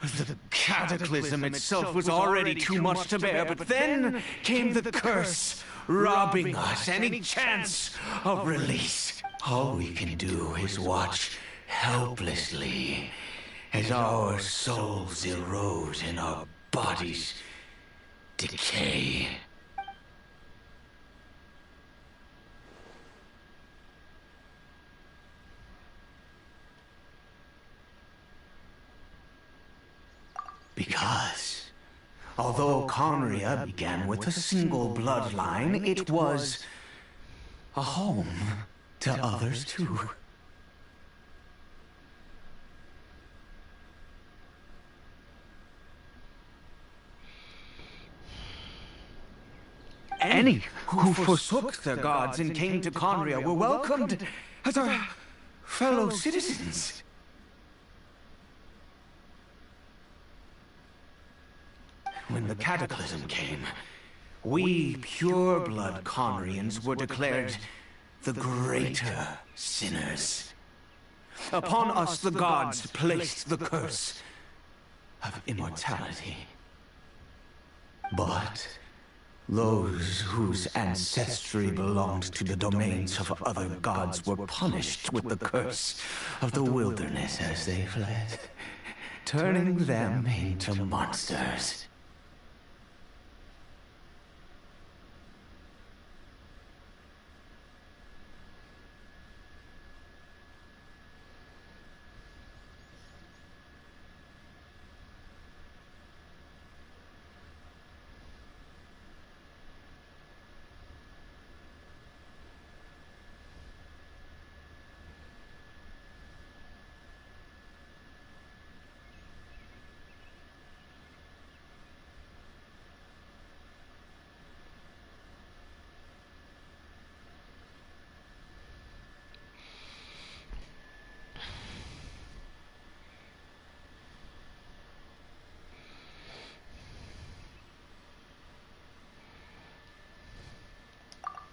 the cataclysm itself was already too much to bear, but then came the curse, robbing us any chance of release. All we can do is watch helplessly as our souls erode and our bodies decay. Because, although Khanerian began with a single bloodline, it was a home to others too. Any who forsook their gods and came to Khanerian were welcomed as our fellow citizens. When the cataclysm came, we pure-blood Khanerians were declared the greater sinners. Upon us the gods placed the curse of immortality. But those whose ancestry belonged to the domains of other gods were punished with the curse of the wilderness as they fled, turning them into monsters.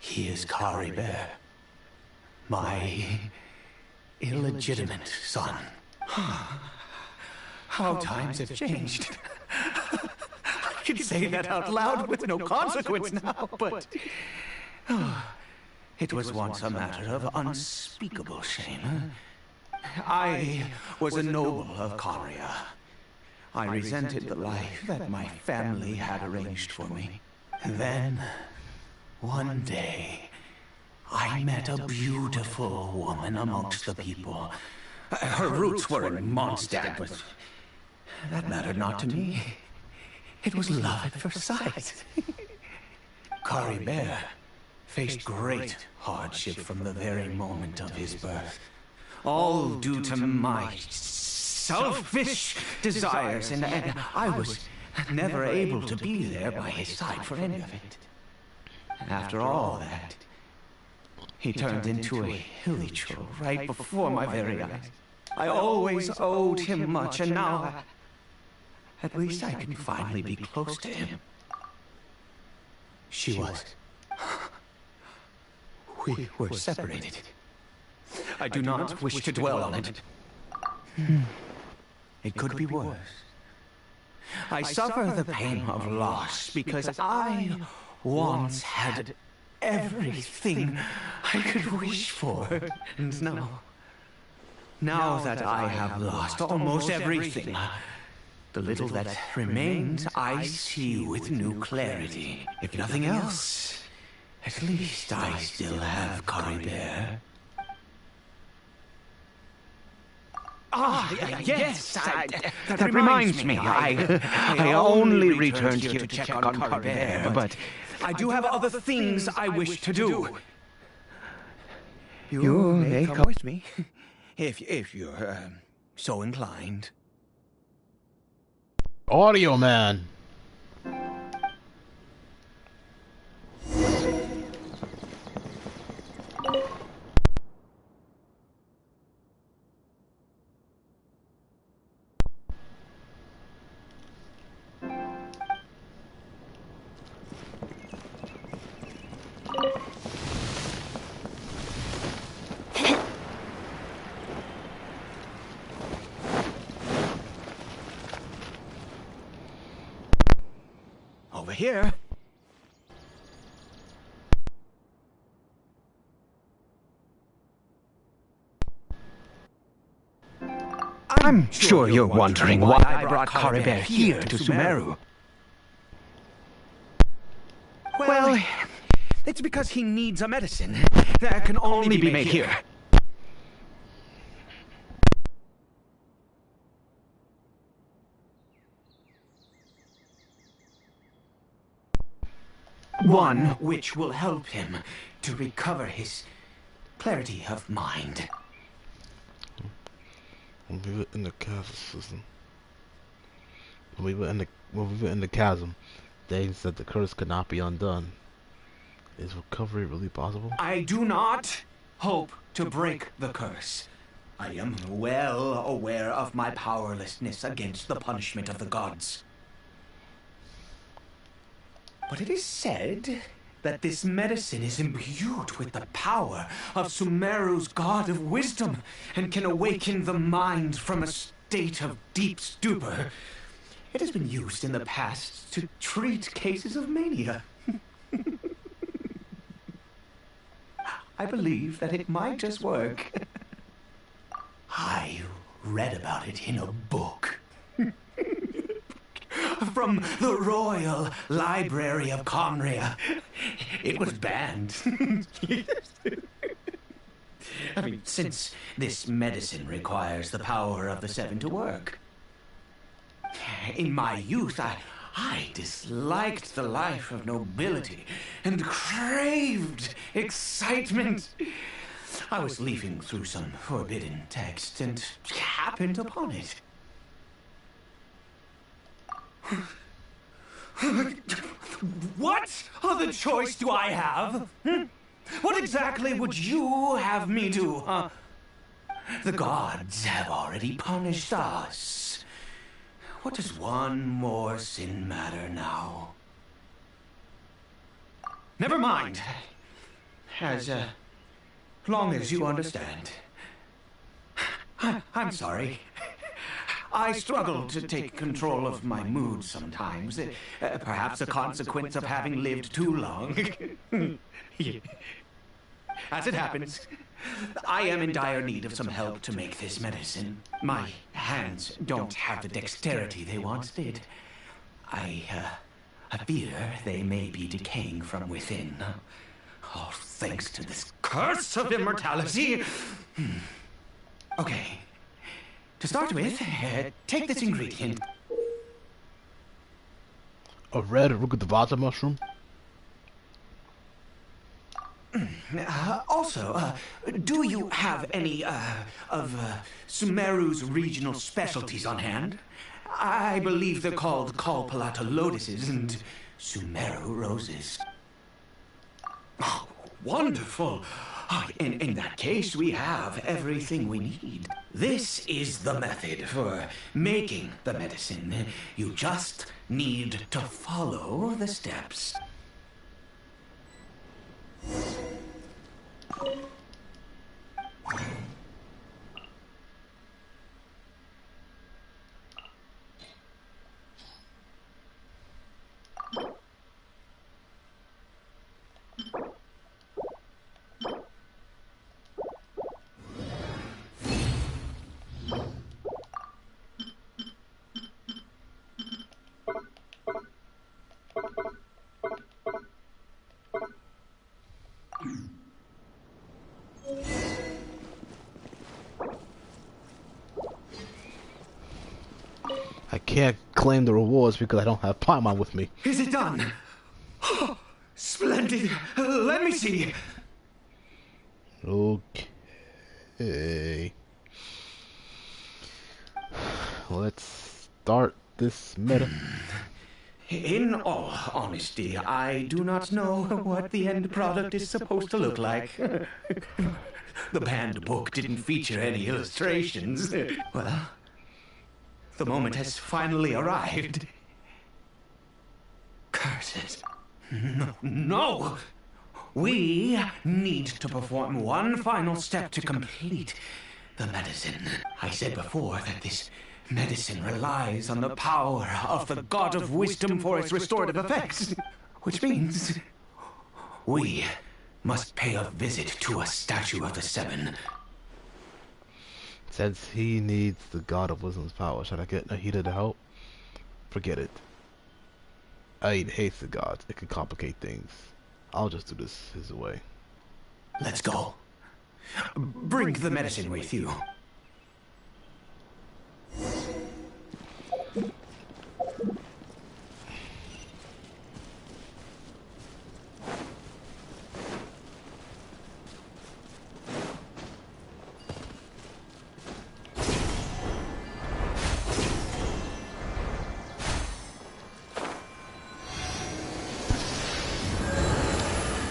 He is Caribert, My illegitimate son. How times have changed. I can say that out loud with no consequence now, but... it was once a matter of unspeakable shame. I was a noble of Kaeya'a. I resented the life that my family had arranged for me. And then, one day, I met a beautiful woman amongst the people. Her roots were in Mondstadt, but that mattered not to me. It was love at first sight. Caribert faced great hardship from the very moment of his birth. All due to my selfish desires, and I was never able to be there by his side for any of it. After all that, he turned into a hilichurl right before my very eyes. I always owed him much, and now, at least I can finally be close to him. She was. We were separated. I do not wish to dwell on it. It could be worse. I suffer the pain of loss because I once had everything I could wish for. And now that I have lost almost everything, the little that remains I see with new clarity. If nothing else, at least I still have Caribert. Yes, that reminds me. I only returned here to check on Caribert, but I do have other things I wish to do. You may come with me, if you're so inclined. Audio man. Over here. I'm sure you're wondering why I brought Caribert here to Sumeru. Well, it's because he needs a medicine that can only be made here. One which will help him to recover his clarity of mind. When we were in the chasm, when we were in the chasm, Dane said the curse could not be undone. Is recovery really possible? I do not hope to break the curse. I am well aware of my powerlessness against the punishment of the gods. But it is said that this medicine is imbued with the power of Sumeru's god of wisdom and can awaken the mind from a state of deep stupor. It has been used in the past to treat cases of mania. I believe that it might just work. I read about it in a book. From the Royal Library of Khanerian. It was banned. I mean, since this medicine requires the power of the Seven to work. In my youth, I disliked the life of nobility and craved excitement. I was leafing through some forbidden text and happened upon it. What other choice do I have? What exactly would you have me do? The gods have already punished us. What does one more sin matter now? Never mind. As long as you understand. I'm sorry. I struggle to take control of my mood sometimes. Perhaps a consequence of having lived too long. As it happens, I am in dire need of some help to make this medicine. My hands don't have the dexterity they once did. I fear they may be decaying from within. Oh, thanks to this curse of immortality. Okay. To start with, take this ingredient. A red Rukadavata mushroom? Also, do you have any, of Sumeru's regional specialties on hand? I believe they're called Kalpalata lotuses and Sumeru roses. Oh, wonderful! In that case, we have everything we need. This is the method for making the medicine. You just need to follow the steps. I can't claim the rewards because I don't have Paimon with me. Is it done? Oh, splendid! Let me see! Okay. Let's start this meta. In all honesty, I do not know what the end product is supposed to look like. The banned book didn't feature any illustrations. Well, the moment has finally arrived. Curses. No! We need to perform one final step to complete the medicine. I said before that this medicine relies on the power of the God of Wisdom for its restorative effects. Which means we must pay a visit to a statue of the Seven. Since he needs the God of Wisdom's power, should I get Nahida to help? Forget it. Aid hates the gods. It could complicate things. I'll just do this his way. Let's go. Bring the medicine with you.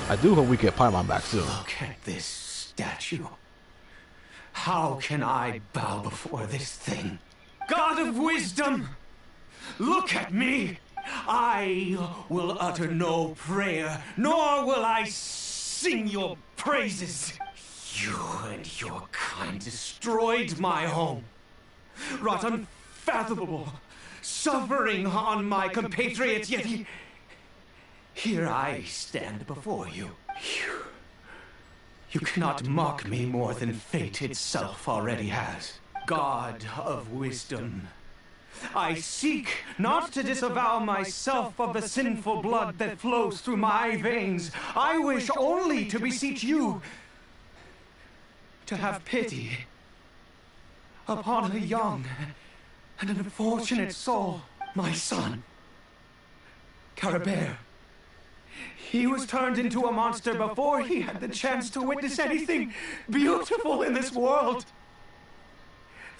I do hope we get Paimon back soon. Look at this statue. How can I bow before this thing? God of Wisdom! Look at me! I will utter no prayer, nor will I sing your praises. You and your kind destroyed my home, wrought unfathomable suffering on my compatriots, yet here I stand before you. You cannot mock me more than fate itself already has. God of Wisdom, I seek not to disavow myself of the sinful blood that flows through my veins. I wish only to beseech you to have pity upon a young and unfortunate soul, my son, Caribert. He was turned into a monster before he had the chance to witness anything beautiful in this world.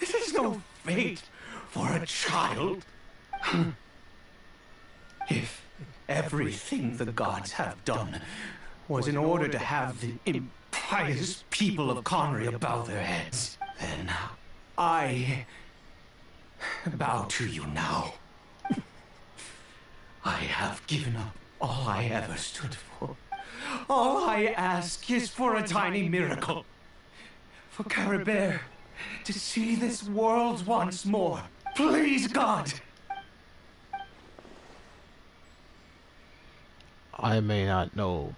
This is no fate for a child. If everything the gods have done was in order to have the impious people of Khanerian bow their heads, then I bow to you now. I have given up all I ever stood for. All I ask is for a tiny miracle. For Caribert to see this world once more. Please, God! I may not know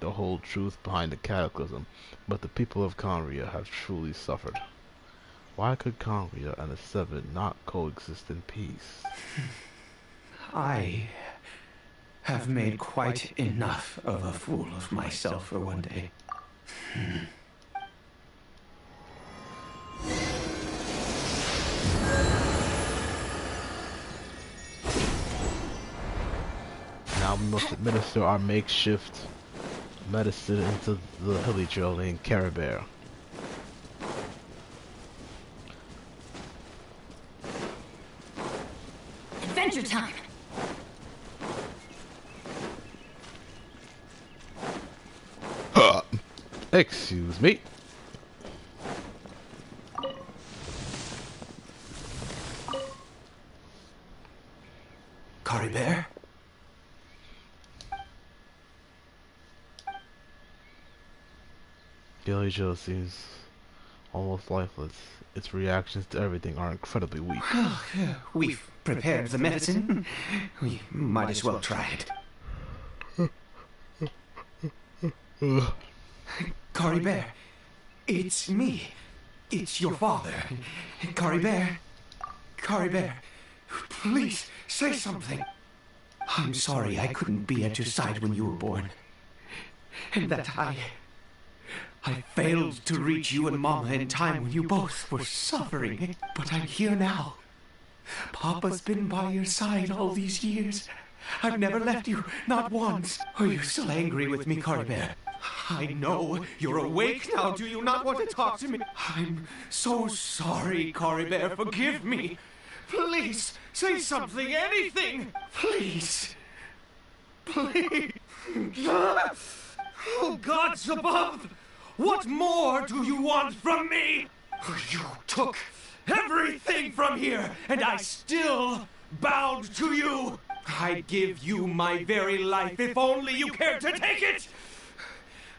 the whole truth behind the cataclysm, but the people of Khanerian have truly suffered. Why could Khanerian and the Seven not coexist in peace? I have made quite enough of a fool of myself for one day. Now we must administer our makeshift medicine into the hilly trail named Caribert. Adventure time! Excuse me. Caribert? Gilly Joe seems almost lifeless. Its reactions to everything are incredibly weak. We've prepared the medicine. We might as well try it. Caribert, it's me. It's your father. Caribert. Caribert, please say something. I'm sorry I couldn't be at your side when you were born. And that I failed to reach you and Mama in time when you both were suffering. But I'm here now. Papa's been by your side all these years. I've never left you, not once. Are you still angry with me, Caribert? I know you're awake now. Do you not want to talk to me? I'm so sorry, Caribert. Forgive me. Please, say something, anything. Please. Please. Oh, gods above! What more do you want from me? You took everything from here, and I still bowed to you. I'd give you my very life if only you cared to take it.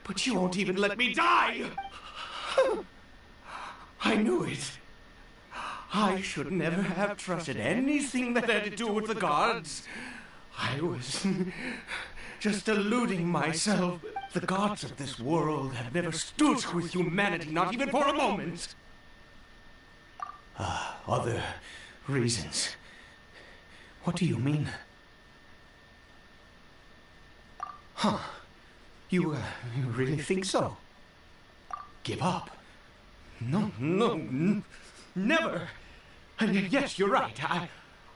But you won't even let me die. I knew it. I should never have trusted anything that had to do with the gods. I was just deluding myself. The gods of this world have never stood with humanity, not even for a moment. Other reasons. What do you mean? Huh. You really think so? Give up? No, never. And yes, you're right.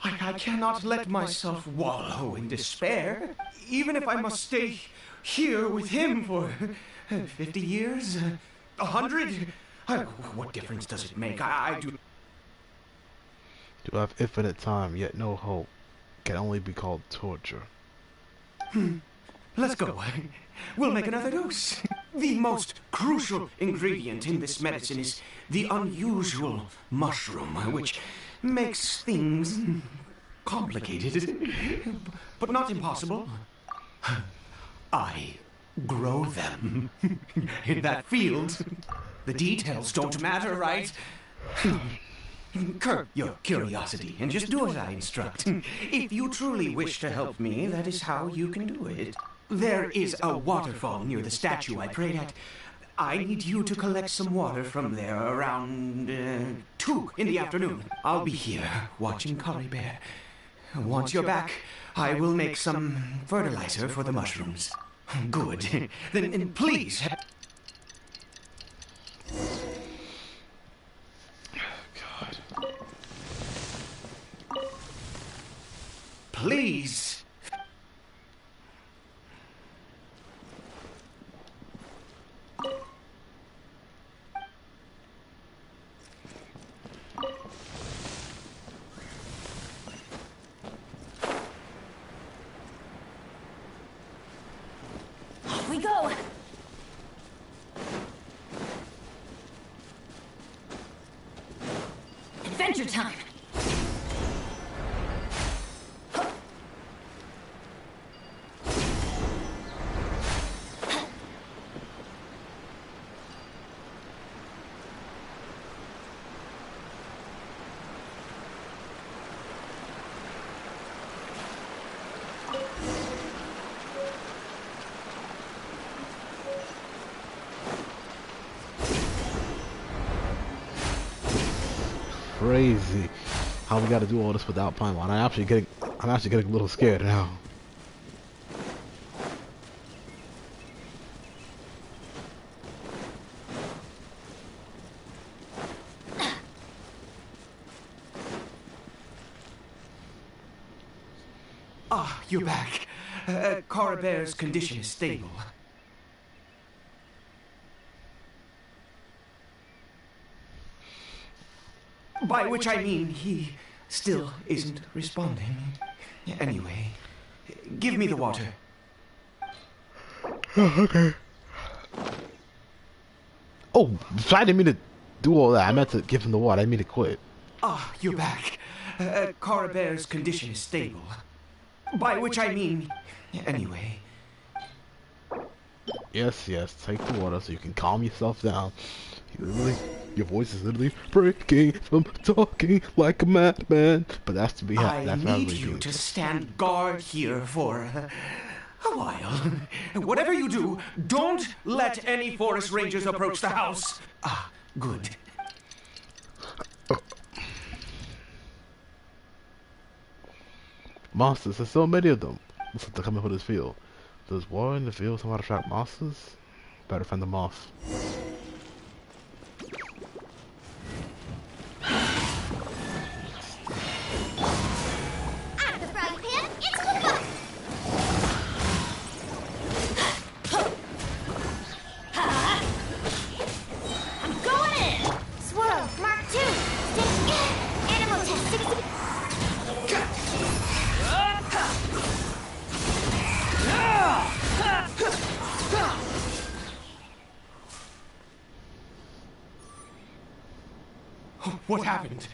I cannot let myself wallow in despair, even if I must stay here with him for 50 years, 100. What difference does it make? I do. To have infinite time, yet no hope, can only be called torture. Let's go. We'll make another dose. The most crucial ingredient in this medicine is the unusual mushroom, which makes things complicated, but not impossible. I grow them in that field. The details don't matter, right? Curb your curiosity and just do as I instruct. If you truly wish to help me, that is how you can do it. There is a waterfall near the statue I prayed at. I need you to collect some water from there around 2 in the afternoon. I'll be here watching Caribert. Once you're back, I will make some fertilizer for the mushrooms. Good. Then please. God. Please. We go! Adventure time! crazy how we got to do all this without Paimon. I'm actually getting a little scared now. Ah, you're back. Caribert's condition is stable. By which I mean he still isn't responding. Anyway, give me the water. Okay. Oh, I didn't mean to do all that. I meant to give him the water. I didn't mean to quit. Ah, you're back. Caribert's condition is stable. By which I mean... Anyway. Yes, take the water so you can calm yourself down. Your voice is literally breaking from talking like a madman. But that's to be I need you to stand guard here for a while. Whatever you do, don't let any forest rangers approach the house. Ah, good. Monsters, there's so many of them. Looks like they're coming for this field. There's war in the field, somehow to attract monsters? Better fend them off. Out of the frying pan, into the pot! I'm going in! Swirl, Mark 2, stick, animal test, 60... What happened?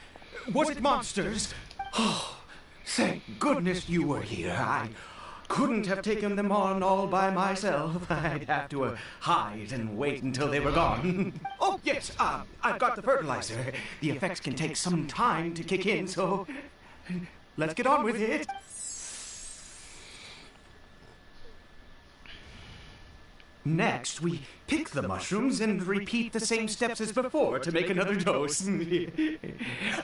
Was it monsters? Oh, thank goodness you were here. I couldn't have taken them on all by myself. I'd have to hide and wait until they were gone. Oh, yes, I've got the fertilizer. The effects can take some time to kick in, so let's get on with it. Next, we pick the mushrooms and repeat the same steps as before to make another dose.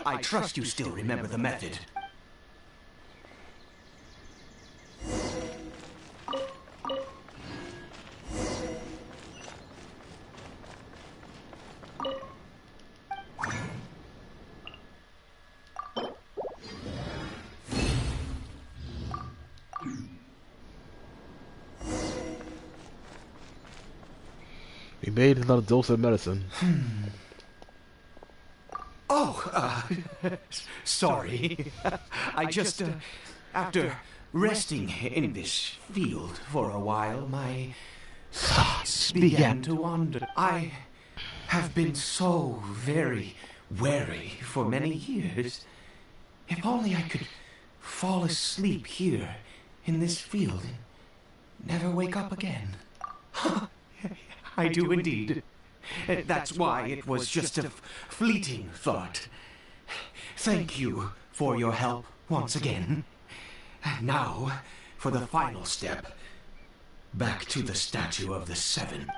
I trust you still remember the method. He made another dose of medicine. Oh, sorry. I just, after resting in this field for a while, my thoughts began to wander. I have been so very wary for many years. If only I could fall asleep here in this field and never wake up again. I do indeed. That's why it was just a fleeting thought. Thank you for your help once again. Now, for the final step. Back to the statue of the Seven.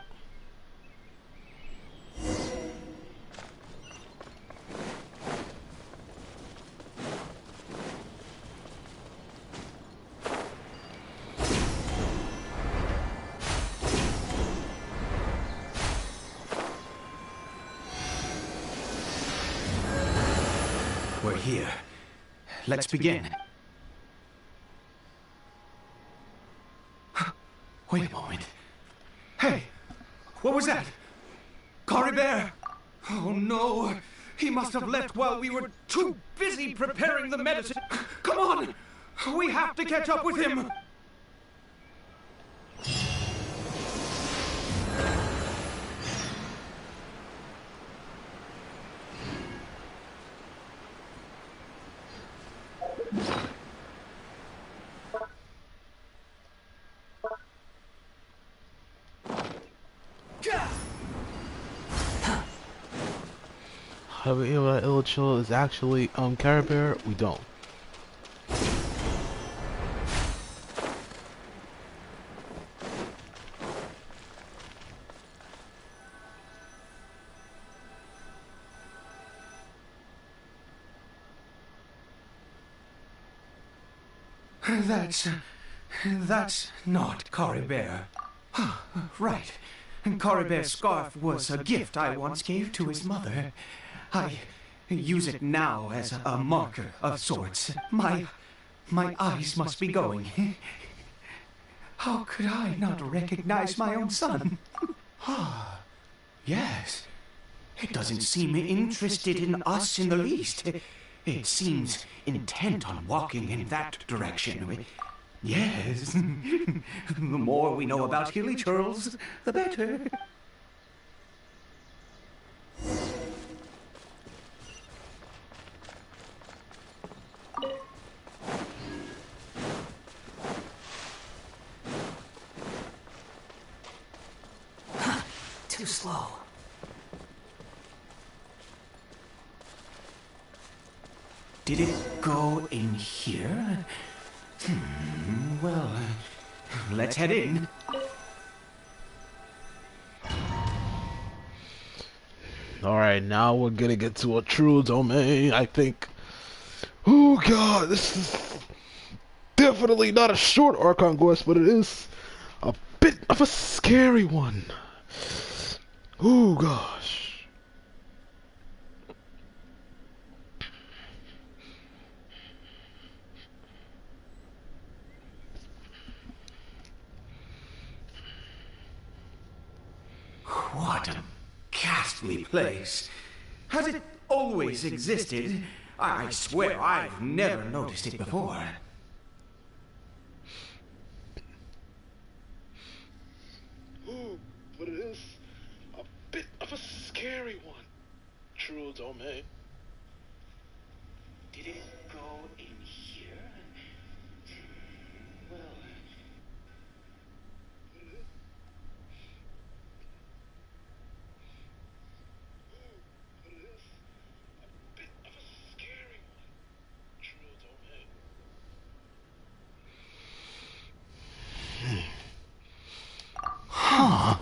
We're here. Let's begin. Wait a moment. Hey! What was that? Caribert! Oh no! He must have left while we were too busy preparing the medicine. Come on! We have to catch up with him! How do we know that Illichil is actually Caribert? We don't. That's not Caribert. Right. Caribert's scarf was a gift I once gave to his mother. I use it now as a marker of sorts. My eyes must be going. How could I not recognize my own son? Yes. It doesn't seem interested in us in the least. It seems intent on walking in that direction. Yes. The more we know about Hilly Churls, the better. Too slow. Did it go in here? Well, let's head in. Alright, now we're gonna get to a true domain, I think. Oh god, this is definitely not a short Archon quest, but it is a bit of a scary one. Oh gosh. What a ghastly place. Has it always existed? I swear I've never noticed it before. Ooh, but it is a bit of a scary one. True domain. Did it go in here? Well... Huh.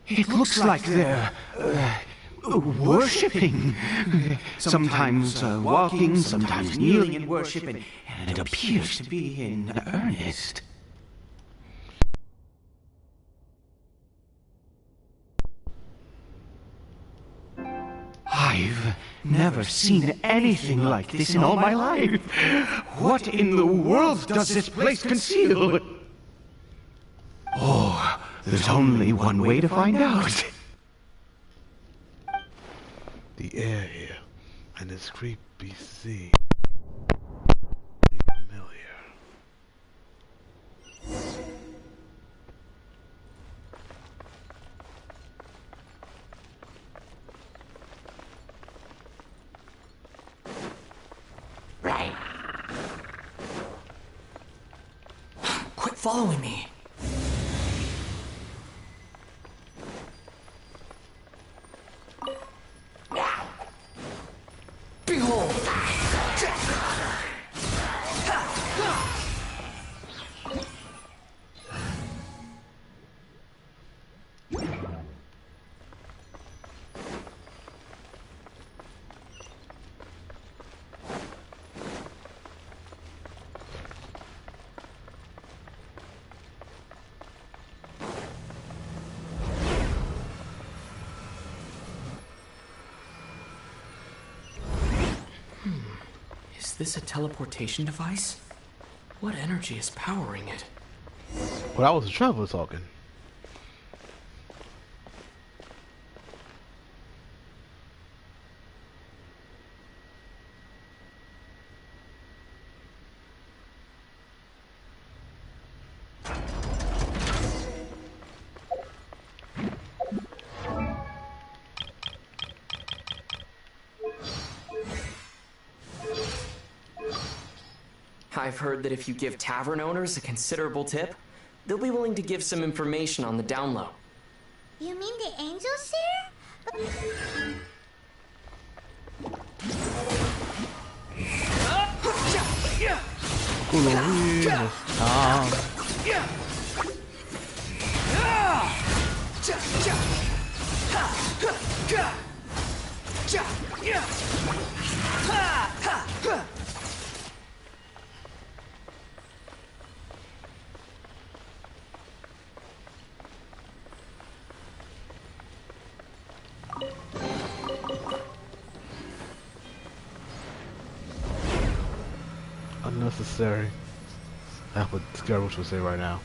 It looks like they're worshipping. Sometimes walking, sometimes kneeling in worship, and it appears to be in earnest. I've never seen anything like this in all my life. What in the world does this place conceal? Oh, there's only one way to find out. The air here, and this creepy sea. Familiar. Right. Quit following me. Behold! Is this a teleportation device? What energy is powering it? Well, that was the traveler talking. I've heard that if you give tavern owners a considerable tip, they'll be willing to give some information on the down low. You mean the angels share? unnecessary. That's what Caribert would say right now.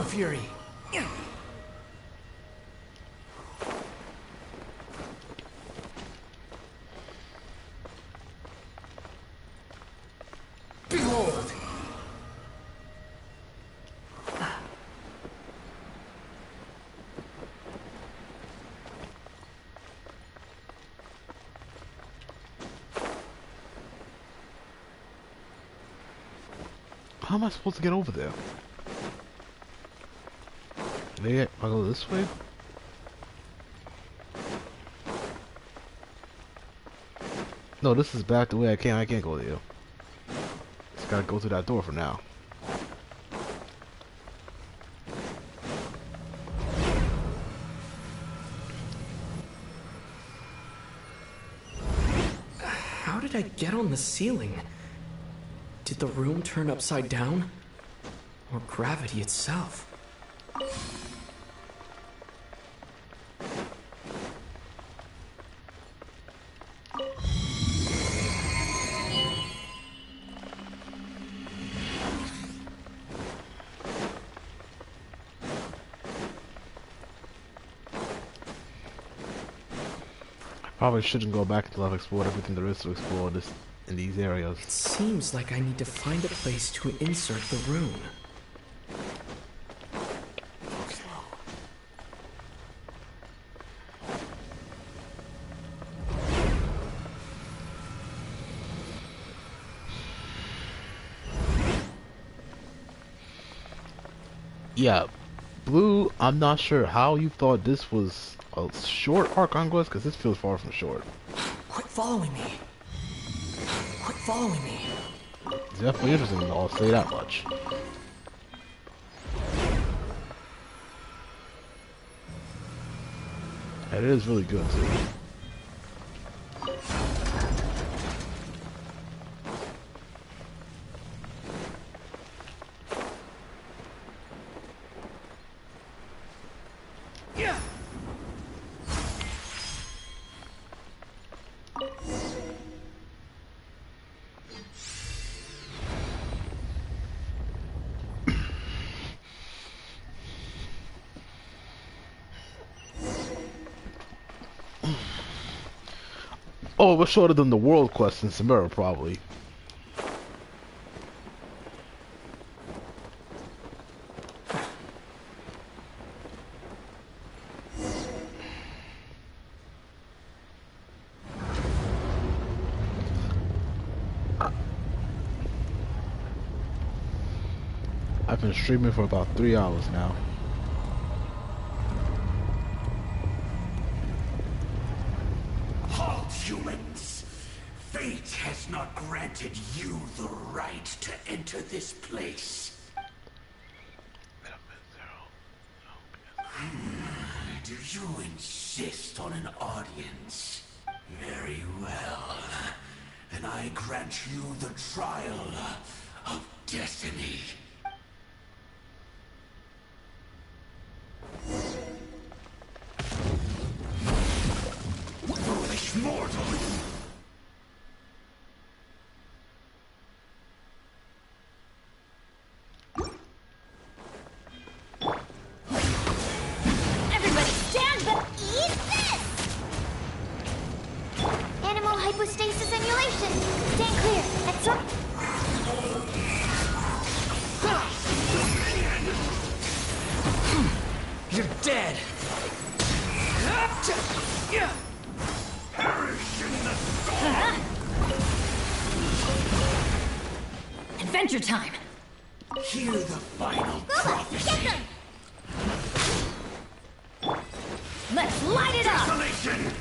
Fury. Behold. How am I supposed to get over there? Maybe I'll go this way? No, this is back the way I can't go there. Just gotta go through that door for now. How did I get on the ceiling? Did the room turn upside down? Or gravity itself? Probably shouldn't go back until I've explored everything there is to explore in these areas. It seems like I need to find a place to insert the rune. Yeah, Blue, I'm not sure how you thought this was a short arc conquest, because this feels far from short. Quit following me. Quit following me. It's definitely interesting, though, I'll say that much. And it is really good, too. Oh, we're shorter than the world quest in Samara, probably. I've been streaming for about 3 hours now. Humans, fate has not granted you the right to enter this place. Do you insist on an audience? Very well. And I grant you the trial of destiny. Foolish mortal! Everybody stand but eat this! Animal hypostasis emulation. Stand clear. At some... You're dead! Adventure time! Hear the final prophecy. Get them! Let's light it up! Desolation!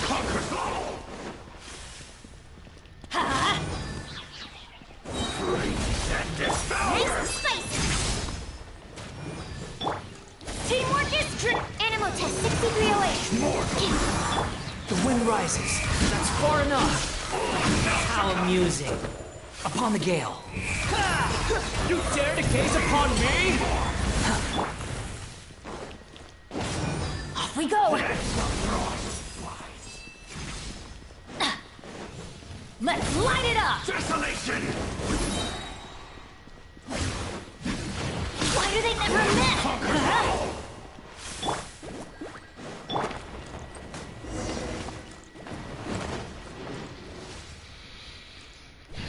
Conquers all! Freeze and devour! Nice spice! Teamwork is trick! Animal test 6308. More! The wind rises. That's far enough. How amusing. Upon the gale. You dare to gaze upon me? Off we go! Let's light it up! Desolation! Why do they never miss?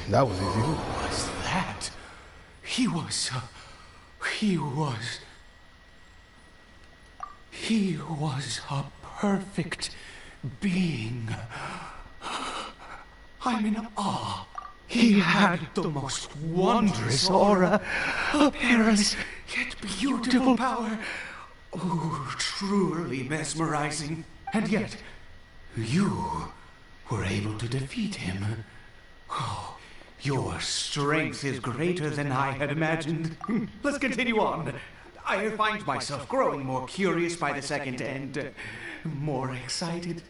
That was easy. Who was that? He was a perfect being. I'm in awe. He had the most wondrous aura, a perilous yet beautiful power. Oh, truly mesmerizing. And yet, you were able to defeat him. Oh, your strength is greater than I had imagined. Let's continue on. I find myself growing more curious by the second and more excited.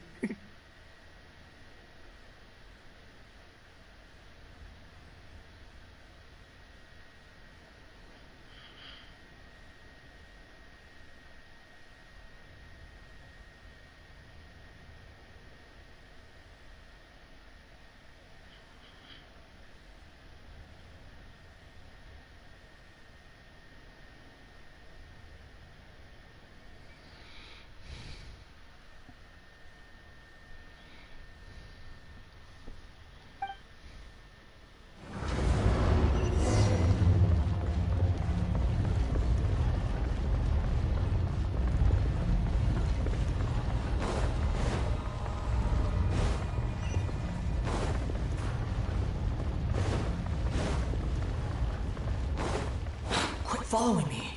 Following me.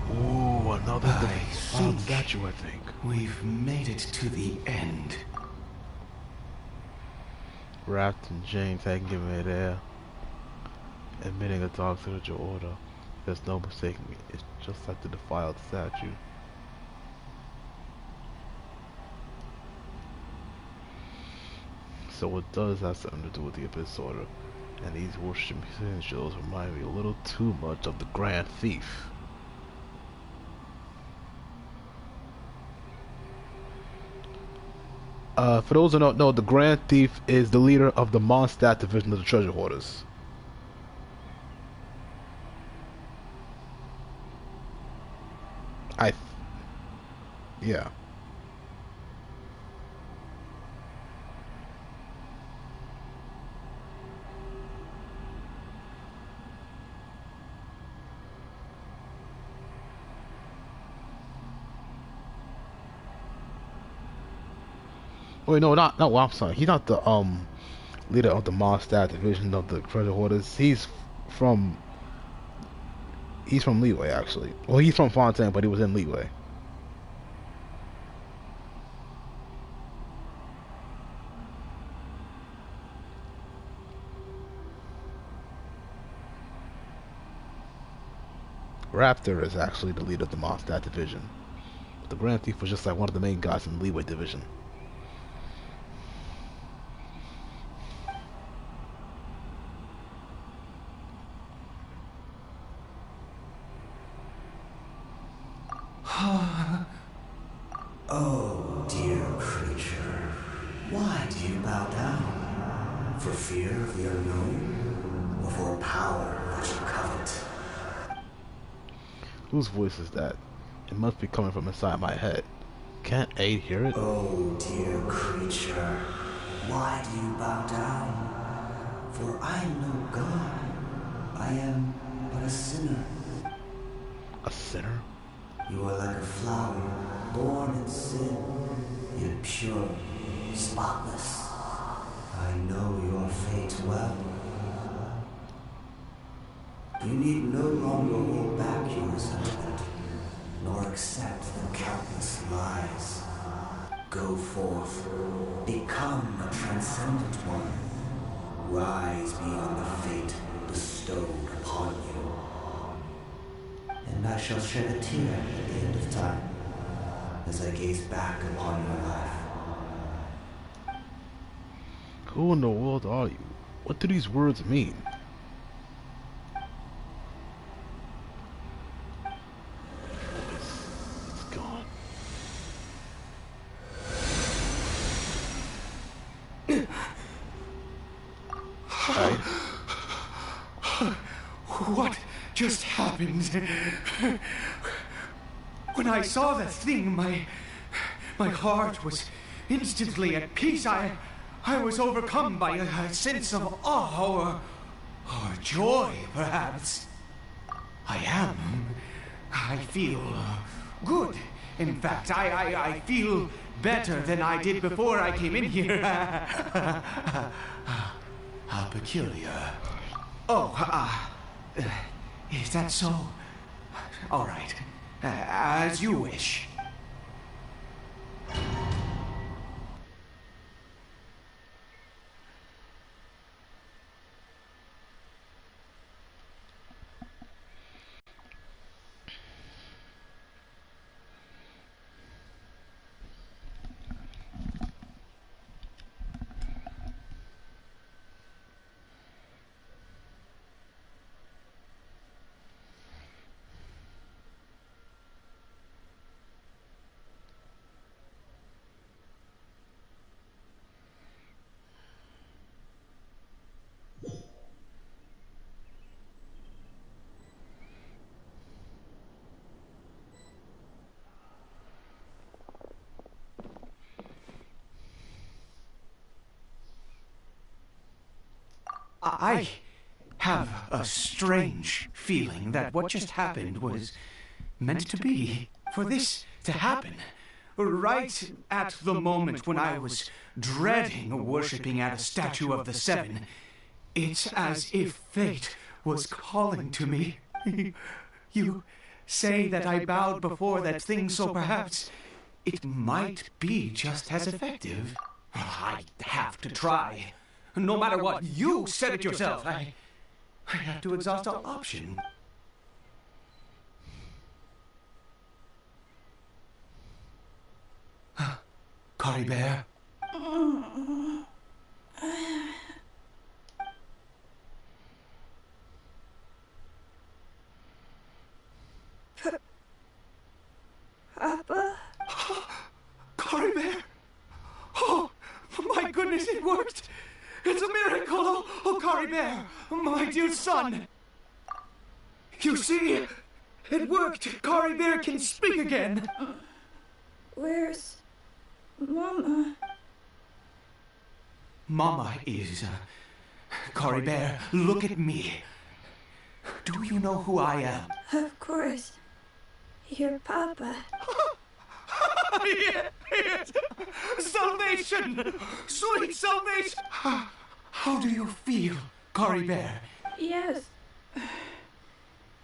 Ooh, another statue, I think. We've made it to the end. Raft and Jane taking me there. Admitting the dog to your order. There's no mistaking it. It's just like the defiled statue. So it does have something to do with the Abyss Order. And these worship shows remind me a little too much of the Grand Thief. For those who don't know, the Grand Thief is the leader of the Mondstadt division of the Treasure Hoarders. Yeah. Wait, no, not well, I'm sorry. He's not the leader of the Mondstadt division of the Treasure Hoarders. He's from Leeway, actually. Well, he's from Fontaine, but he was in Leeway. Raptor is actually the leader of the Mondstadt division. But the Grand Thief was just like one of the main guys in the Leeway division. bow down? For fear of the unknown? Or for a power that you covet? Whose voice is that? It must be coming from inside my head. Can't Aid hear it? Oh, dear creature, why do you bow down? For I am no god. I am but a sinner. A sinner? You are like a flower, born in sin, yet pure, spotless. I know your fate well. You need no longer hold back your resentment, nor accept the countless lies. Go forth, become a transcendent one. Rise beyond the fate bestowed upon you. And I shall shed a tear at the end of time, as I gaze back upon your life. Who in the world are you? What do these words mean? It's gone. What just happened? When I saw the thing, my heart was instantly at peace. I was overcome by a sense of awe or joy, perhaps. I feel good. In fact, I feel better than I did before I came in here. How peculiar. Oh, is that so? All right. As you wish. I have a strange feeling that what just happened was meant to be. For this to happen, right at the moment when I was dreading worshipping at a statue of the Seven, it's as if fate was calling to me. You say that I bowed before that thing, so perhaps it might be just as effective. I have to try. No matter what, you said it yourself. I have to exhaust all option. Caribert? Papa? Caribert? Oh, my goodness, it worked! It's a miracle! Oh, Caribert, my dear son! You see, it worked! Caribert can speak again! Where's Mama? Mama is... Caribert, look at me. Do you know who I am? Of course. Your Papa. Yes! Salvation! Sweet salvation! How do you feel, Caribert? Yes.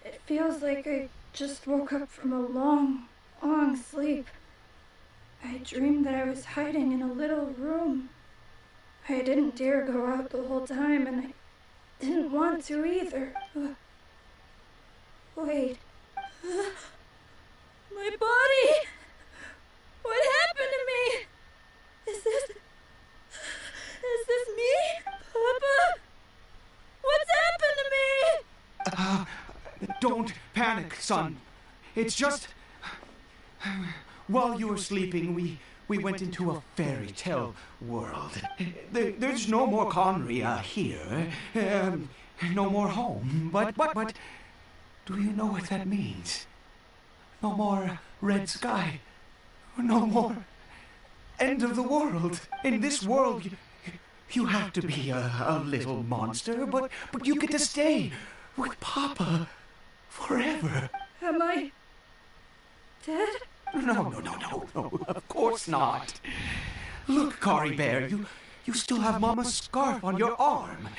It feels like I just woke up from a long, long sleep. I dreamed that I was hiding in a little room. I didn't dare go out the whole time, and I didn't want to either. Wait. My body! What happened to me? Is this me? Papa? What's happened to me? Don't panic, son. It's just... While you were sleeping, we we went into a fairy tale world. There's no more Khanerian here. No more home. But, do you know what that means? No more red sky. No more end of the world. In this world, you have to be a little monster, but you get to stay with Papa forever. Am I dead? No, of course not. Look, Caribert, you still have Mama's scarf on your arm.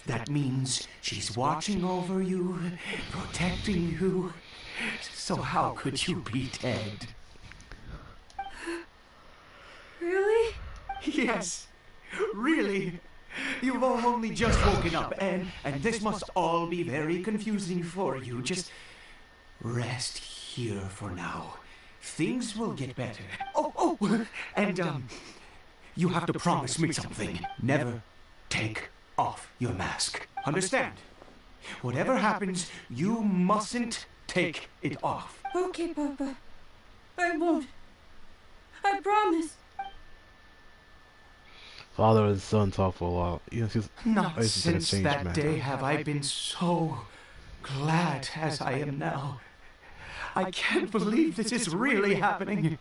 That means she's watching over you, protecting you. So how could you be dead? Really? Yes, really. You've only just woken up, and this must all be very confusing for you. Just rest here for now. Things will get better. Oh, and you have to promise me something. Never take off your mask. Understand? Whatever happens, you mustn't take it off. Okay, Papa. I won't. I promise. Father and son talk for a while. Not since that day have I been so glad as I am now. I can't believe this is really happening.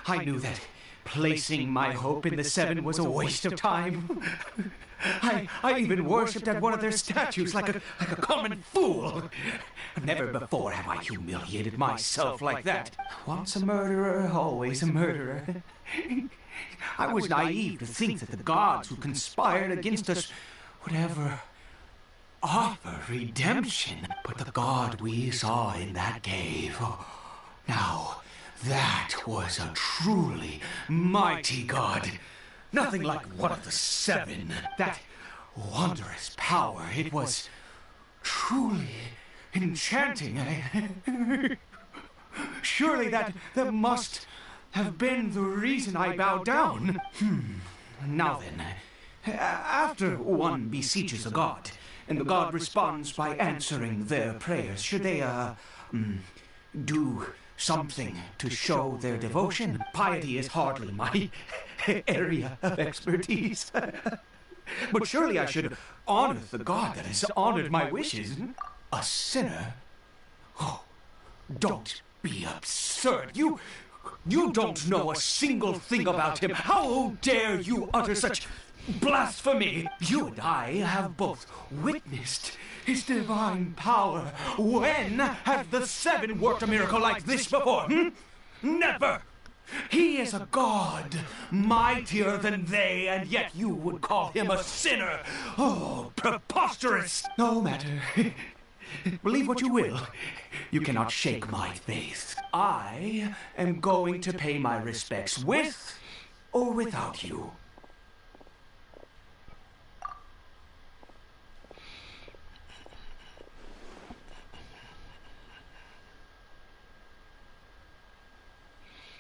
I knew that placing my hope in the Seven was a waste of time. I even worshipped at one of their statues like a common fool. Never before have I humiliated myself like that. Once a murderer, always a murderer. I was naive to think that the gods who conspired against us would ever offer redemption. But the god we saw in that cave, now that was a truly mighty god. Nothing like one of the Seven. That wondrous power, it was truly enchanting. Surely that must have been the reason I bowed down. Now then, after one beseeches a god, and the god responds by answering their prayers, should they, do something to show their devotion? Piety is hardly my area of expertise. But surely I should honor the god that has honored my wishes. A sinner? Oh, don't be absurd. You don't know a single thing about him. How dare you utter such blasphemy? You and I have both witnessed his divine power. When have the Seven worked a miracle like this before? Never! He is a god, mightier than they, and yet you would call him a sinner. Oh, preposterous! No matter. Believe what you will. You cannot shake my faith. I am going to pay my respects with or without you.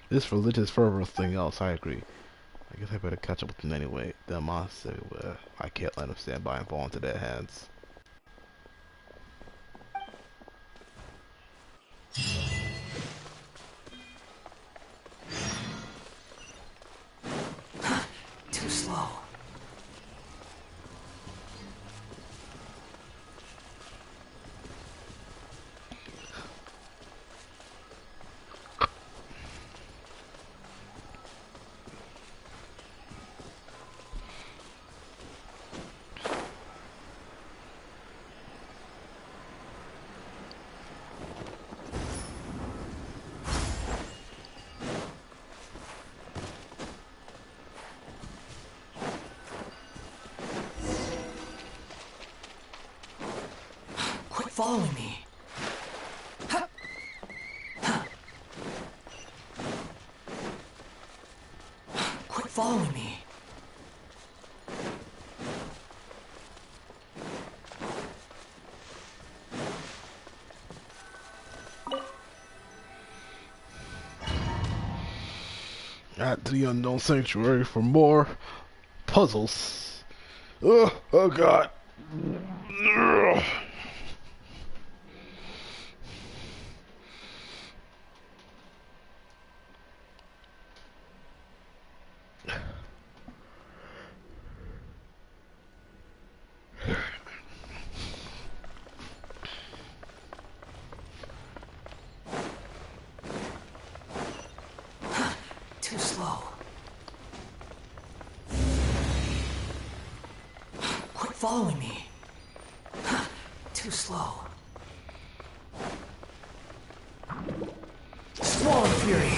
This religious fervor thing else, I agree. I guess I better catch up with them anyway. They're monsters everywhere. I can't let them stand by and fall into their hands. Too slow. Follow me. Quit following me. At the unknown sanctuary for more puzzles. Oh God. Ugh. Too slow. Quit following me. Too slow. Squall Fury.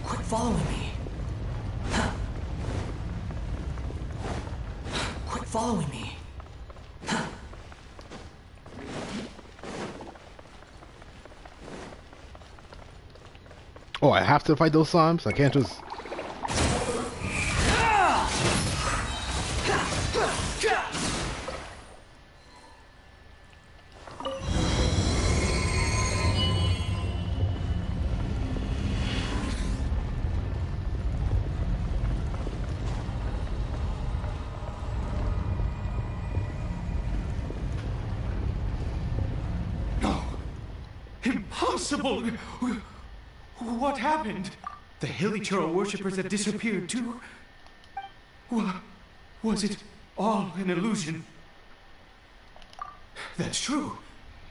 Quit following me. Quit following me. Oh, I have to fight those slimes? I can't just... Impossible! What happened? The Hilichurl worshippers had disappeared too? Was it all an illusion? That's true.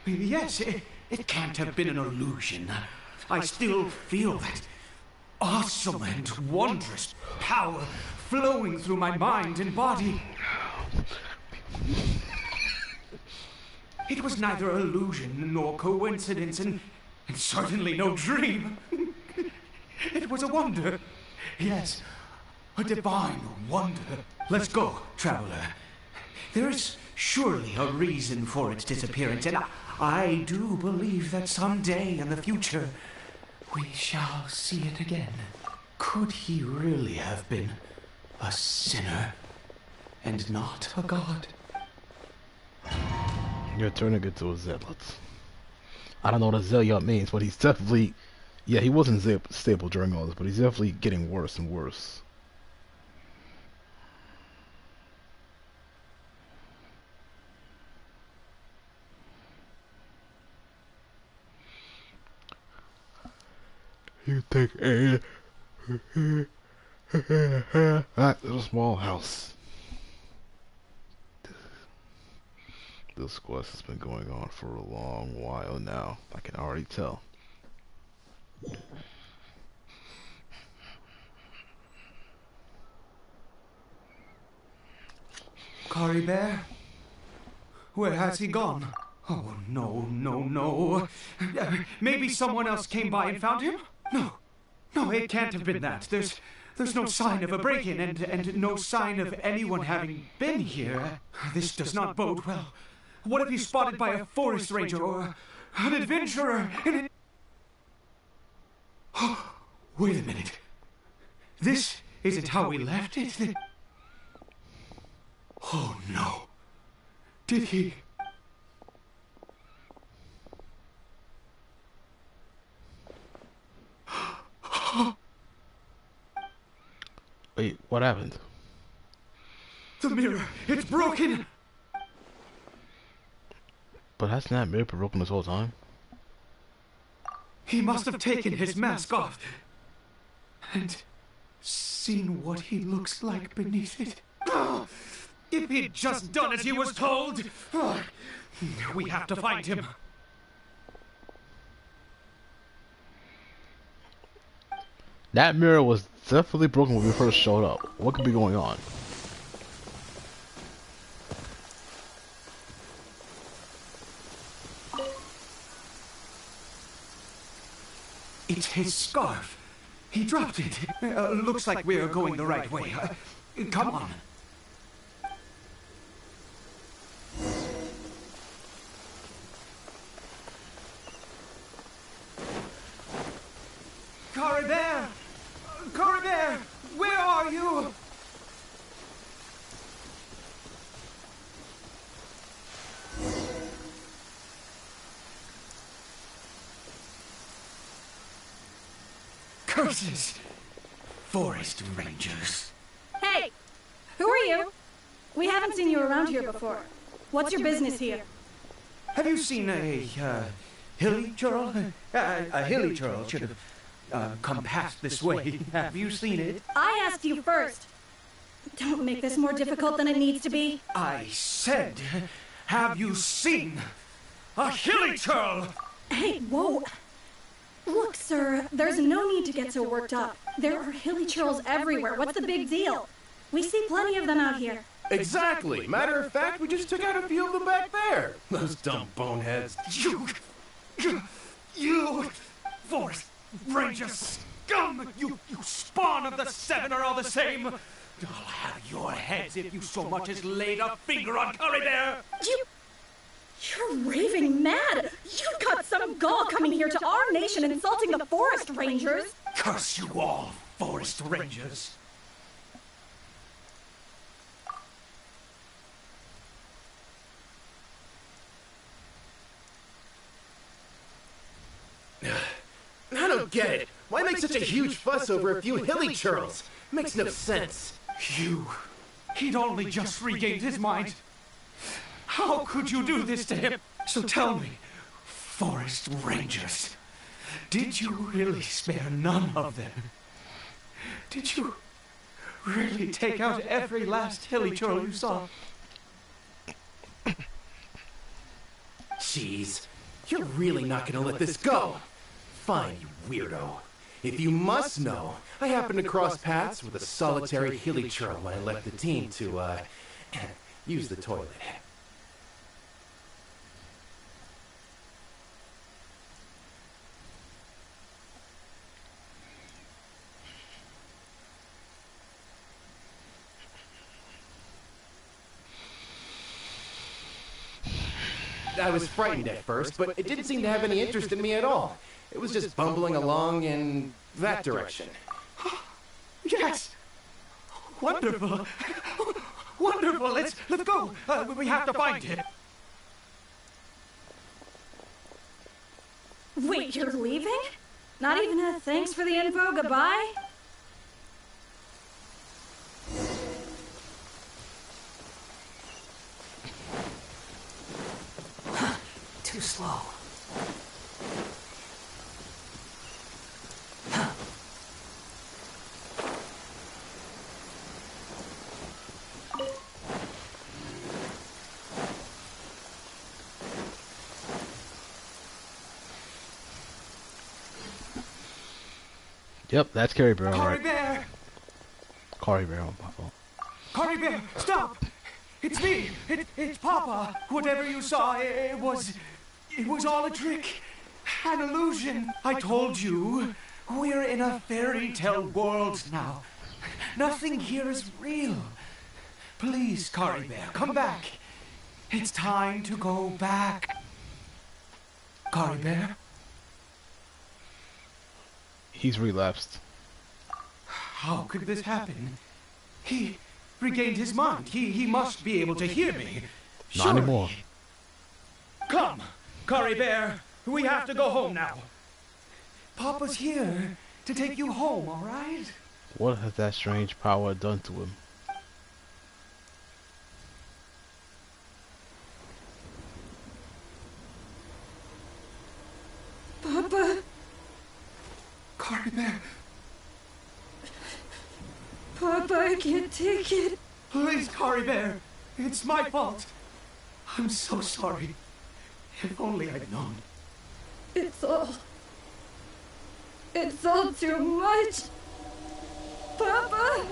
Yes, it can't have been an illusion. I still feel that awesome and wondrous power flowing through my mind and body. It was neither illusion nor coincidence, and certainly no dream. It was a wonder. Yes, a divine wonder. Let's go, traveler. There is surely a reason for its disappearance, and I do believe that someday in the future we shall see it again. Could he really have been a sinner and not a god? You're turning into a zealot. I don't know what a zealot means, but he's definitely... Yeah, he wasn't stable during all this, but he's definitely getting worse and worse. You take a... That's a small house. This quest has been going on for a long while now. I can already tell. Caribert? Where has he gone? Oh, no, no, no. Maybe someone else came by and found him? No, it can't have been that. There's no sign of a break-in and no sign of anyone having been here. This does not bode well. What if he's spotted by a forest ranger or an adventurer? Oh, wait a minute. This isn't how we left it. Oh no. Did he? Wait, what happened? The mirror, it's broken! But hasn't that mirror been broken this whole time? He must have taken his mask off and seen what he looks like beneath it. Oh, if he'd just done as he was told! Oh, we have to find him. That mirror was definitely broken when we first showed up. What could be going on? It's his scarf. He dropped it. Looks like we're going the right way. Come on. Caribert! Caribert! Where are you? Curses! Forest rangers. Hey! Who are you? We haven't seen you around here before. What's your business here? Have you seen a hilly churl? A hilly churl should have come past this way. Have you seen it? I asked you first. Don't make this more difficult than it needs to be. I said, have you seen a hilly churl? Hey, whoa. Look, sir, there's no need to get so worked up. There are hilly churls everywhere. What's the big deal? We see plenty of them out here. Exactly. Matter of fact, we just took out a few of them back there. Those dumb boneheads. You Forest Ranger scum! You spawn of the Seven are all the same! I'll have your heads if you so much as laid a finger on Caribert! You're raving mad! You've got some gall coming here to our nation insulting the Forest Rangers! Curse you all, Forest Rangers! I don't get it. Why make such a huge fuss over a few hilly churls? Makes no sense. He'd only just regained his mind. How could you do this to him? So tell me, Forest Rangers, did you really spare none of them? Did you really take out every last hilly churl you saw? Jeez, you're really not gonna let this go. Fine, you weirdo. If you must know, I happened to cross paths with a solitary hilly churl when I left the team to, use the toilet. I was frightened at first, but it didn't seem to have any interest in me at all. It was just bumbling along in that direction. Yes! Wonderful! Wonderful! Let's go! We have to find it! Wait, you're leaving? Not even a thanks for the info, goodbye? Too slow. Yep, that's Caribert, alright. Caribert! Caribert, my fault. Caribert, stop! It's me! It's Papa! Whatever you saw, it was all a trick. An illusion. I told you, we're in a fairy tale world now. Nothing here is real. Please, Caribert, come back. It's time to go back. Caribert? He's relapsed. How could this happen? He regained his mind. He must be able to hear me. Not anymore. Come, Caribert. We have to go home now. Papa's here to take you home, all right? What has that strange power done to him? Papa. Caribert. Papa, I can't take it. Please, Caribert. It's my fault. I'm so sorry. If only I'd known. It's all too much. Papa.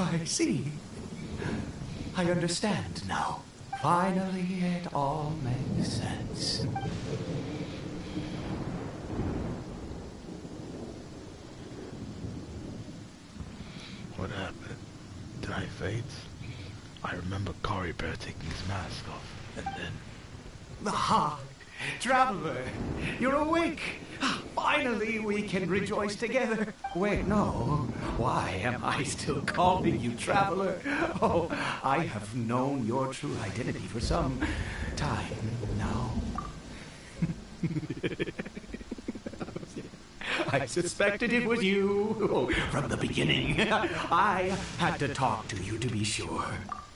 I see. I understand now. Finally, it all makes sense. What happened? Did I faint? I remember Caribert taking his mask off, and then... Ah, Traveler, you're awake. Finally, we can rejoice together. Wait, no. Why am I still calling you Traveler? Oh, I have known your true identity for some time now. I suspected it was you from the beginning. I had to talk to you to be sure.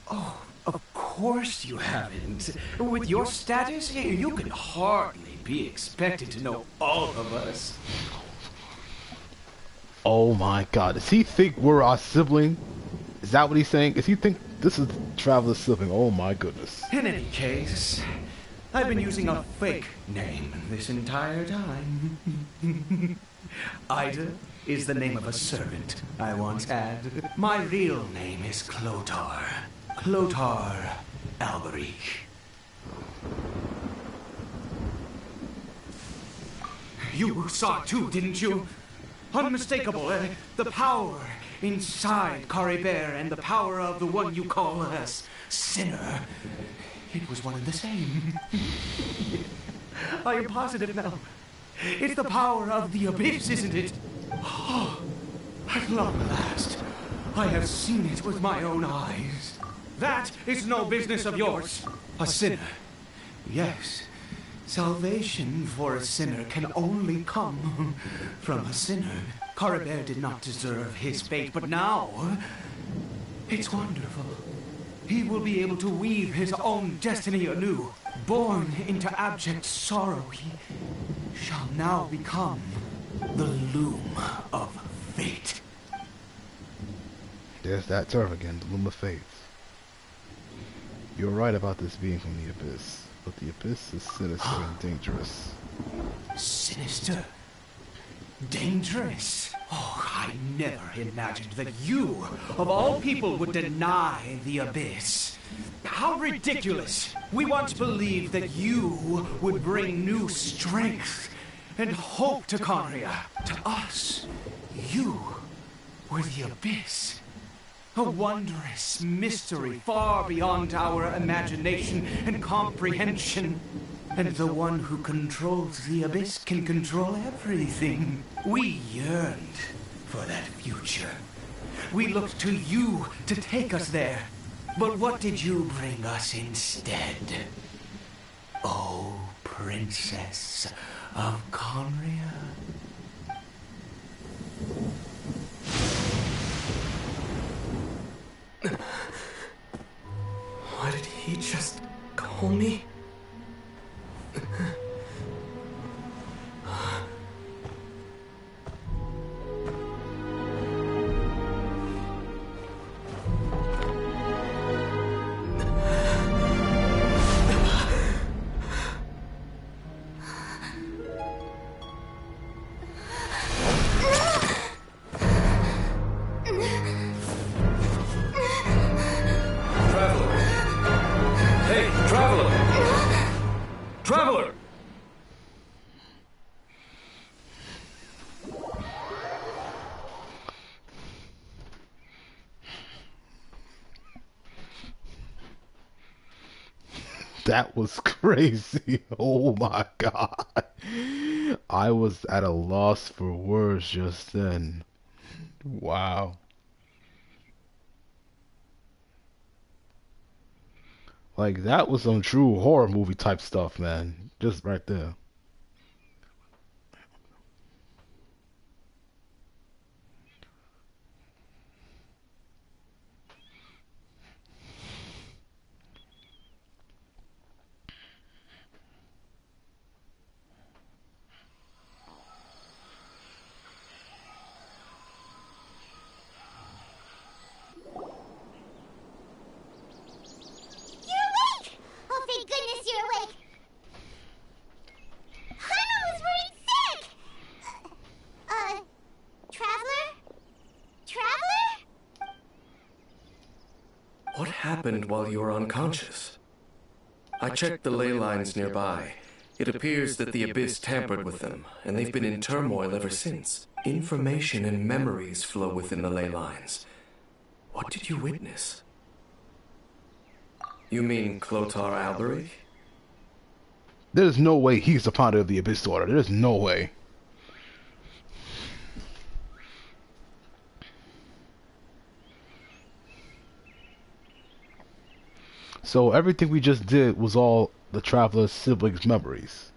Oh, of course you haven't. With your status, you can hardly be expected to know all of us. Oh my god, does he think we're our sibling? Is that what he's saying? Does he think this is Traveler's sibling? Oh my goodness. In any case, I've been using a fake name this entire time. Ida is the name of a servant I once had. My real name is Clotar. Clotar Alberich. You saw it too, didn't you? Unmistakable, the power inside Caribert and the power of the one you call a sinner. It was one and the same. I am positive now. It's the power of the abyss, isn't it? Oh, at long last, I have seen it with my own eyes. That is no business of yours. A sinner. Yes, salvation for a sinner can only come from a sinner. Caribert did not deserve his fate, but now, it's wonderful. He will be able to weave his own destiny anew. Born into abject sorrow, he shall now become the loom of fate. There's that term again, the loom of fate. You're right about this being from the abyss, but the abyss is sinister and dangerous. Sinister? Dangerous? Oh, I never imagined that you, of all people, would deny the abyss. How ridiculous! We once believed that you would bring new strength and hope to Khanerian. To us, you were the abyss. A wondrous mystery far beyond our imagination and comprehension. And the one who controls the abyss can control everything. We yearned for that future. We looked to you to take us there. But what did you bring us instead? Oh, Princess of Khanerian. What did he just call me? Traveler! That was crazy. Oh my god. I was at a loss for words just then. Wow. Like, that was some true horror movie type stuff, man. Just right there. What happened while you were unconscious? I checked the ley lines nearby. It appears that the Abyss tampered with them, and they've been in turmoil ever since. Information and memories flow within the ley lines. What did you witness? You mean Clotar Alberich? There's no way he's the founder of the Abyss Order. There's no way. So everything we just did was all the Traveler's siblings' memories.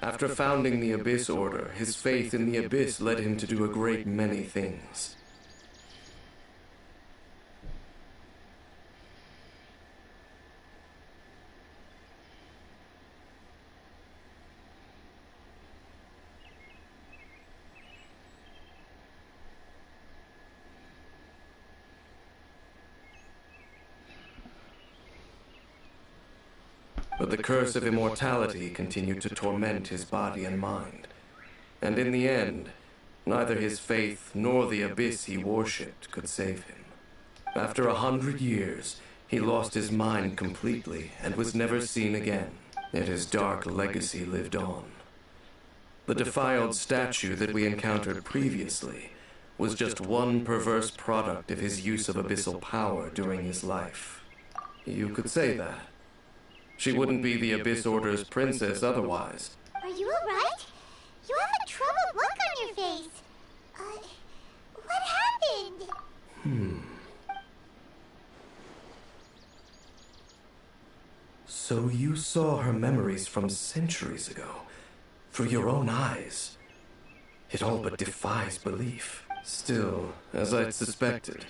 After founding the Abyss Order, his faith in the Abyss led him to do a great many things. But the curse of immortality continued to torment his body and mind. And in the end, neither his faith nor the Abyss he worshipped could save him. After 100 years, he lost his mind completely and was never seen again. Yet his dark legacy lived on. The defiled statue that we encountered previously was just one perverse product of his use of abyssal power during his life. You could say that. She wouldn't be the Abyss Order's princess otherwise. Are you alright? You have a troubled look on your face. What happened? So you saw her memories from centuries ago, through your own eyes. It all but defies belief. Still, as I'd suspected,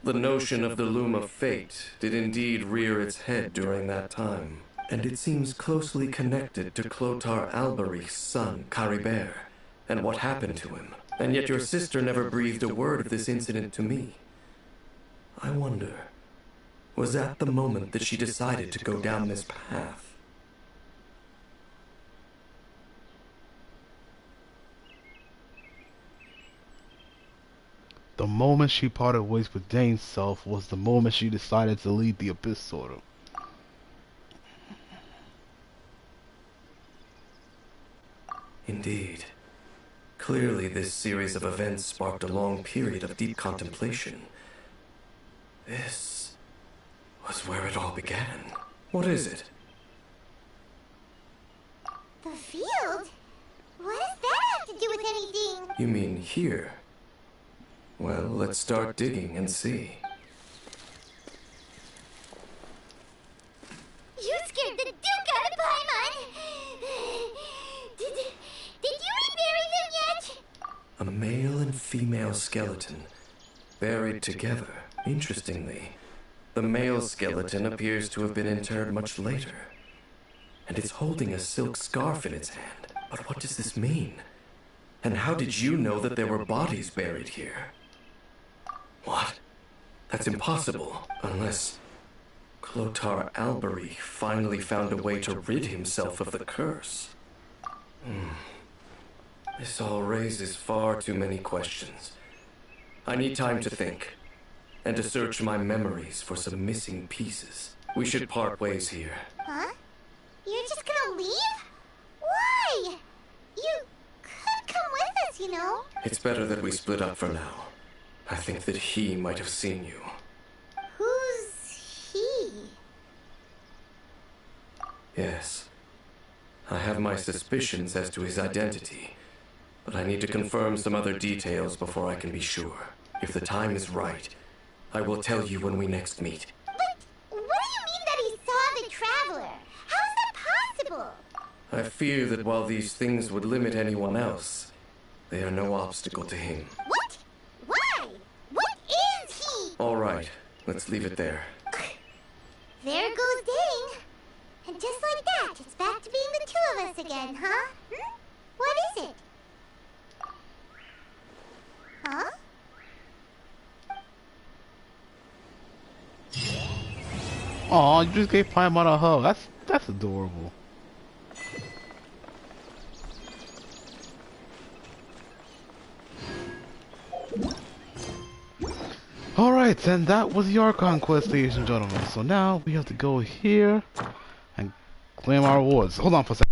the notion of the Loom of Fate did indeed rear its head during that time, and it seems closely connected to Clotar Alberich's son, Caribert, and what happened to him. And yet your sister never breathed a word of this incident to me. I wonder, was that the moment that she decided to go down this path? The moment she parted ways with Dainsleif was the moment she decided to lead the Abyss Order. Indeed. Clearly this series of events sparked a long period of deep contemplation. This was where it all began. What is it? The field? What does that have to do with anything? You mean here? Well, let's start digging and see. You scared the Duke out of Paimon! Did you rebury them yet? A male and female skeleton, buried together. Interestingly, the male skeleton appears to have been interred much later. And it's holding a silk scarf in its hand. But what does this mean? And how did you know that there were bodies buried here? What? That's impossible, unless Clotar Albery finally found a way to rid himself of the curse. This all raises far too many questions. I need time to think, and to search my memories for some missing pieces. We should part ways here. Huh? You're just gonna leave? Why? You could come with us, you know. It's better that we split up for now. I think that he might have seen you. Who's he? Yes. I have my suspicions as to his identity, but I need to confirm some other details before I can be sure. If the time is right, I will tell you when we next meet. But what do you mean that he saw the Traveler? How is that possible? I fear that while these things would limit anyone else, they are no obstacle to him. What? Why? What is he? All right, let's leave it there. There goes Dane. And just like that, it's back to being the two of us again, huh? What is it? Huh? Aw, you just gave Paimon a hug. That's adorable. Alright, and that was your conquest, ladies and gentlemen. So now we have to go here and claim our rewards. Hold on for a second.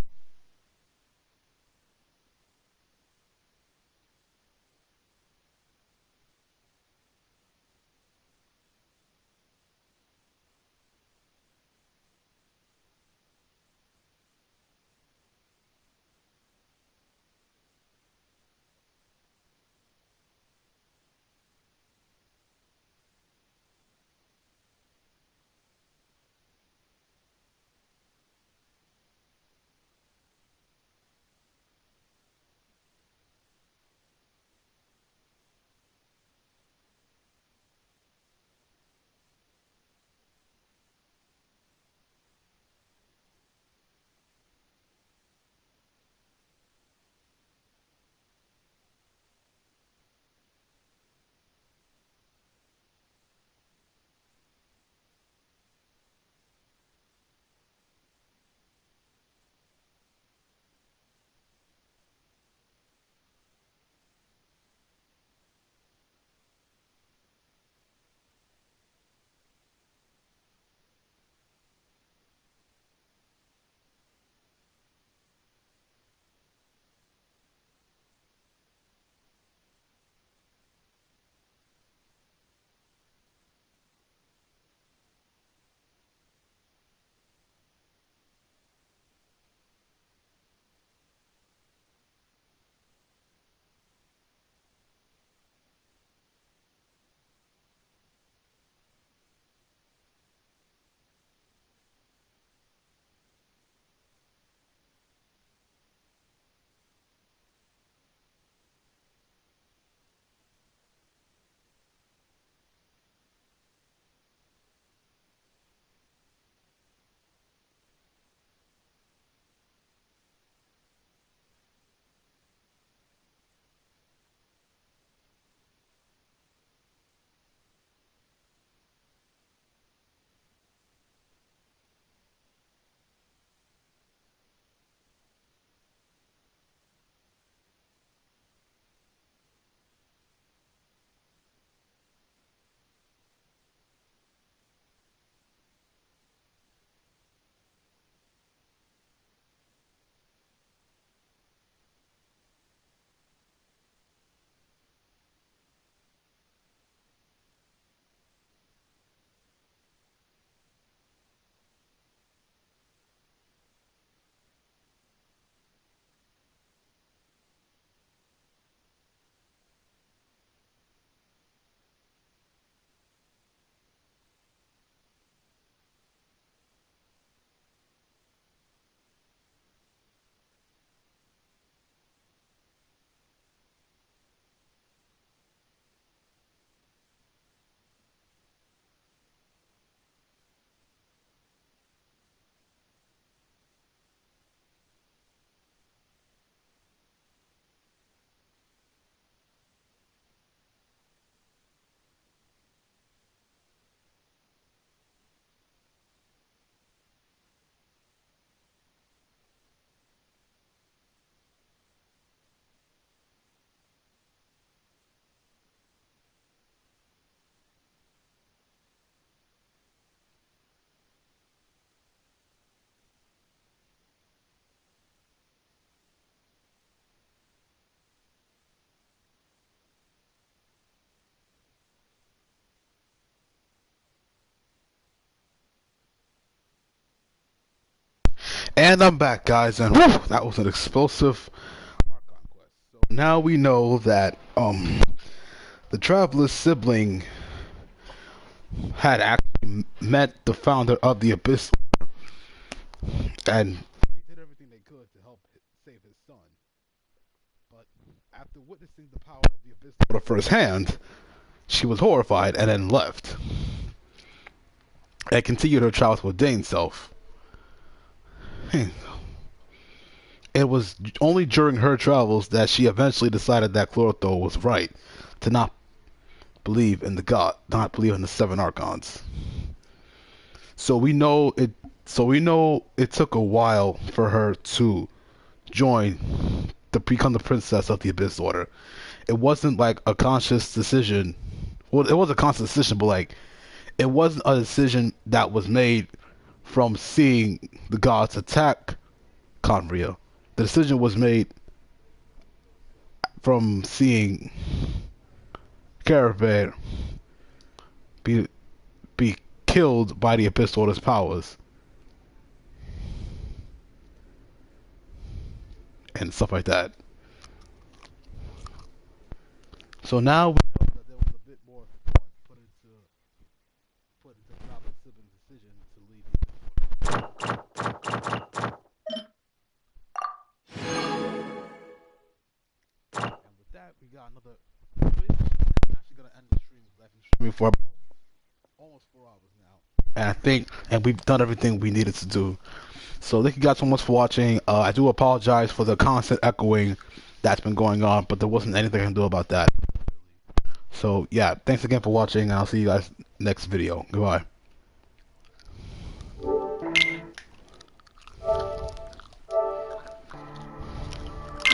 And I'm back, guys, and whew, that was an explosive Archon quest. So now we know that the Traveler's sibling had actually met the founder of the Abyss, and they did everything they could to help save his son. But after witnessing the power of the Abyss Order firsthand, she was horrified and then left, and continued her travels with Dainsleif. It was only during her travels that she eventually decided that Clortho was right to not believe in the God, not believe in the 7 Archons. So we know it. So we know it took a while for her to become the princess of the Abyss Order. It wasn't like a conscious decision. Well, it was a conscious decision, but like it wasn't a decision that was made from seeing the gods attack Khanerian. The decision was made from seeing Caribert be killed by the Abyss Order's powers and stuff like that. So now we know that there was a bit more thought put into Traveler's sibling's decision to leave the Abyss Order. And with that, we got another twist. I'm actually gonna end the stream because I've been streaming for about almost 4 hours now. And we've done everything we needed to do. So thank you guys so much for watching. I do apologize for the constant echoing that's been going on, but there wasn't anything I can do about that. So yeah, thanks again for watching, and I'll see you guys next video. Goodbye.